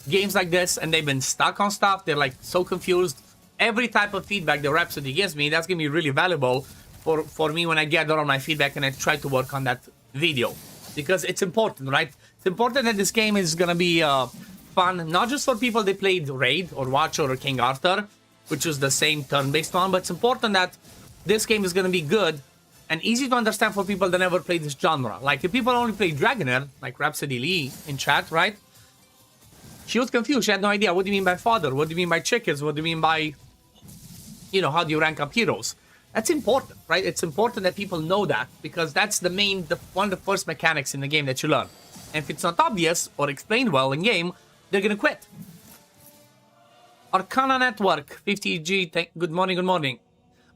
games like this and they've been stuck on stuff. They're like so confused. Every type of feedback that Rhapsody gives me, that's gonna be really valuable for me when I gather all my feedback and I try to work on that video. Because it's important, right? It's important that this game is gonna be fun, not just for people that played Raid or Watcher or King Arthur, which is the same turn-based one, but it's important that this game is gonna be good and easy to understand for people that never played this genre. Like, if people only play Dragonair, like Rhapsody Lee in chat, right? She was confused. She had no idea. What do you mean by fodder? What do you mean by chickens? What do you mean by, you know, how do you rank up heroes? That's important, right? It's important that people know that because that's the one of the first mechanics in the game that you learn. And if it's not obvious or explained well in game, they're gonna quit. Arcana Network, 50G, good morning, good morning.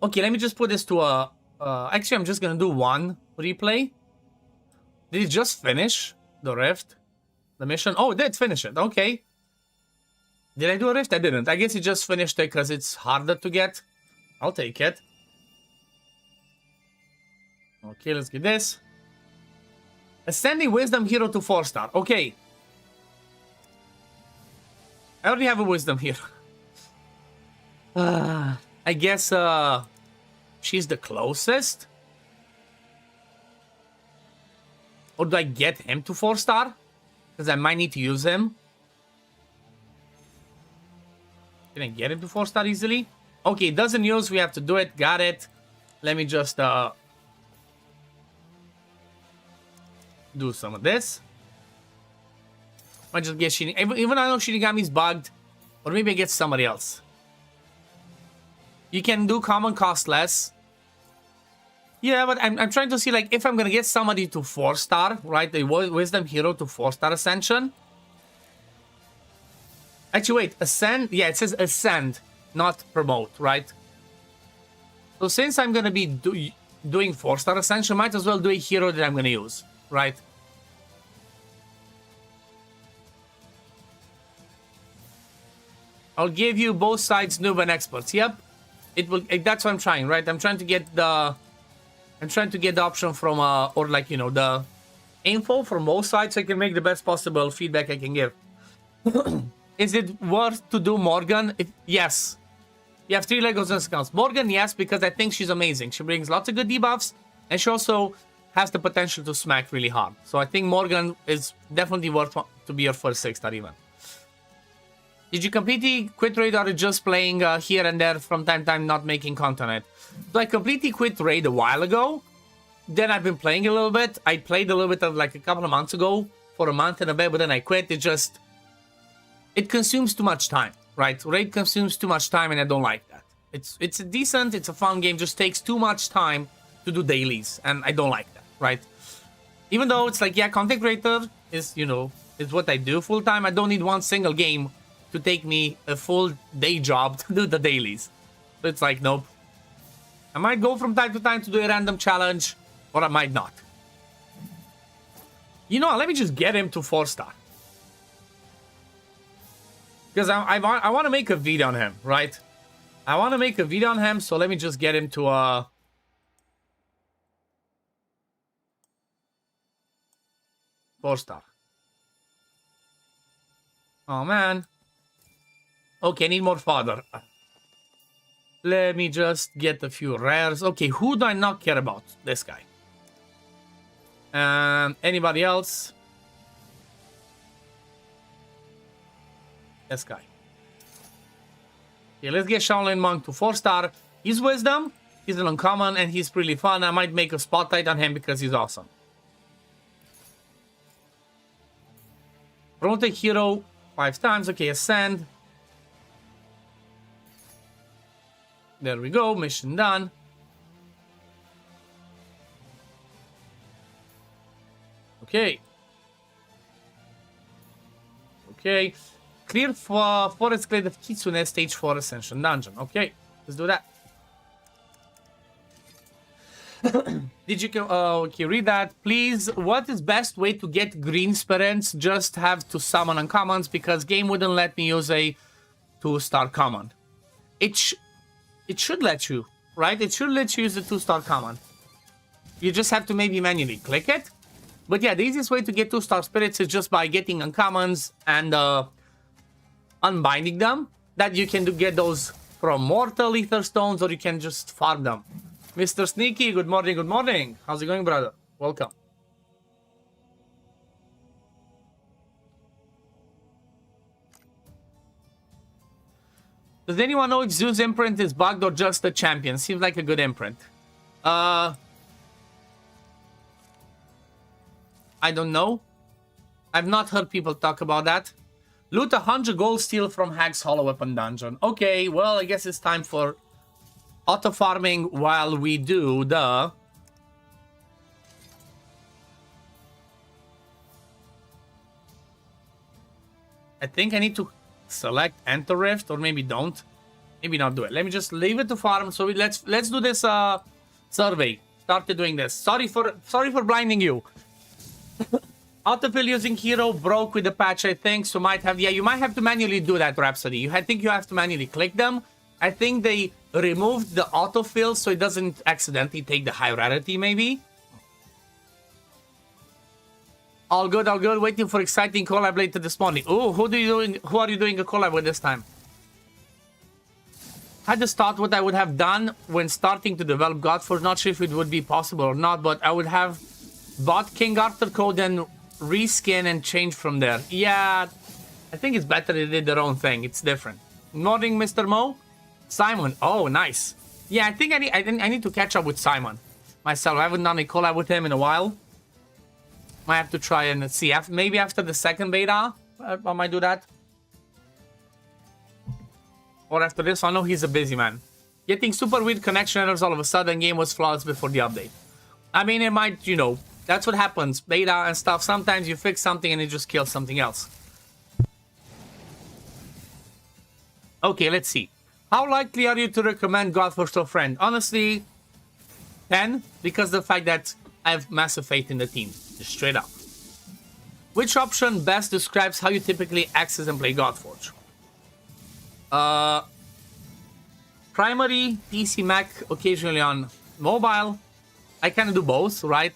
Okay, let me just put this to a... actually, I'm just gonna do one replay. Did it just finish the rift? The mission? Oh, it did finish it. Okay. Did I do a rift? I didn't. I guess it just finished it because it's harder to get. I'll take it. Okay, let's get this. Ascending Wisdom Hero to 4-star. Okay. I already have a Wisdom here. I guess she's the closest. Or do I get him to 4-star? Because I might need to use him. Can I get him to 4-star easily? Okay, it doesn't use. We have to do it. Got it. Let me just do some of this. I just get Shinigami. Even I know Shinigami's bugged. Or maybe I get somebody else. You can do common cost less. Yeah, but I'm trying to see, like, if I'm gonna get somebody to 4-star, right? The Wisdom Hero to 4-star Ascension. Actually, wait, Ascend? Yeah, it says Ascend, not Promote, right? So since I'm gonna be doing 4-star Ascension, might as well do a hero that I'm gonna use, right? I'll give you both sides, noob and experts. Yep, it will. That's what I'm trying, right? I'm trying to get the option from, or like, you know, the info from both sides so I can make the best possible feedback I can give. Is it worth to do Morgan? Yes. You have 3 Legos and accounts. Morgan, yes, because I think she's amazing. She brings lots of good debuffs, and she also has the potential to smack really hard. So I think Morgan is definitely worth to be your first 6-star even. Did you completely quit Raid or just playing here and there from time to time, not making content? So I completely quit Raid a while ago. Then I've been playing a little bit. I played a little bit of like a couple of months ago for a month and a bit, but then I quit. It consumes too much time, right? Raid consumes too much time and I don't like that. It's a decent, it's a fun game, just takes too much time to do dailies and I don't like that, right? Even though it's like, yeah, content creator is, you know, is what I do full time. I don't need one single game to take me a full day job to do the dailies. So it's like, nope. I might go from time to time to do a random challenge, or I might not. You know, let me just get him to 4-star. Because I want to make a video on him, right? I want to make a video on him, so let me just get him to 4-star. Oh, man. Okay, I need more fodder. Let me just get a few rares. Okay, who do I not care about? This guy. Anybody else? This guy. Okay, let's get Shaolin Monk to 4-star. He's Wisdom, he's an uncommon, and he's pretty fun. I might make a spotlight on him because he's awesome. Promote a hero 5 times. Okay, Ascend. There we go, mission done. Okay. Okay. Clear for Forest Glade of Kitsune, stage 4 Ascension Dungeon. Okay, let's do that. Did you okay, read that? Please, what is best way to get green spirits? Just have to summon uncommons because game wouldn't let me use a 2-star common. It should let you, right? It should let you use the 2-star common. You just have to maybe manually click it. But yeah, the easiest way to get 2-star spirits is just by getting uncommons and unbinding them. That you can get those from mortal ether stones, or you can just farm them. Mr. Sneaky, good morning, good morning. How's it going, brother? Welcome. Does anyone know if Zeus imprint is bugged or just a champion? Seems like a good imprint. I don't know. I've not heard people talk about that. Loot 100 gold steel from Hag's Hollow Weapon Dungeon. Okay, well, I guess it's time for auto farming while we do the... I think I need to select Enter Rift, or maybe don't. Maybe not do it. Let me just leave it to farm. So let's do this survey. Started doing this. Sorry for blinding you. Autofill using hero broke with the patch, I think. So might have, yeah, you might have to manually do that, Rhapsody. I think you have to manually click them. I think they removed the autofill so it doesn't accidentally take the high rarity, maybe. All good, all good. Waiting for exciting collab later this morning. Oh, who are you doing a collab with this time? I just thought what I would have done when starting to develop Godforge. Not sure if it would be possible or not, but I would have bought King Arthur code and reskin and change from there. Yeah, I think it's better they did their own thing. It's different. Morning, Mr. Mo. Simon. Oh, nice. Yeah, I think I need to catch up with Simon myself. I haven't done a collab with him in a while. Might have to try and see. Maybe after the second beta, I might do that. Or after this. I know he's a busy man. Getting super weird connection errors all of a sudden. Game was flawless before the update. I mean, it might, you know, that's what happens. Beta and stuff. Sometimes you fix something and it just kills something else. Okay, let's see. How likely are you to recommend Godforge to a friend? Honestly, 10. Because of the fact that I have massive faith in the team. Just straight up. Which option best describes how you typically access and play Godforge? Primary, PC, Mac, occasionally on mobile. I kind of do both, right?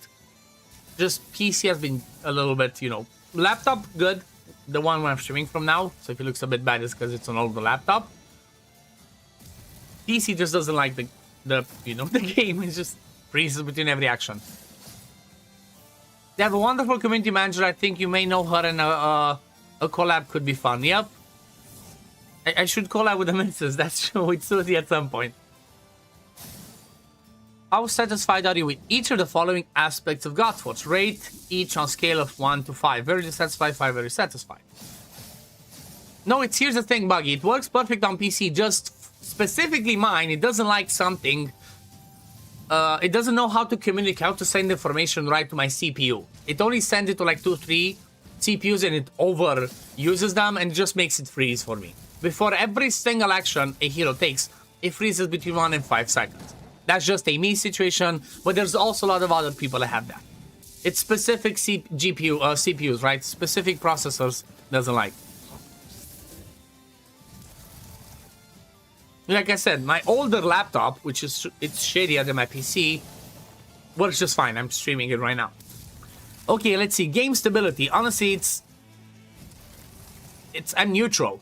Just PC has been a little bit, you know, laptop, good. The one where I'm streaming from now. So if it looks a bit bad, it's because it's an older laptop. PC just doesn't like the you know, the game. It just freezes between every action. They have a wonderful community manager. I think you may know her, and a collab could be fun. Yep. I should collab with the missus. That's true. With Susie at some point. How satisfied are you with each of the following aspects of Godforge? Rate each on scale of 1 to 5. Very dissatisfied, 5 very satisfied. No, here's the thing, Buggy. It works perfect on PC. Just specifically mine, it doesn't like something. It doesn't know how to communicate, how to send information right to my CPU. It only sends it to like 2-3 CPUs and it overuses them and just makes it freeze for me. Before every single action a hero takes, it freezes between 1 and 5 seconds. That's just a me situation, but there's also a lot of other people that have that. It's specific CPUs, right? Specific processors doesn't like. Like I said, my older laptop, which is it's shadier than my PC, works just fine. I'm streaming it right now. Okay, let's see. Game stability. Honestly, it's I'm neutral.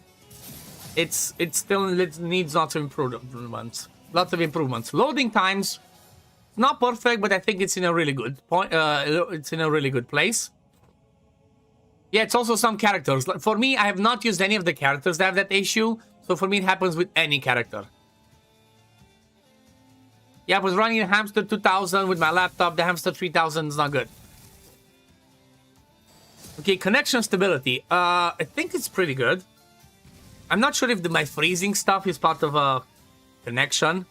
It still needs lots of improvements. Lots of improvements. Loading times, not perfect, but I think it's in a really good point. It's in a really good place. Yeah, it's also some characters. For me, I have not used any of the characters that have that issue. So for me, it happens with any character. Yeah, I was running a Hamster 2000 with my laptop. The Hamster 3000 is not good. Okay, connection stability. I think it's pretty good. I'm not sure if my freezing stuff is part of a connection.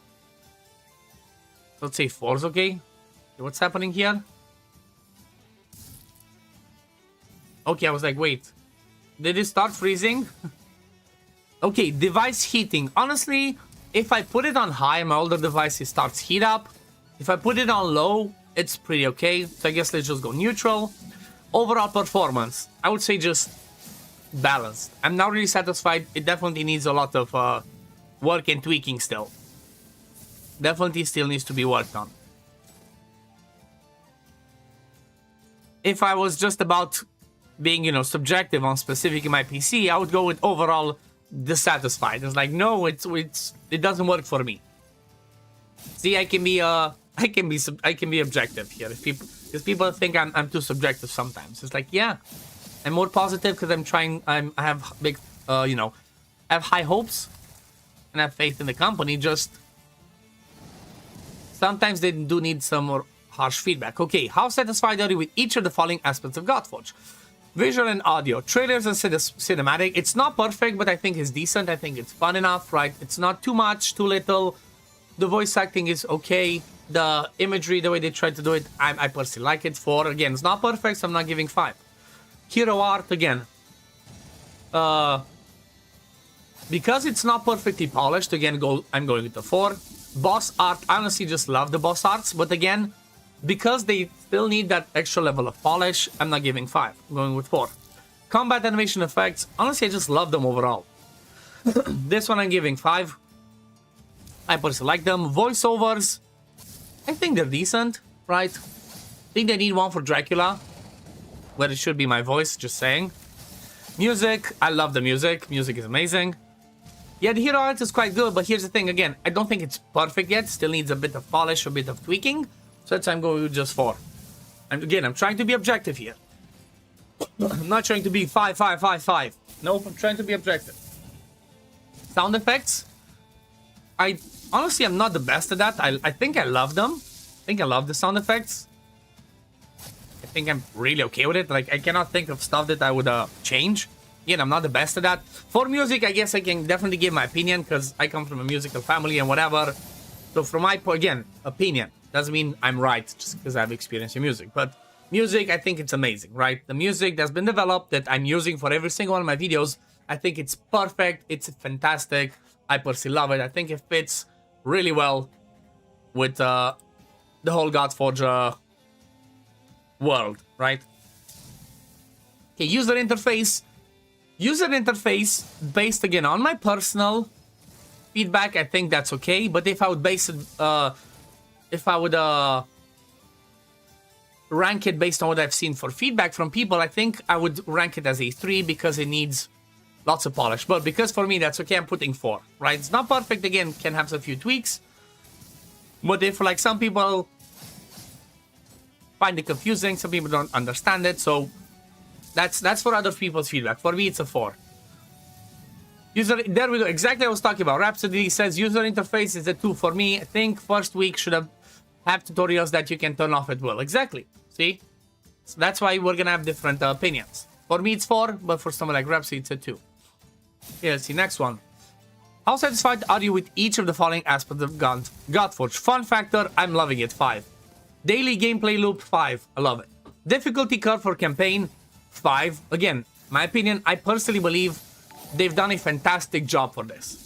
Let's say 4 is okay. What's happening here? Okay, I was like, wait. Did it start freezing? Okay, device heating. Honestly, if I put it on high, my older device, it starts heat up. If I put it on low, it's pretty okay. So I guess let's just go neutral. Overall performance, I would say just balanced. I'm not really satisfied. It definitely needs a lot of work and tweaking still. Definitely still needs to be worked on. if I was just about being, you know, subjective on specific in my PC, I would go with overall dissatisfied. It's like, no, it doesn't work for me. See, I can be objective here. If people think I'm too subjective sometimes. It's like, yeah, I'm more positive because I have big, you know, I have high hopes and I have faith in the company. Just sometimes they do need some more harsh feedback. Okay, how satisfied are you with each of the following aspects of Godforge? Visual and audio, trailers and cinematic. It's not perfect, but I think it's decent. I think it's fun enough, right? It's not too much, too little. The voice acting is okay. The imagery, the way they try to do it, I personally like it. 4, again, it's not perfect, so I'm not giving 5. Hero art, again. Because it's not perfectly polished, again, I'm going with the 4. Boss art, I honestly just love the boss arts, but again, because they still need that extra level of polish, I'm not giving 5. I'm going with 4. Combat animation effects, honestly, I just love them overall. This one I'm giving 5. I personally like them. Voiceovers, I think they're decent, right? I think they need one for Dracula, where it should be my voice, just saying. Music, I love the music. Music is amazing. Yeah, the hero art is quite good, but here's the thing, again, I don't think it's perfect yet. Still needs a bit of polish, a bit of tweaking. So that's why I'm going with just 4. And again, I'm trying to be objective here. I'm not trying to be 5, 5, 5, 5. Nope, I'm trying to be objective. Sound effects. Honestly, I'm not the best at that. I think I love them. I think I love the sound effects. I think I'm really okay with it. Like, I cannot think of stuff that I would change. Again, I'm not the best at that. For music, I guess I can definitely give my opinion because I come from a musical family and whatever. So from my point, again, opinion. Doesn't mean I'm right just because I have experience in music. But music, I think it's amazing, right? The music that's been developed that I'm using for every single one of my videos, I think it's perfect. It's fantastic. I personally love it. I think it fits really well with the whole Godforge world, right? Okay, user interface. User interface based, again, on my personal feedback, I think that's okay. But if I would base it... if I would rank it based on what I've seen for feedback from people, I think I would rank it as a 3 because it needs lots of polish. But because for me that's okay, I'm putting 4, right? It's not perfect, again, can have a few tweaks. But if, like, some people find it confusing, some people don't understand it, so that's for other people's feedback. For me, it's a 4. User, there we go, exactly what I was talking about. Rhapsody says user interface is a 2 for me. I think first week should have tutorials that you can turn off at will. Exactly. See? So that's why we're gonna have different opinions. For me, it's 4, but for someone like Rhapsody, it's a 2. Okay, let's see, next one. How satisfied are you with each of the following aspects of Godforge? Fun factor, I'm loving it, 5. Daily gameplay loop, 5. I love it. Difficulty curve for campaign, 5. Again, my opinion, I personally believe they've done a fantastic job for this.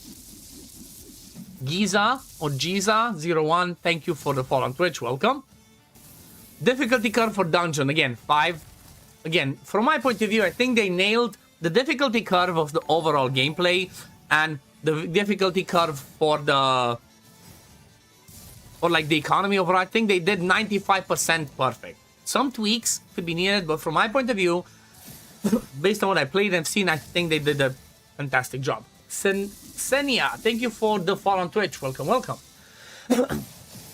Giza or Giza01, thank you for the follow on Twitch, welcome. Difficulty curve for dungeon, again, 5. Again, from my point of view, I think they nailed the difficulty curve of the overall gameplay and the difficulty curve for the... or like the economy overall. I think they did 95% perfect. Some tweaks could be needed, but from my point of view, based on what I played and seen, I think they did a fantastic job. Senia, thank you for the follow on Twitch. Welcome, welcome.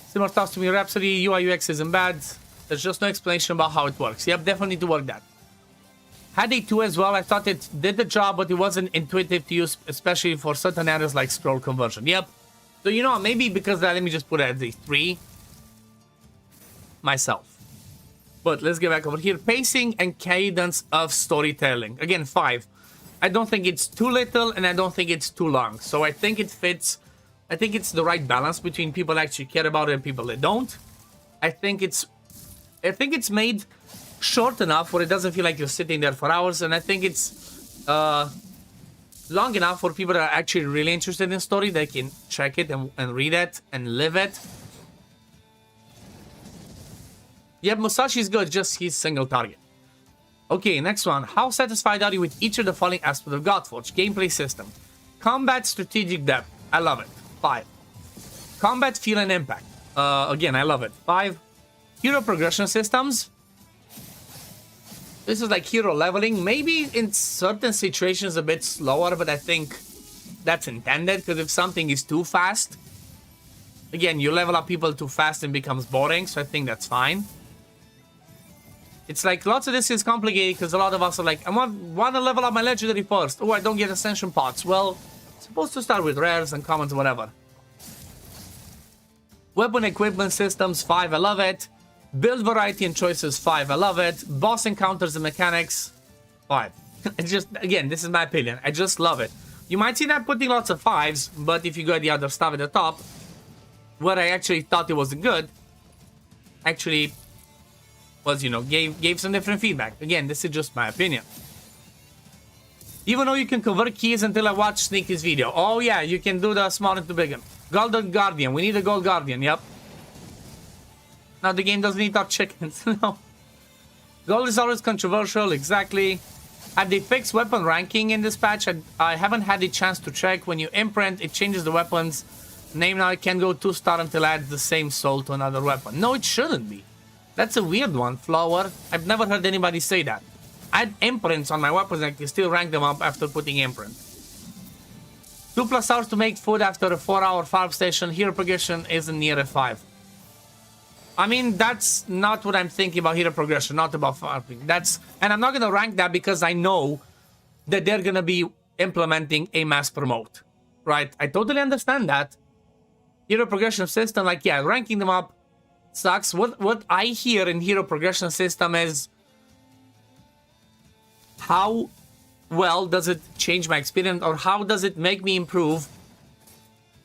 Similar thoughts to me, Rhapsody. UI UX isn't bad. There's just no explanation about how it works. Yep, definitely need to work that. Had a 2 as well. I thought it did the job, but it wasn't intuitive to use, especially for certain areas like scroll conversion. Yep. So, you know, maybe because of that, let me just put it as a 3 myself. But let's get back over here. Pacing and cadence of storytelling. Again, 5. I don't think it's too little and I don't think it's too long. So I think it fits. I think it's the right balance between people that actually care about it and people that don't. I think it's made short enough where it doesn't feel like you're sitting there for hours, and I think it's long enough for people that are actually really interested in story. They can check it and read it and live it. Yep, Musashi is good, just he's single target. Okay, next one. How satisfied are you with each of the following aspects of Godforge? Gameplay system. Combat strategic depth. I love it. 5. Combat feel and impact. Again, I love it. 5. Hero progression systems. This is like hero leveling. Maybe in certain situations a bit slower, but I think that's intended, because if something is too fast, again, you level up people too fast and becomes boring, so I think that's fine. It's like lots of this is complicated because a lot of us are like, I want to level up my legendary first. Oh, I don't get ascension pots. Well, supposed to start with rares and commons, whatever. Weapon equipment systems, 5, I love it. Build variety and choices, 5, I love it. Boss encounters and mechanics, 5. It's just, again, this is my opinion. I just love it. You might see that putting lots of 5s, but if you got the other stuff at the top, what I actually thought it wasn't good, actually was, you know, gave some different feedback. Again, this is just my opinion. Even though you can convert keys until I watch Sneaky's video. Oh yeah, you can do the small into big one. Golden Guardian, we need a Gold Guardian, yep. Now the game doesn't eat our chickens, no. Gold is always controversial, exactly. Have they fixed weapon ranking in this patch? I haven't had the chance to check. When you imprint, it changes the weapons name. Now it can go 2-star until it adds the same soul to another weapon. No, it shouldn't be. That's a weird one, Flower. I've never heard anybody say that. I had imprints on my weapons and I can still rank them up after putting imprint. 2+ hours to make food after a 4-hour farm station. Hero progression isn't near a 5. I mean, that's not what I'm thinking about hero progression, not about farming. And I'm not going to rank that because I know that they're going to be implementing a mass promote, right? I totally understand that. Hero progression system, like, yeah, ranking them up sucks. What I hear in hero progression system is how well does it change my experience, or how does it make me improve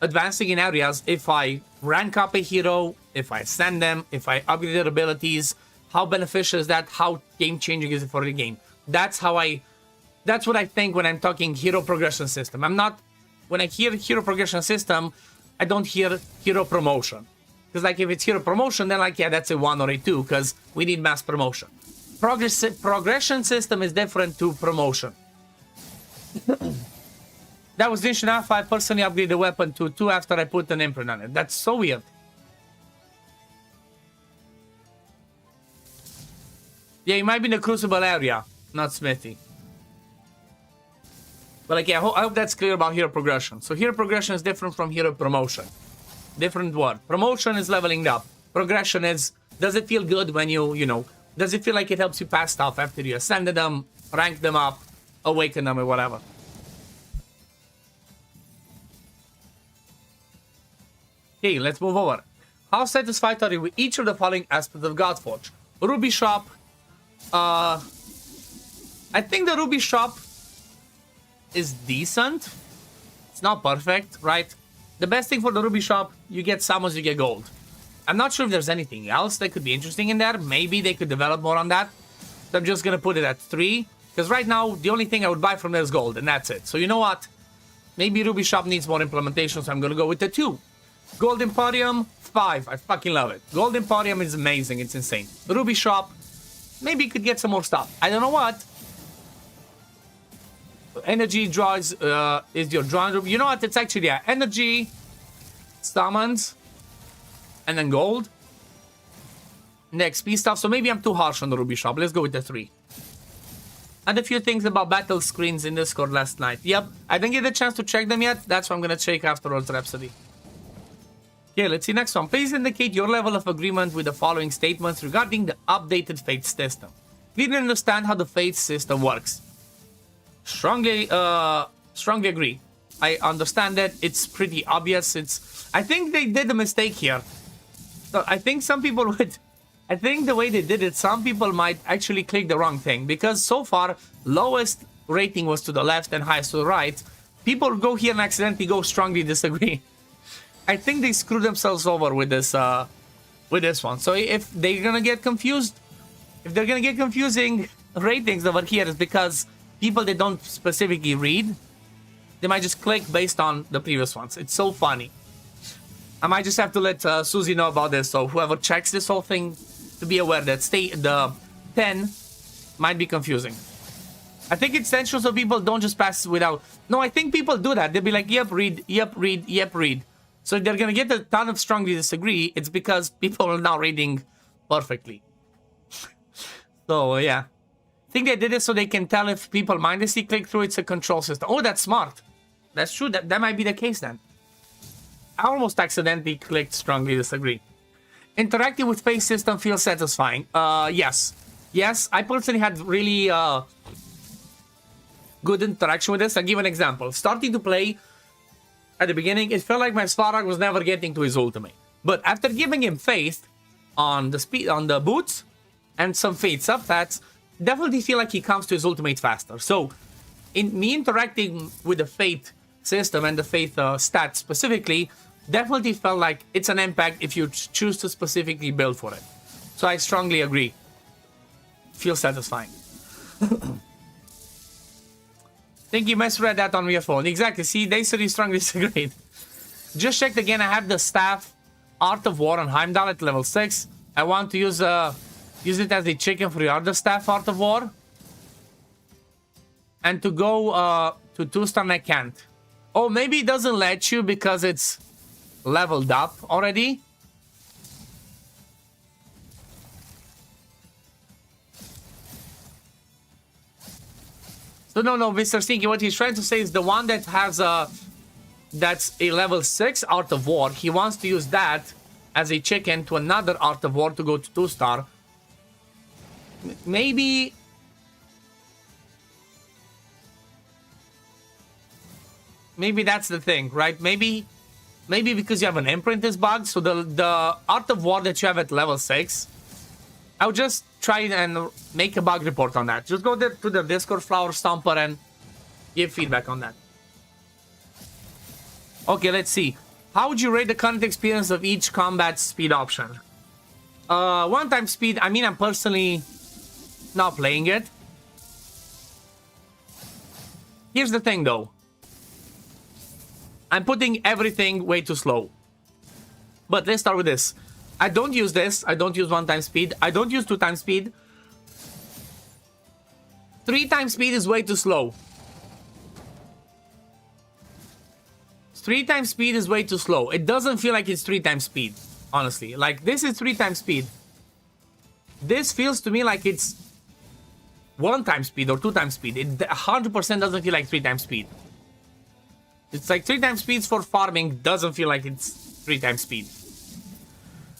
advancing in areas if I rank up a hero, if I send them, if I upgrade their abilities. How beneficial is that? How game-changing is it for the game? That's what I think when I'm talking hero progression system. When I hear hero progression system, I don't hear hero promotion. Because like if it's hero promotion, then like, yeah, that's a 1 or a 2, because we need mass promotion. Progression system is different to promotion. That was Dinshin Alpha. I personally upgraded the weapon to 2 after I put an imprint on it. That's so weird. Yeah, you might be in the Crucible area, not Smithy. But like, yeah, I hope that's clear about hero progression. So hero progression is different from hero promotion. Different word. Promotion is leveling up. Progression is, does it feel good when you know, does it feel like it helps you pass stuff after you ascended them, rank them up, awaken them, or whatever? Okay, let's move over. How satisfied are you with each of the following aspects of Godforge? Ruby Shop. I think the Ruby Shop is decent. It's not perfect, right? The best thing for the Ruby Shop, you get summons, you get gold. I'm not sure if there's anything else that could be interesting in there. Maybe they could develop more on that. So I'm just going to put it at 3. Because right now, the only thing I would buy from there is gold, and that's it. So you know what? Maybe Ruby Shop needs more implementation, so I'm going to go with the 2. Gold Emporium, 5. I fucking love it. Gold Emporium is amazing. It's insane. Ruby Shop, maybe could get some more stuff. I don't know what. Energy draws is your drawing. You know what? It's actually, yeah, energy, summons, and then gold. And the XP stuff. So maybe I'm too harsh on the Ruby Shop. Let's go with the 3. And a few things about battle screens in Discord last night. Yep, I didn't get a chance to check them yet. That's what I'm going to check afterwards, Rhapsody. Okay, let's see next one. Please indicate your level of agreement with the following statements regarding the updated Fate system. Clearly understand how the Fate system works. Strongly agree. I understand that it's pretty obvious. I think they did a mistake here. So I think some people would... I think the way they did it, some people might actually click the wrong thing. Because so far, lowest rating was to the left and highest to the right. People go here and accidentally go strongly disagree. I think they screwed themselves over with this one. So if they're gonna get confused, if they're gonna get confusing ratings over here, it's because people that don't specifically read, they might just click based on the previous ones. It's so funny. I might just have to let Susie know about this, so whoever checks this whole thing to be aware that the 10 might be confusing. I think it's essential so people don't just pass without... No, I think people do that. They'll be like, yep, read, yep, read, yep, read. So if they're gonna get a ton of strongly disagree, it's because people are now reading perfectly. So, yeah. I think they did it so they can tell if people mindlessly click through. It's a control system. Oh, that's smart. That's true. That might be the case then. I almost accidentally clicked strongly disagree. Interacting with face system feels satisfying. Yes. Yes, I personally had really good interaction with this. I'll give an example. Starting to play at the beginning, it felt like my Svarog was never getting to his ultimate. But after giving him faith on the speed, on the boots, and some faith substats, definitely feel like he comes to his ultimate faster. So, in me interacting with the faith system and the faith stats specifically, definitely felt like it's an impact if you choose to specifically build for it. So I strongly agree. Feels satisfying. Think you misread that on your phone. Exactly. See, they said you strongly disagreed. Just checked again. I have the staff Art of War on Heimdall at level 6. I want to use it as a chicken for the other staff Art of War. And to go to 2-star, I can't. Oh, maybe it doesn't let you because it's leveled up already. So no, Mr. Stinky, what he's trying to say is the one that has that's a level 6 Art of War. He wants to use that as a chicken to another Art of War to go to 2-star. Maybe that's the thing, right? Maybe because you have an imprint is bugged. So the Art of War that you have at level 6, I'll just try and make a bug report on that. Just go there to the Discord Flower Stomper and give feedback on that. Okay, let's see. How would you rate the current experience of each combat speed option? One-time speed, I mean, I'm personally not playing it. Here's the thing, though. I'm putting everything way too slow. But let's start with this. I don't use this. I don't use 1-time speed. I don't use 2-time speed. 3-time speed is way too slow. 3-time speed is way too slow. It doesn't feel like it's 3-time speed, honestly. Like, this is 3-time speed. This feels to me like it's 1-time speed or 2-time speed. It 100% doesn't feel like 3-time speed. It's like 3-time speeds for farming doesn't feel like it's 3-time speed.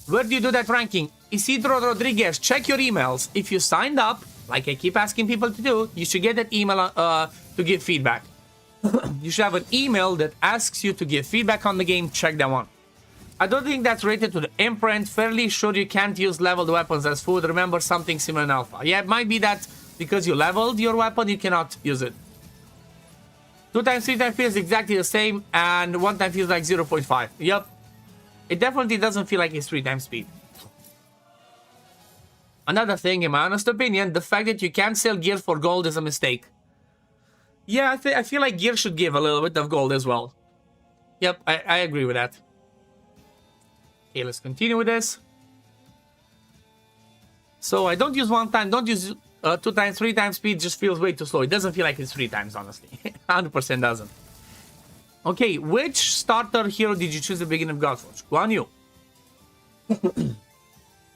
Where do you do that ranking? Isidro Rodriguez, check your emails. If you signed up, like I keep asking people to do, you should get that email to give feedback. You should have an email that asks you to give feedback on the game. Check that one. I don't think that's rated to the imprint. Fairly sure you can't use leveled weapons as food. Remember something similar in alpha. Yeah, it might be that because you leveled your weapon, you cannot use it. 2-time, 3-time feels exactly the same, and 1-time feels like 0.5. Yep. It definitely doesn't feel like it's 3-time speed. Another thing, in my honest opinion, the fact that you can't sell gear for gold is a mistake. Yeah, I feel like gear should give a little bit of gold as well. Yep, I agree with that. Okay, let's continue with this. So I don't use 1-time, don't use 2-time, 3-time speed, just feels way too slow. It doesn't feel like it's 3 times, honestly. 100% doesn't. Okay, which starter hero did you choose at the beginning of Godforge? Guan Yu.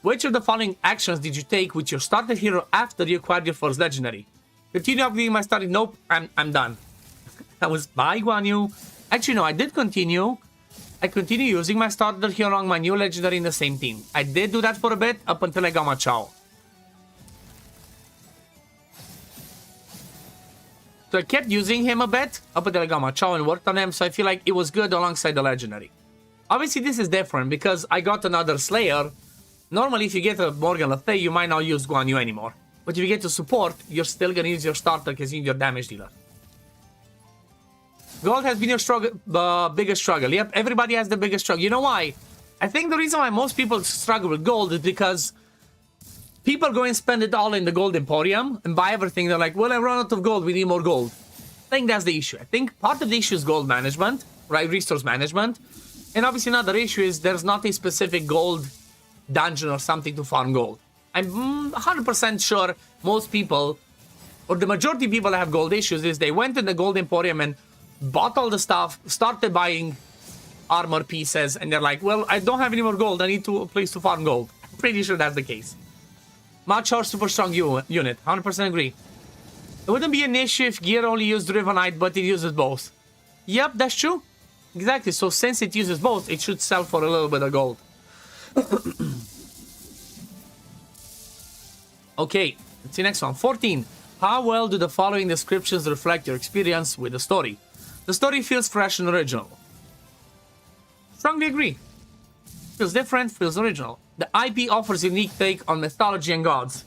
Which of the following actions did you take with your starter hero after you acquired your first legendary? Continue upgrading my starter. Nope, I'm done. That was by Guan Yu. Actually, no, I did continue. I continue using my starter hero along my new legendary in the same team. I did do that for a bit up until I got my Chao. So I kept using him a bit up until I got my Chao and worked on him, so I feel like it was good alongside the legendary. Obviously, this is different because I got another Slayer. Normally, if you get a Morgan Le Fay, you might not use Guan Yu anymore. But if you get to support, you're still gonna use your starter because you need your damage dealer. Gold has been your biggest struggle. Yep, everybody has the biggest struggle. You know why? I think the reason why most people struggle with gold is because people go and spend it all in the gold emporium and buy everything. They're like, well, I run out of gold. We need more gold. I think that's the issue. I think part of the issue is gold management, right? Resource management. And obviously another issue is there's not a specific gold dungeon or something to farm gold. I'm 100% sure most people, or the majority of people that have gold issues, is they went in the gold emporium and bought all the stuff, started buying armor pieces, and they're like, well, I don't have any more gold. I need a place to farm gold. I'm pretty sure that's the case. Much more super strong unit. 100% agree. It wouldn't be an issue if gear only used Rivenite, but it uses both. Yep, that's true. Exactly. So since it uses both, it should sell for a little bit of gold. Okay, let's see next one. 14. How well do the following descriptions reflect your experience with the story? The story feels fresh and original. Strongly agree. Feels different, feels original. The IP offers a unique take on mythology and gods.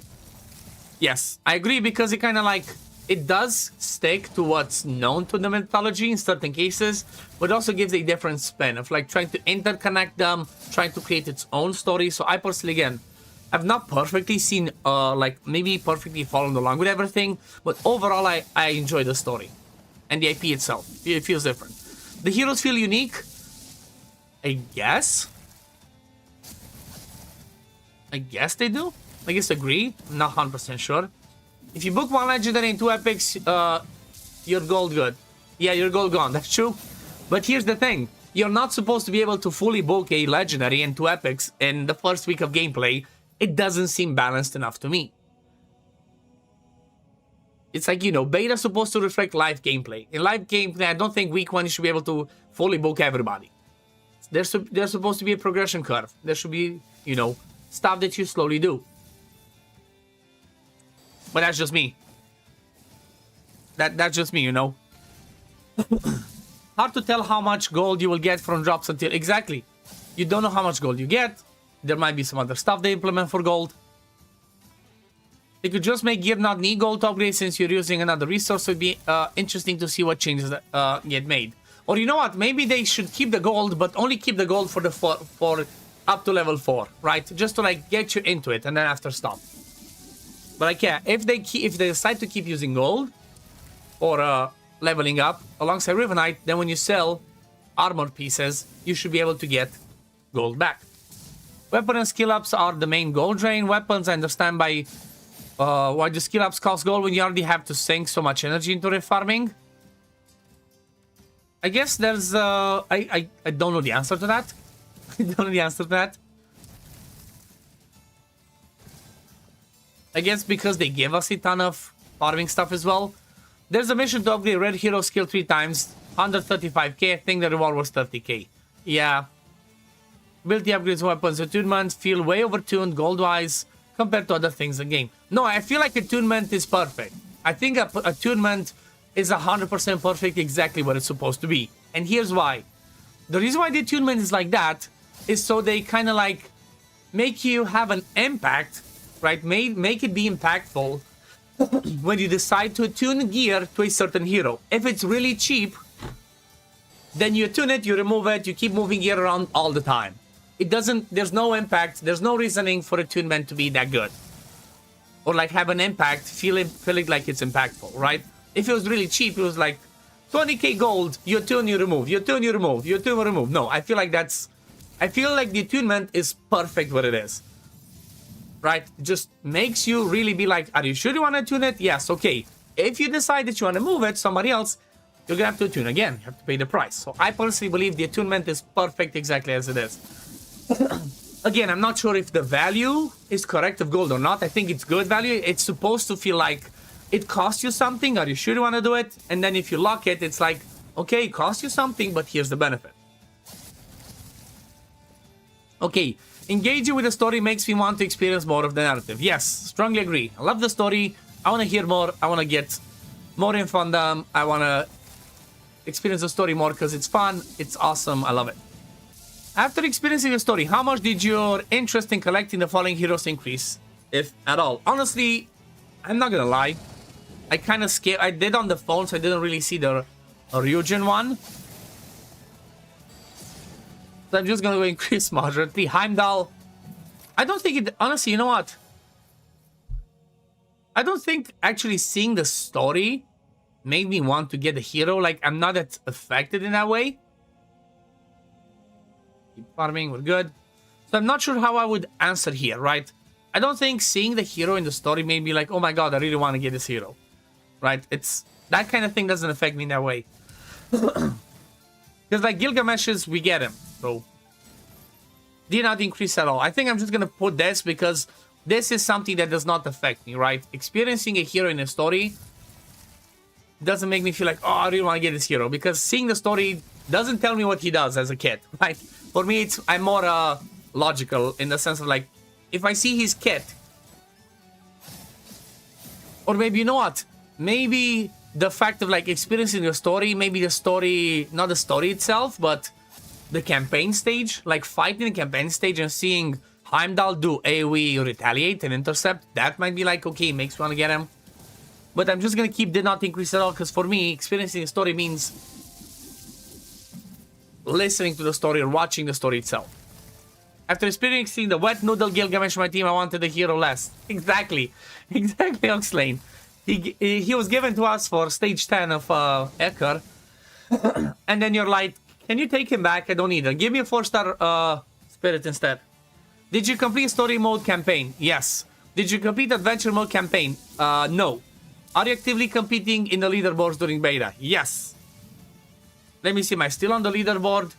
Yes, I agree, because it kind of like, it does stick to what's known to the mythology in certain cases, but also gives a different spin of like trying to interconnect them, trying to create its own story. So I personally, again, I've not perfectly seen, like maybe perfectly followed along with everything, but overall I enjoy the story and the IP itself. It feels different. The heroes feel unique, I guess. I guess they do. I guess agree. I'm not 100% sure. If you book 1 legendary and 2 epics, you're gold good. Yeah, you're gold gone. That's true. But here's the thing. You're not supposed to be able to fully book a legendary and 2 epics in the first week of gameplay. It doesn't seem balanced enough to me. It's like, you know, beta's supposed to reflect live gameplay. In live gameplay, I don't think week 1 you should be able to fully book everybody. There's supposed to be a progression curve. There should be, you know, stuff that you slowly do. But that's just me. That's just me, you know. Hard to tell how much gold you will get from drops until... Exactly. You don't know how much gold you get. There might be some other stuff they implement for gold. They could just make gear not need gold to upgrade since you're using another resource. So it'd be interesting to see what changes get made. Or you know what? Maybe they should keep the gold, but only keep the gold for the for up to level 4, right? Just to like get you into it and then after stop. But like, yeah, if they decide to keep using gold or leveling up alongside Rivenite, then when you sell armor pieces, you should be able to get gold back. Weapon and skill ups are the main gold drain. Weapons, I understand by why the skill ups cost gold when you already have to sink so much energy into refarming. I guess there's I don't know the answer to that. I don't know the answer to that. I guess because they give us a ton of farming stuff as well. There's a mission to upgrade Red Hero skill 3 times. 135k. I think the reward was 30k. Yeah. Ability upgrades, weapons, attunement feel way overtuned gold-wise compared to other things in the game. No, I feel like attunement is perfect. I think attunement is 100% perfect, exactly what it's supposed to be. And here's why. The reason why the attunement is like that is so they kind of like make you have an impact, right? Make it be impactful when you decide to attune gear to a certain hero. If it's really cheap, then you attune it, you remove it, you keep moving gear around all the time. It doesn't, there's no impact, there's no reasoning for attunement to be that good. Or like have an impact, feeling like it's impactful, right? If it was really cheap, it was like 20k gold, you attune, you remove, you attune, you remove, you attune, you remove. No, I feel like the attunement is perfect what it is. Right? It just makes you really be like, are you sure you want to attune it? Yes, okay. If you decide that you want to move it, somebody else, you're gonna have to attune again. You have to pay the price. So I personally believe the attunement is perfect exactly as it is. Again, I'm not sure if the value is correct of gold or not. I think it's good value. It's supposed to feel like it costs you something. Are you sure you want to do it? And then if you lock it, it's like, okay, it costs you something, but here's the benefit. Okay, engaging with the story makes me want to experience more of the narrative. Yes, strongly agree. I love the story. I want to hear more. I want to get more info on them. I want to experience the story more because it's fun. It's awesome. I love it. After experiencing the story, how much did your interest in collecting the following heroes increase, if at all? Honestly, I'm not gonna lie. I kind of skipped. I did on the phone, so I didn't really see the Ryujin one. So I'm just gonna go increase moderately. Heimdall. I don't think it. Honestly, you know what? I don't think actually seeing the story made me want to get a hero. Like, I'm not that affected in that way. Keep farming, we're good. So I'm not sure how I would answer here, right? I don't think seeing the hero in the story made me like, oh my god, I really want to get this hero. Right? It's that kind of thing doesn't affect me in that way. Because like Gilgamesh's, we get him. So did not increase at all. I think I'm just gonna put this because this is something that does not affect me, right? Experiencing a hero in a story doesn't make me feel like, oh, I really want to get this hero, because seeing the story doesn't tell me what he does as a kit, right? For me, I'm more logical in the sense of like, if I see his kit, or maybe, you know what? Maybe the fact of like experiencing the story, maybe the story, not the story itself, but the campaign stage, like fighting the campaign stage and seeing Heimdall do AoE, retaliate, and intercept, that might be like, okay, makes me want to get him. But I'm just gonna keep did not increase at all, because for me, experiencing the story means listening to the story or watching the story itself. After experiencing the wet noodle Gilgamesh my team, I wanted the hero less. Exactly. Exactly, Oxlane. He was given to us for stage 10 of Ekar. And then you're like, can you take him back? I don't need him. Give me a 4-star spirit instead. Did you complete story mode campaign? Yes. Did you complete adventure mode campaign? No. Are you actively competing in the leaderboards during beta? Yes. Let me see, am I still on the leaderboard?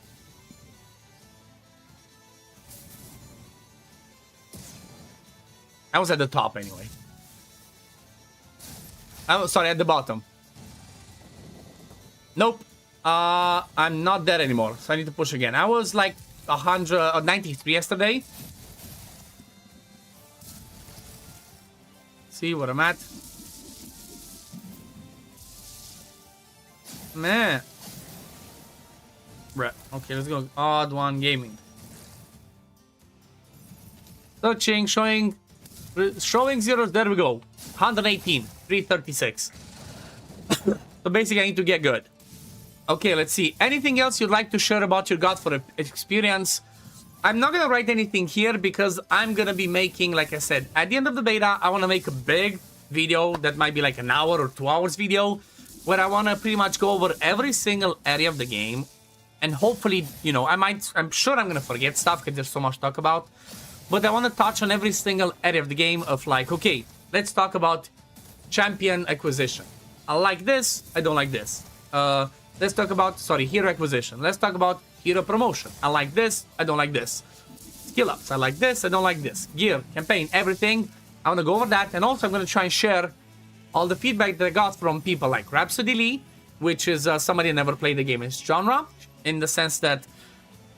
I was at the top anyway. I was, sorry, at the bottom. Nope. I'm not there anymore, so I need to push again. I was like 93 yesterday. See where I'm at. Man. Right. Okay, let's go. OddOneGaming. Searching, showing zeros. There we go. 118, 336. So basically, I need to get good. Okay, let's see. Anything else you'd like to share about your Godforge experience? I'm not gonna write anything here because I'm gonna be making, like I said, at the end of the beta, I want to make a big video that might be like an hour or 2 hours video, where I want to pretty much go over every single area of the game, and hopefully, you know, I'm sure I'm gonna forget stuff because there's so much to talk about, but I want to touch on every single area of the game of like, okay, let's talk about champion acquisition. I like this, I don't like this. Let's talk about, hero acquisition. Let's talk about hero promotion. I like this, I don't like this. Skill ups, I like this, I don't like this. Gear, campaign, everything. I want to go over that, and also I'm going to try and share all the feedback that I got from people like Rhapsody Lee, which is somebody who never played the game in its genre, in the sense that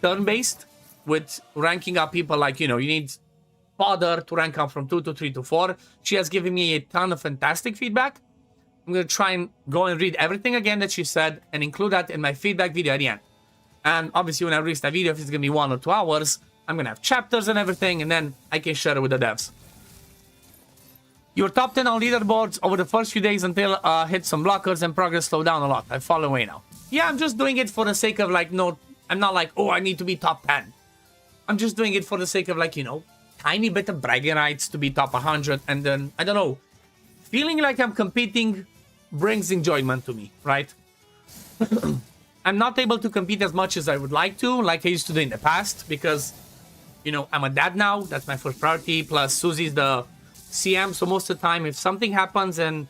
turn-based, with ranking up people like, you know, you need fodder to rank up from 2 to 3 to 4. She has given me a ton of fantastic feedback. I'm going to try and go and read everything again that she said and include that in my feedback video at the end. And obviously when I release that video, if it's going to be 1 or 2 hours, I'm going to have chapters and everything, and then I can share it with the devs. Your top 10 on leaderboards over the first few days until hit some blockers and progress slowed down a lot. I fall away now. Yeah, I'm just doing it for the sake of like, no, I'm not like, oh, I need to be top 10. I'm just doing it for the sake of like, you know, tiny bit of bragging rights to be top 100, and then, I don't know, feeling like I'm competing brings enjoyment to me, right? I'm not able to compete as much as I would like to, like I used to do in the past, because, you know, I'm a dad now, that's my first priority, plus Susie's the CM, so most of the time, if something happens and,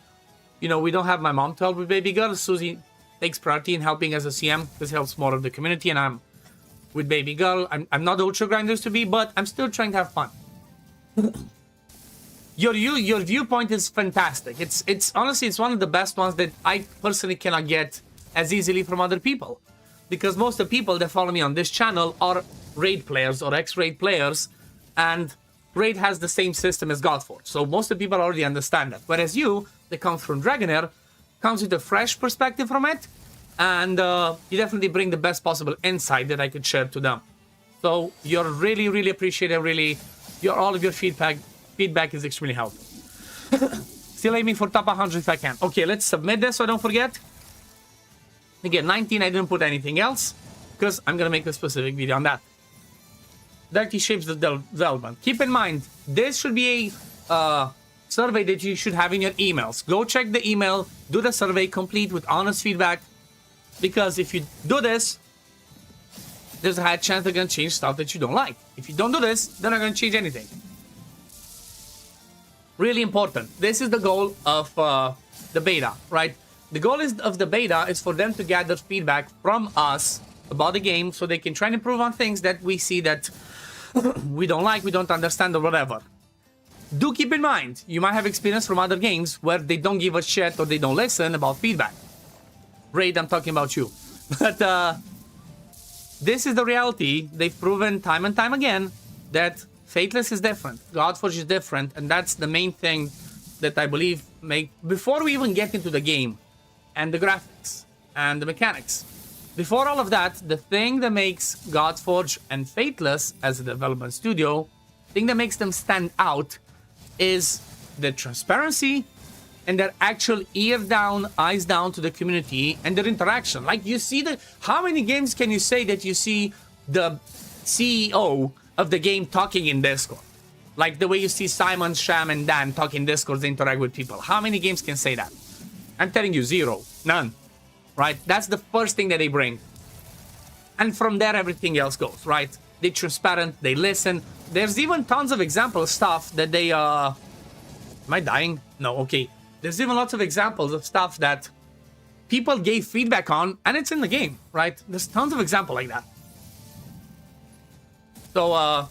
you know, we don't have my mom to help with baby girl, Susie takes priority in helping as a CM. This helps more of the community, and I'm with baby girl. I'm not the ultra grinder used to be, but I'm still trying to have fun. Your viewpoint is fantastic. It's honestly, it's one of the best ones that I personally cannot get as easily from other people, because most of the people that follow me on this channel are raid players or ex-raid players, and raid has the same system as Godforge, so most of the people already understand that. Whereas you, that comes from Dragonair, comes with a fresh perspective from it, and you definitely bring the best possible insight that I could share to them. So you're really, really appreciated. Really, all of your feedback is extremely helpful. Still aiming for top 100 if I can. Okay, let's submit this so I don't forget. Again, 19, I didn't put anything else, because I'm gonna make a specific video on that. Dirty Shapes the Velvet. Keep in mind, this should be a survey that you should have in your emails. Go check the email, do the survey complete with honest feedback, because if you do this, there's a high chance they're gonna change stuff that you don't like. If you don't do this, they're not gonna change anything. Really important. This is the goal of the beta, right? The goal of the beta is for them to gather feedback from us about the game, so they can try and improve on things that we see that we don't like, we don't understand, or whatever. Do keep in mind, you might have experience from other games where they don't give a shit or they don't listen about feedback. Raid, I'm talking about you. But this is the reality. They've proven time and time again that Fateless is different. Godforge is different. And that's the main thing that I believe before we even get into the game and the graphics and the mechanics. Before all of that, the thing that makes Godforge and Fateless as a development studio, the thing that makes them stand out is the transparency and their actual ear down, eyes down to the community and their interaction. Like you see how many games can you say that you see the CEO of the game talking in Discord? Like the way you see Simon, Sham, and Dan talk in Discord, they interact with people. How many games can say that? I'm telling you, zero. None. Right? That's the first thing that they bring. And from there, everything else goes, right? They're transparent, they listen. There's even tons of example stuff that they, Am I dying? No, okay. There's even lots of examples of stuff that people gave feedback on, and it's in the game, right? There's tons of examples like that. So,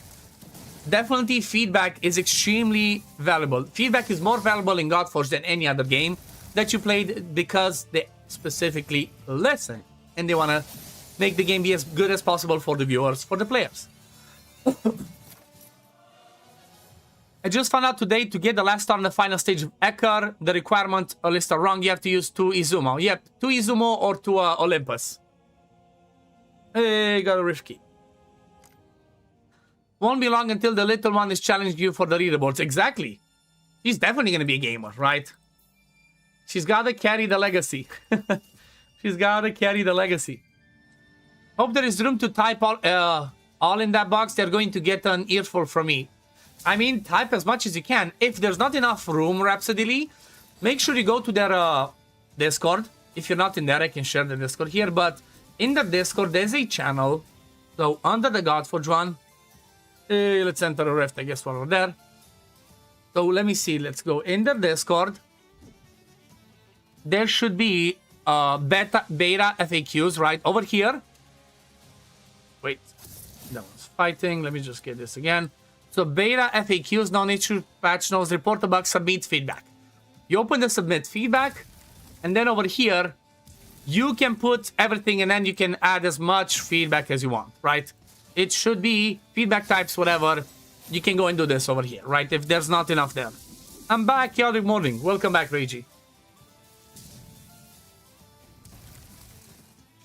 definitely feedback is extremely valuable. Feedback is more valuable in Godforge than any other game that you played because they specifically listen and they want to make the game be as good as possible for the viewers, for the players. I just found out today to get the last star on the final stage of Ekar, the requirement list are wrong. You have to use 2 Izumo. Yep, 2 Izumo or 2 Olympus. Hey, got a rift key. Won't be long until the little one is challenging you for the leaderboards. Exactly. She's definitely going to be a gamer, right? She's got to carry the legacy. She's got to carry the legacy. Hope there is room to type all in that box. They're going to get an earful from me. I mean, type as much as you can. If there's not enough room, Rhapsody Lee, make sure you go to their Discord. If you're not in there, I can share the Discord here. But in the Discord, there's a channel. So under the Godforge one, let's enter a rift, I guess, while we're there. So let me see. Let's go in the Discord. There should be beta FAQs right over here. Wait, that one's fighting. Let me just get this again. So beta FAQs, non-issue patch notes, report the bug, submit feedback. You open the submit feedback, and then over here, you can put everything, and then you can add as much feedback as you want, right? It should be feedback types, whatever. You can go and do this over here, right? If there's not enough there. I'm back, good morning. Welcome back, Reggie.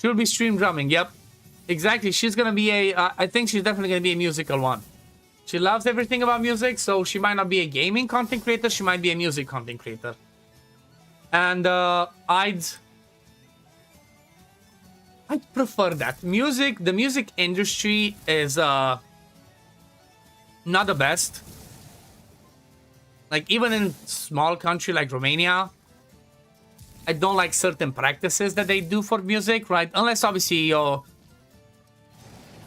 She'll be stream drumming, yep. Exactly, she's gonna be I think she's definitely gonna be a musical one. She loves everything about music, so she might not be a gaming content creator, she might be a music content creator. And I'd prefer that. The music industry is not the best. Like even in small country like Romania, I don't like certain practices that they do for music, right? Unless obviously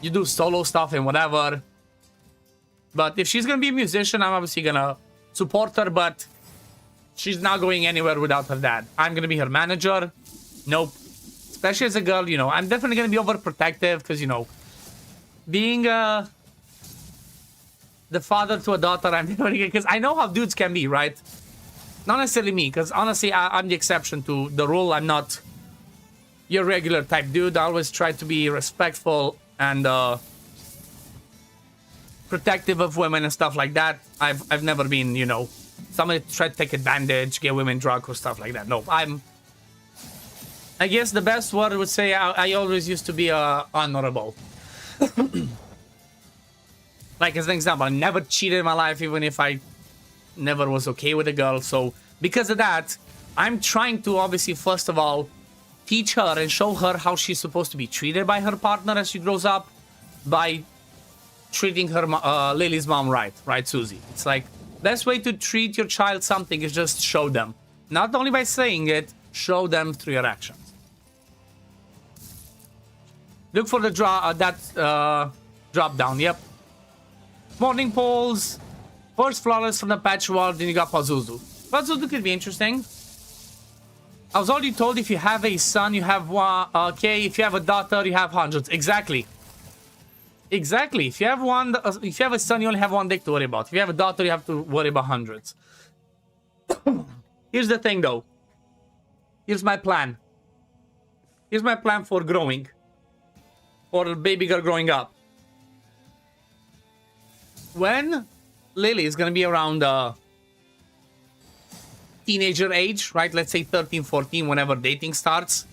you do solo stuff and whatever. But if she's gonna be a musician, I'm obviously gonna support her, but she's not going anywhere without her dad. I'm gonna be her manager. Nope. Especially as a girl, you know, I'm definitely gonna be overprotective because, you know, being the father to a daughter, I'm definitely because I know how dudes can be, right? Not necessarily me, because honestly, I'm the exception to the rule. I'm not your regular type dude. I always try to be respectful and protective of women and stuff like that. I've never been, you know, somebody try to take advantage, get women drunk or stuff like that. No, I guess the best word would say I always used to be honorable. Like as an example, I never cheated in my life, even if I never was okay with a girl. So because of that, I'm trying to obviously first of all teach her and show her how she's supposed to be treated by her partner as she grows up, by treating her Lily's mom right, Susie? It's like best way to treat your child something is just show them, not only by saying it, show them through your actions. Look for the drop down. Yep. Morning polls. First flawless from the patch wall, then you got Pazuzu. Pazuzu could be interesting. I was already told if you have a son, you have one. Okay, if you have a daughter, you have hundreds. Exactly. Exactly. If you have a son, you only have one dick to worry about. If you have a daughter, you have to worry about hundreds. Here's the thing, though. Here's my plan. Here's my plan for growing. For the baby girl growing up. When Lily is gonna be around teenager age, right? Let's say 13, 14, whenever dating starts.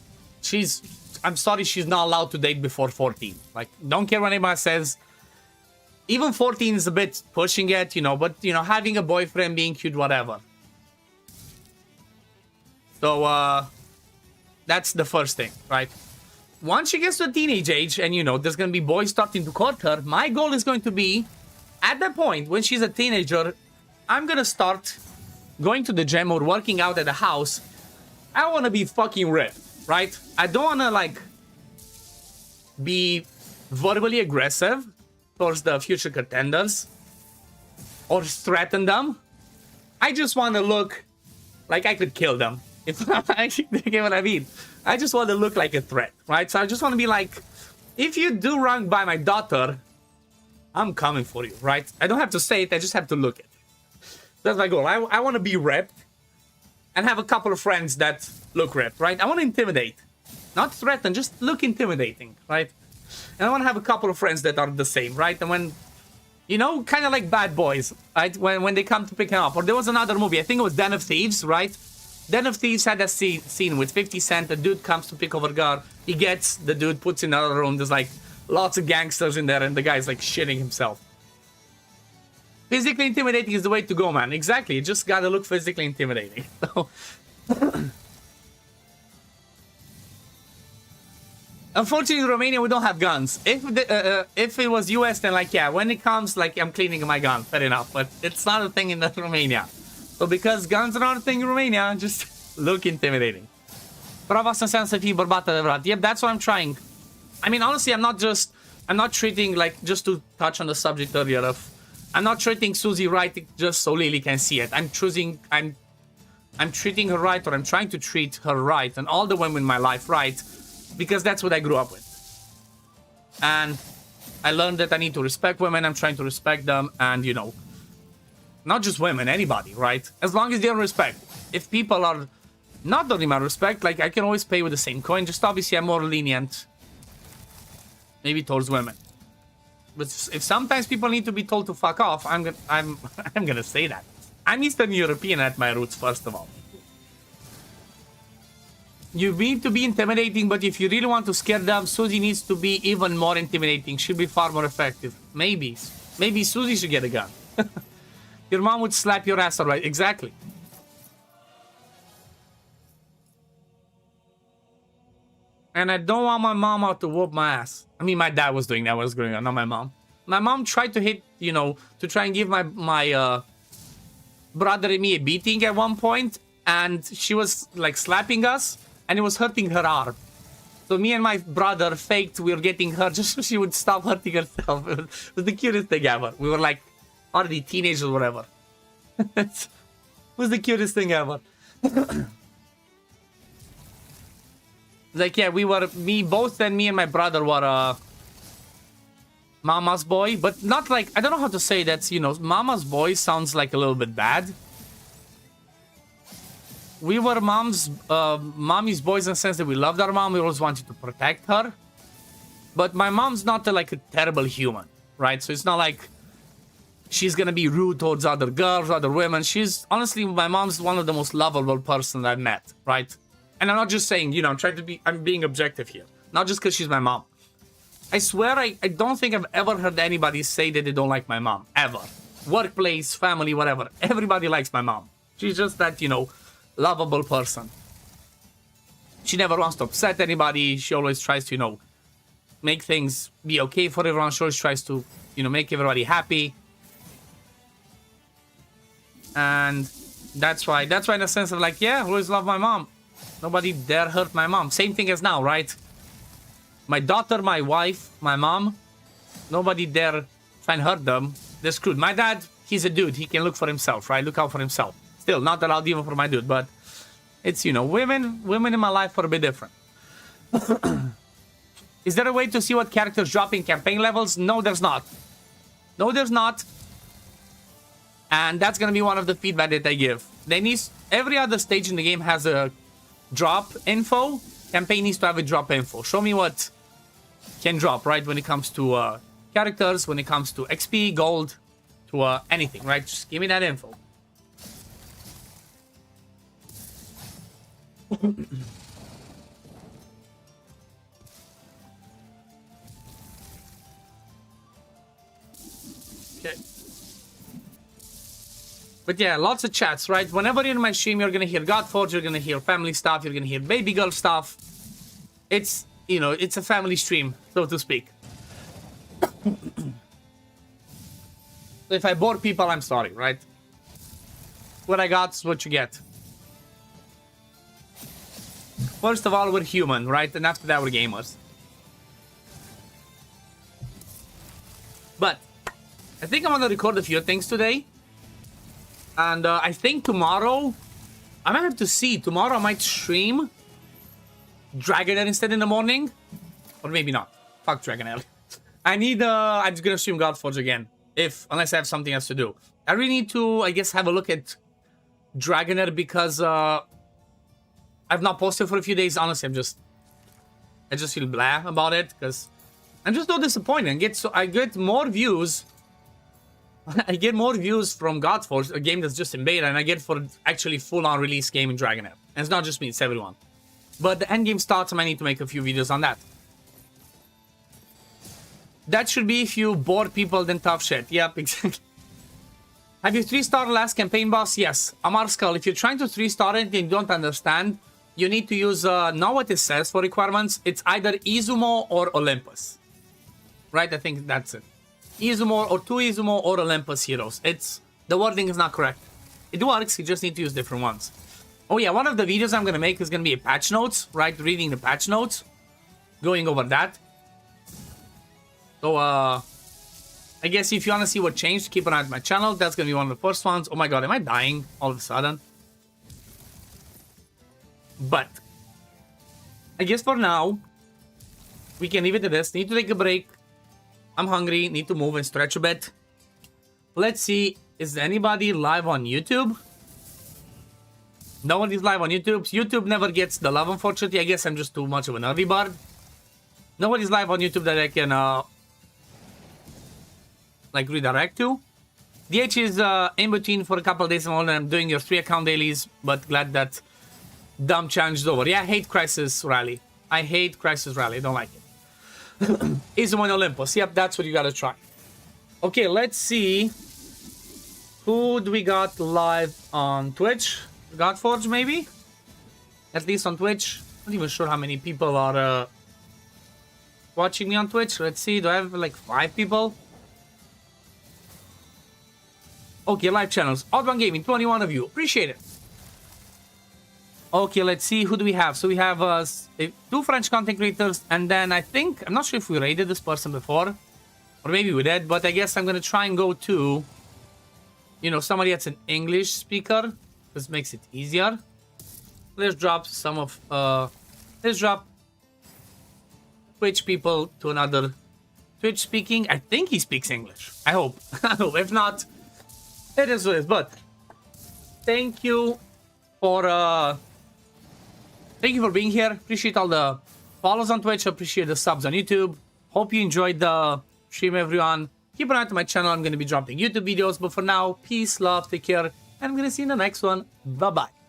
I'm sorry, she's not allowed to date before 14. Like, don't care what anybody says. Even 14 is a bit pushing it, you know, but, you know, having a boyfriend, being cute, whatever. So, that's the first thing, right? Once she gets to a teenage age and, you know, there's going to be boys starting to court her, my goal is going to be, at that point, when she's a teenager, I'm going to start going to the gym or working out at the house. I want to be fucking ripped, right? I don't want to, like, be verbally aggressive towards the future contenders or threaten them. I just want to look like I could kill them. If I get what I mean. I just want to look like a threat, right? So I just want to be like, if you do wrong by my daughter, I'm coming for you, right? I don't have to say it, I just have to look it. That's my goal. I want to be ripped and have a couple of friends that look ripped, right? I want to intimidate. Not threaten, just look intimidating, right? And I want to have a couple of friends that are the same, right? And when, you know, kind of like Bad Boys, right? When they come to pick him up. Or there was another movie, I think it was Den of Thieves, right? Den of Thieves had a scene with 50 Cent. The dude comes to pick over a girl. He gets the dude, puts in another room. There's like lots of gangsters in there, and the guy's like shitting himself. Physically intimidating is the way to go, man. Exactly. You just gotta look physically intimidating. So, unfortunately, in Romania, we don't have guns. If it was US, then like, yeah, when it comes, like, I'm cleaning my gun. Fair enough. But it's not a thing in Romania. So because guns are not a thing in Romania, just look intimidating. Brava asta înseamnă să fii bărbat adevărat. Yep, that's what I'm trying. I mean, honestly, I'm not treating, like, just to touch on the subject earlier of, I'm not treating Susie right just so Lily can see it. I'm treating her right, or I'm trying to treat her right, and all the women in my life right, because that's what I grew up with. And I learned that I need to respect women. I'm trying to respect them, and, you know, not just women, anybody, right? As long as they're respect. If people are not doing my respect, like, I can always pay with the same coin. Just obviously I'm more lenient, maybe towards women. But if sometimes people need to be told to fuck off, I'm gonna say that. I'm Eastern European at my roots, first of all. You need to be intimidating, but if you really want to scare them, Susie needs to be even more intimidating. She'll be far more effective. Maybe Susie should get a gun. Your mom would slap your ass, alright? Exactly. And I don't want my mom out to whoop my ass. I mean, my dad was doing that when I was growing up, not my mom. My mom tried to hit, you know, to try and give my brother and me a beating at one point, and she was, like, slapping us, and it was hurting her arm. So me and my brother faked we were getting hurt just so she would stop hurting herself. It was the cutest thing ever. We were, like, already teenagers or whatever. It was the cutest thing ever. Like, yeah, both me and my brother were mama's boy, but not like, I don't know how to say that, you know, mama's boy sounds like a little bit bad. We were mommy's boys in the sense that we loved our mom, we always wanted to protect her. But my mom's not like a terrible human, right? So it's not like she's gonna be rude towards other girls, other women. Honestly, my mom's one of the most lovable person I've met, right? And I'm not just saying, you know, I'm being objective here. Not just because she's my mom. I swear, I don't think I've ever heard anybody say that they don't like my mom. Ever. Workplace, family, whatever. Everybody likes my mom. She's just that, you know, lovable person. She never wants to upset anybody. She always tries to, you know, make things be okay for everyone. She always tries to, you know, make everybody happy. And that's why in a sense of like, yeah, I always love my mom. Nobody dare hurt my mom. Same thing as now, right? My daughter, my wife, my mom, nobody dare try and hurt them. They're screwed. My dad, he's a dude. He can look for himself, right? Look out for himself. Still, not allowed even for my dude, but it's, you know, women in my life are a bit different. Is there a way to see what characters drop in campaign levels? No, there's not. No, there's not. And that's gonna be one of the feedback that they give. They need every other stage in the game has a drop info. Campaign needs to have a drop info. Show me what can drop, right? When it comes to characters, when it comes to XP, gold, to anything, right? Just give me that info. Okay. But yeah, lots of chats, right? Whenever you're in my stream, you're gonna hear Godforge, you're gonna hear family stuff, you're gonna hear baby girl stuff. It's, you know, it's a family stream, so to speak. So if I bore people, I'm sorry, right? What I got's what you get. First of all, we're human, right? And after that, we're gamers. But I think I'm gonna record a few things today. And I think tomorrow, I might have to see. Tomorrow I might stream Dragonair instead in the morning. Or maybe not. Fuck Dragonair. I'm just gonna stream Godforge again. Unless I have something else to do. I really need to, I guess, have a look at Dragonair because I've not posted for a few days. Honestly, I just feel blah about it because I'm just so disappointed. I get more views. I get more views from Godforge, a game that's just in beta, and I get for actually full-on release game in Dragonair. And it's not just me, it's everyone. But the endgame starts, and I need to make a few videos on that. That should be if you bore people, then tough shit. Yep, exactly. Have you 3-starred last campaign boss? Yes. Amar Skull, if you're trying to 3-star it and you don't understand, you need to use, not what it says for requirements, it's either Izumo or Olympus. Right, I think that's it. Izumo or 2 Izumo or Olympus heroes. The wording is not correct. It works, you just need to use different ones. Oh yeah, one of the videos I'm gonna make is gonna be a patch notes, right? Reading the patch notes. Going over that. So, I guess if you wanna see what changed, keep an eye on my channel. That's gonna be one of the first ones. Oh my god, am I dying all of a sudden? But, I guess for now, we can leave it at this. Need to take a break. I'm hungry, need to move and stretch a bit. Let's see, is anybody live on YouTube? Nobody's live on YouTube. YouTube never gets the love, unfortunately. I guess I'm just too much of an early bird. Nobody's live on YouTube that I can, like, redirect to. DH is in between for a couple of days and I'm doing your 3 account dailies, but glad that dumb challenge is over. Yeah, I hate Crisis Rally. I hate Crisis Rally, I don't like it. Izumo and Olympus. Yep, that's what you gotta try. Okay, let's see. Who do we got live on Twitch? Godforge, maybe? At least on Twitch. Not even sure how many people are watching me on Twitch. Let's see. Do I have like 5 people? Okay, live channels. OddOneGaming, 21 of you. Appreciate it. Okay, let's see, who do we have? So we have 2 French content creators, and then I think, I'm not sure if we rated this person before, or maybe we did, but I guess I'm gonna try and go to, you know, somebody that's an English speaker. This makes it easier. Let's drop some of, let's drop Twitch people to another Twitch speaking. I think he speaks English. I hope. I hope. If not, it is what it is. But thank you for being here. Appreciate all the follows on Twitch. Appreciate the subs on YouTube. Hope you enjoyed the stream, everyone. Keep an eye on my channel. I'm going to be dropping YouTube videos. But for now, peace, love, take care. And I'm going to see you in the next one. Bye-bye.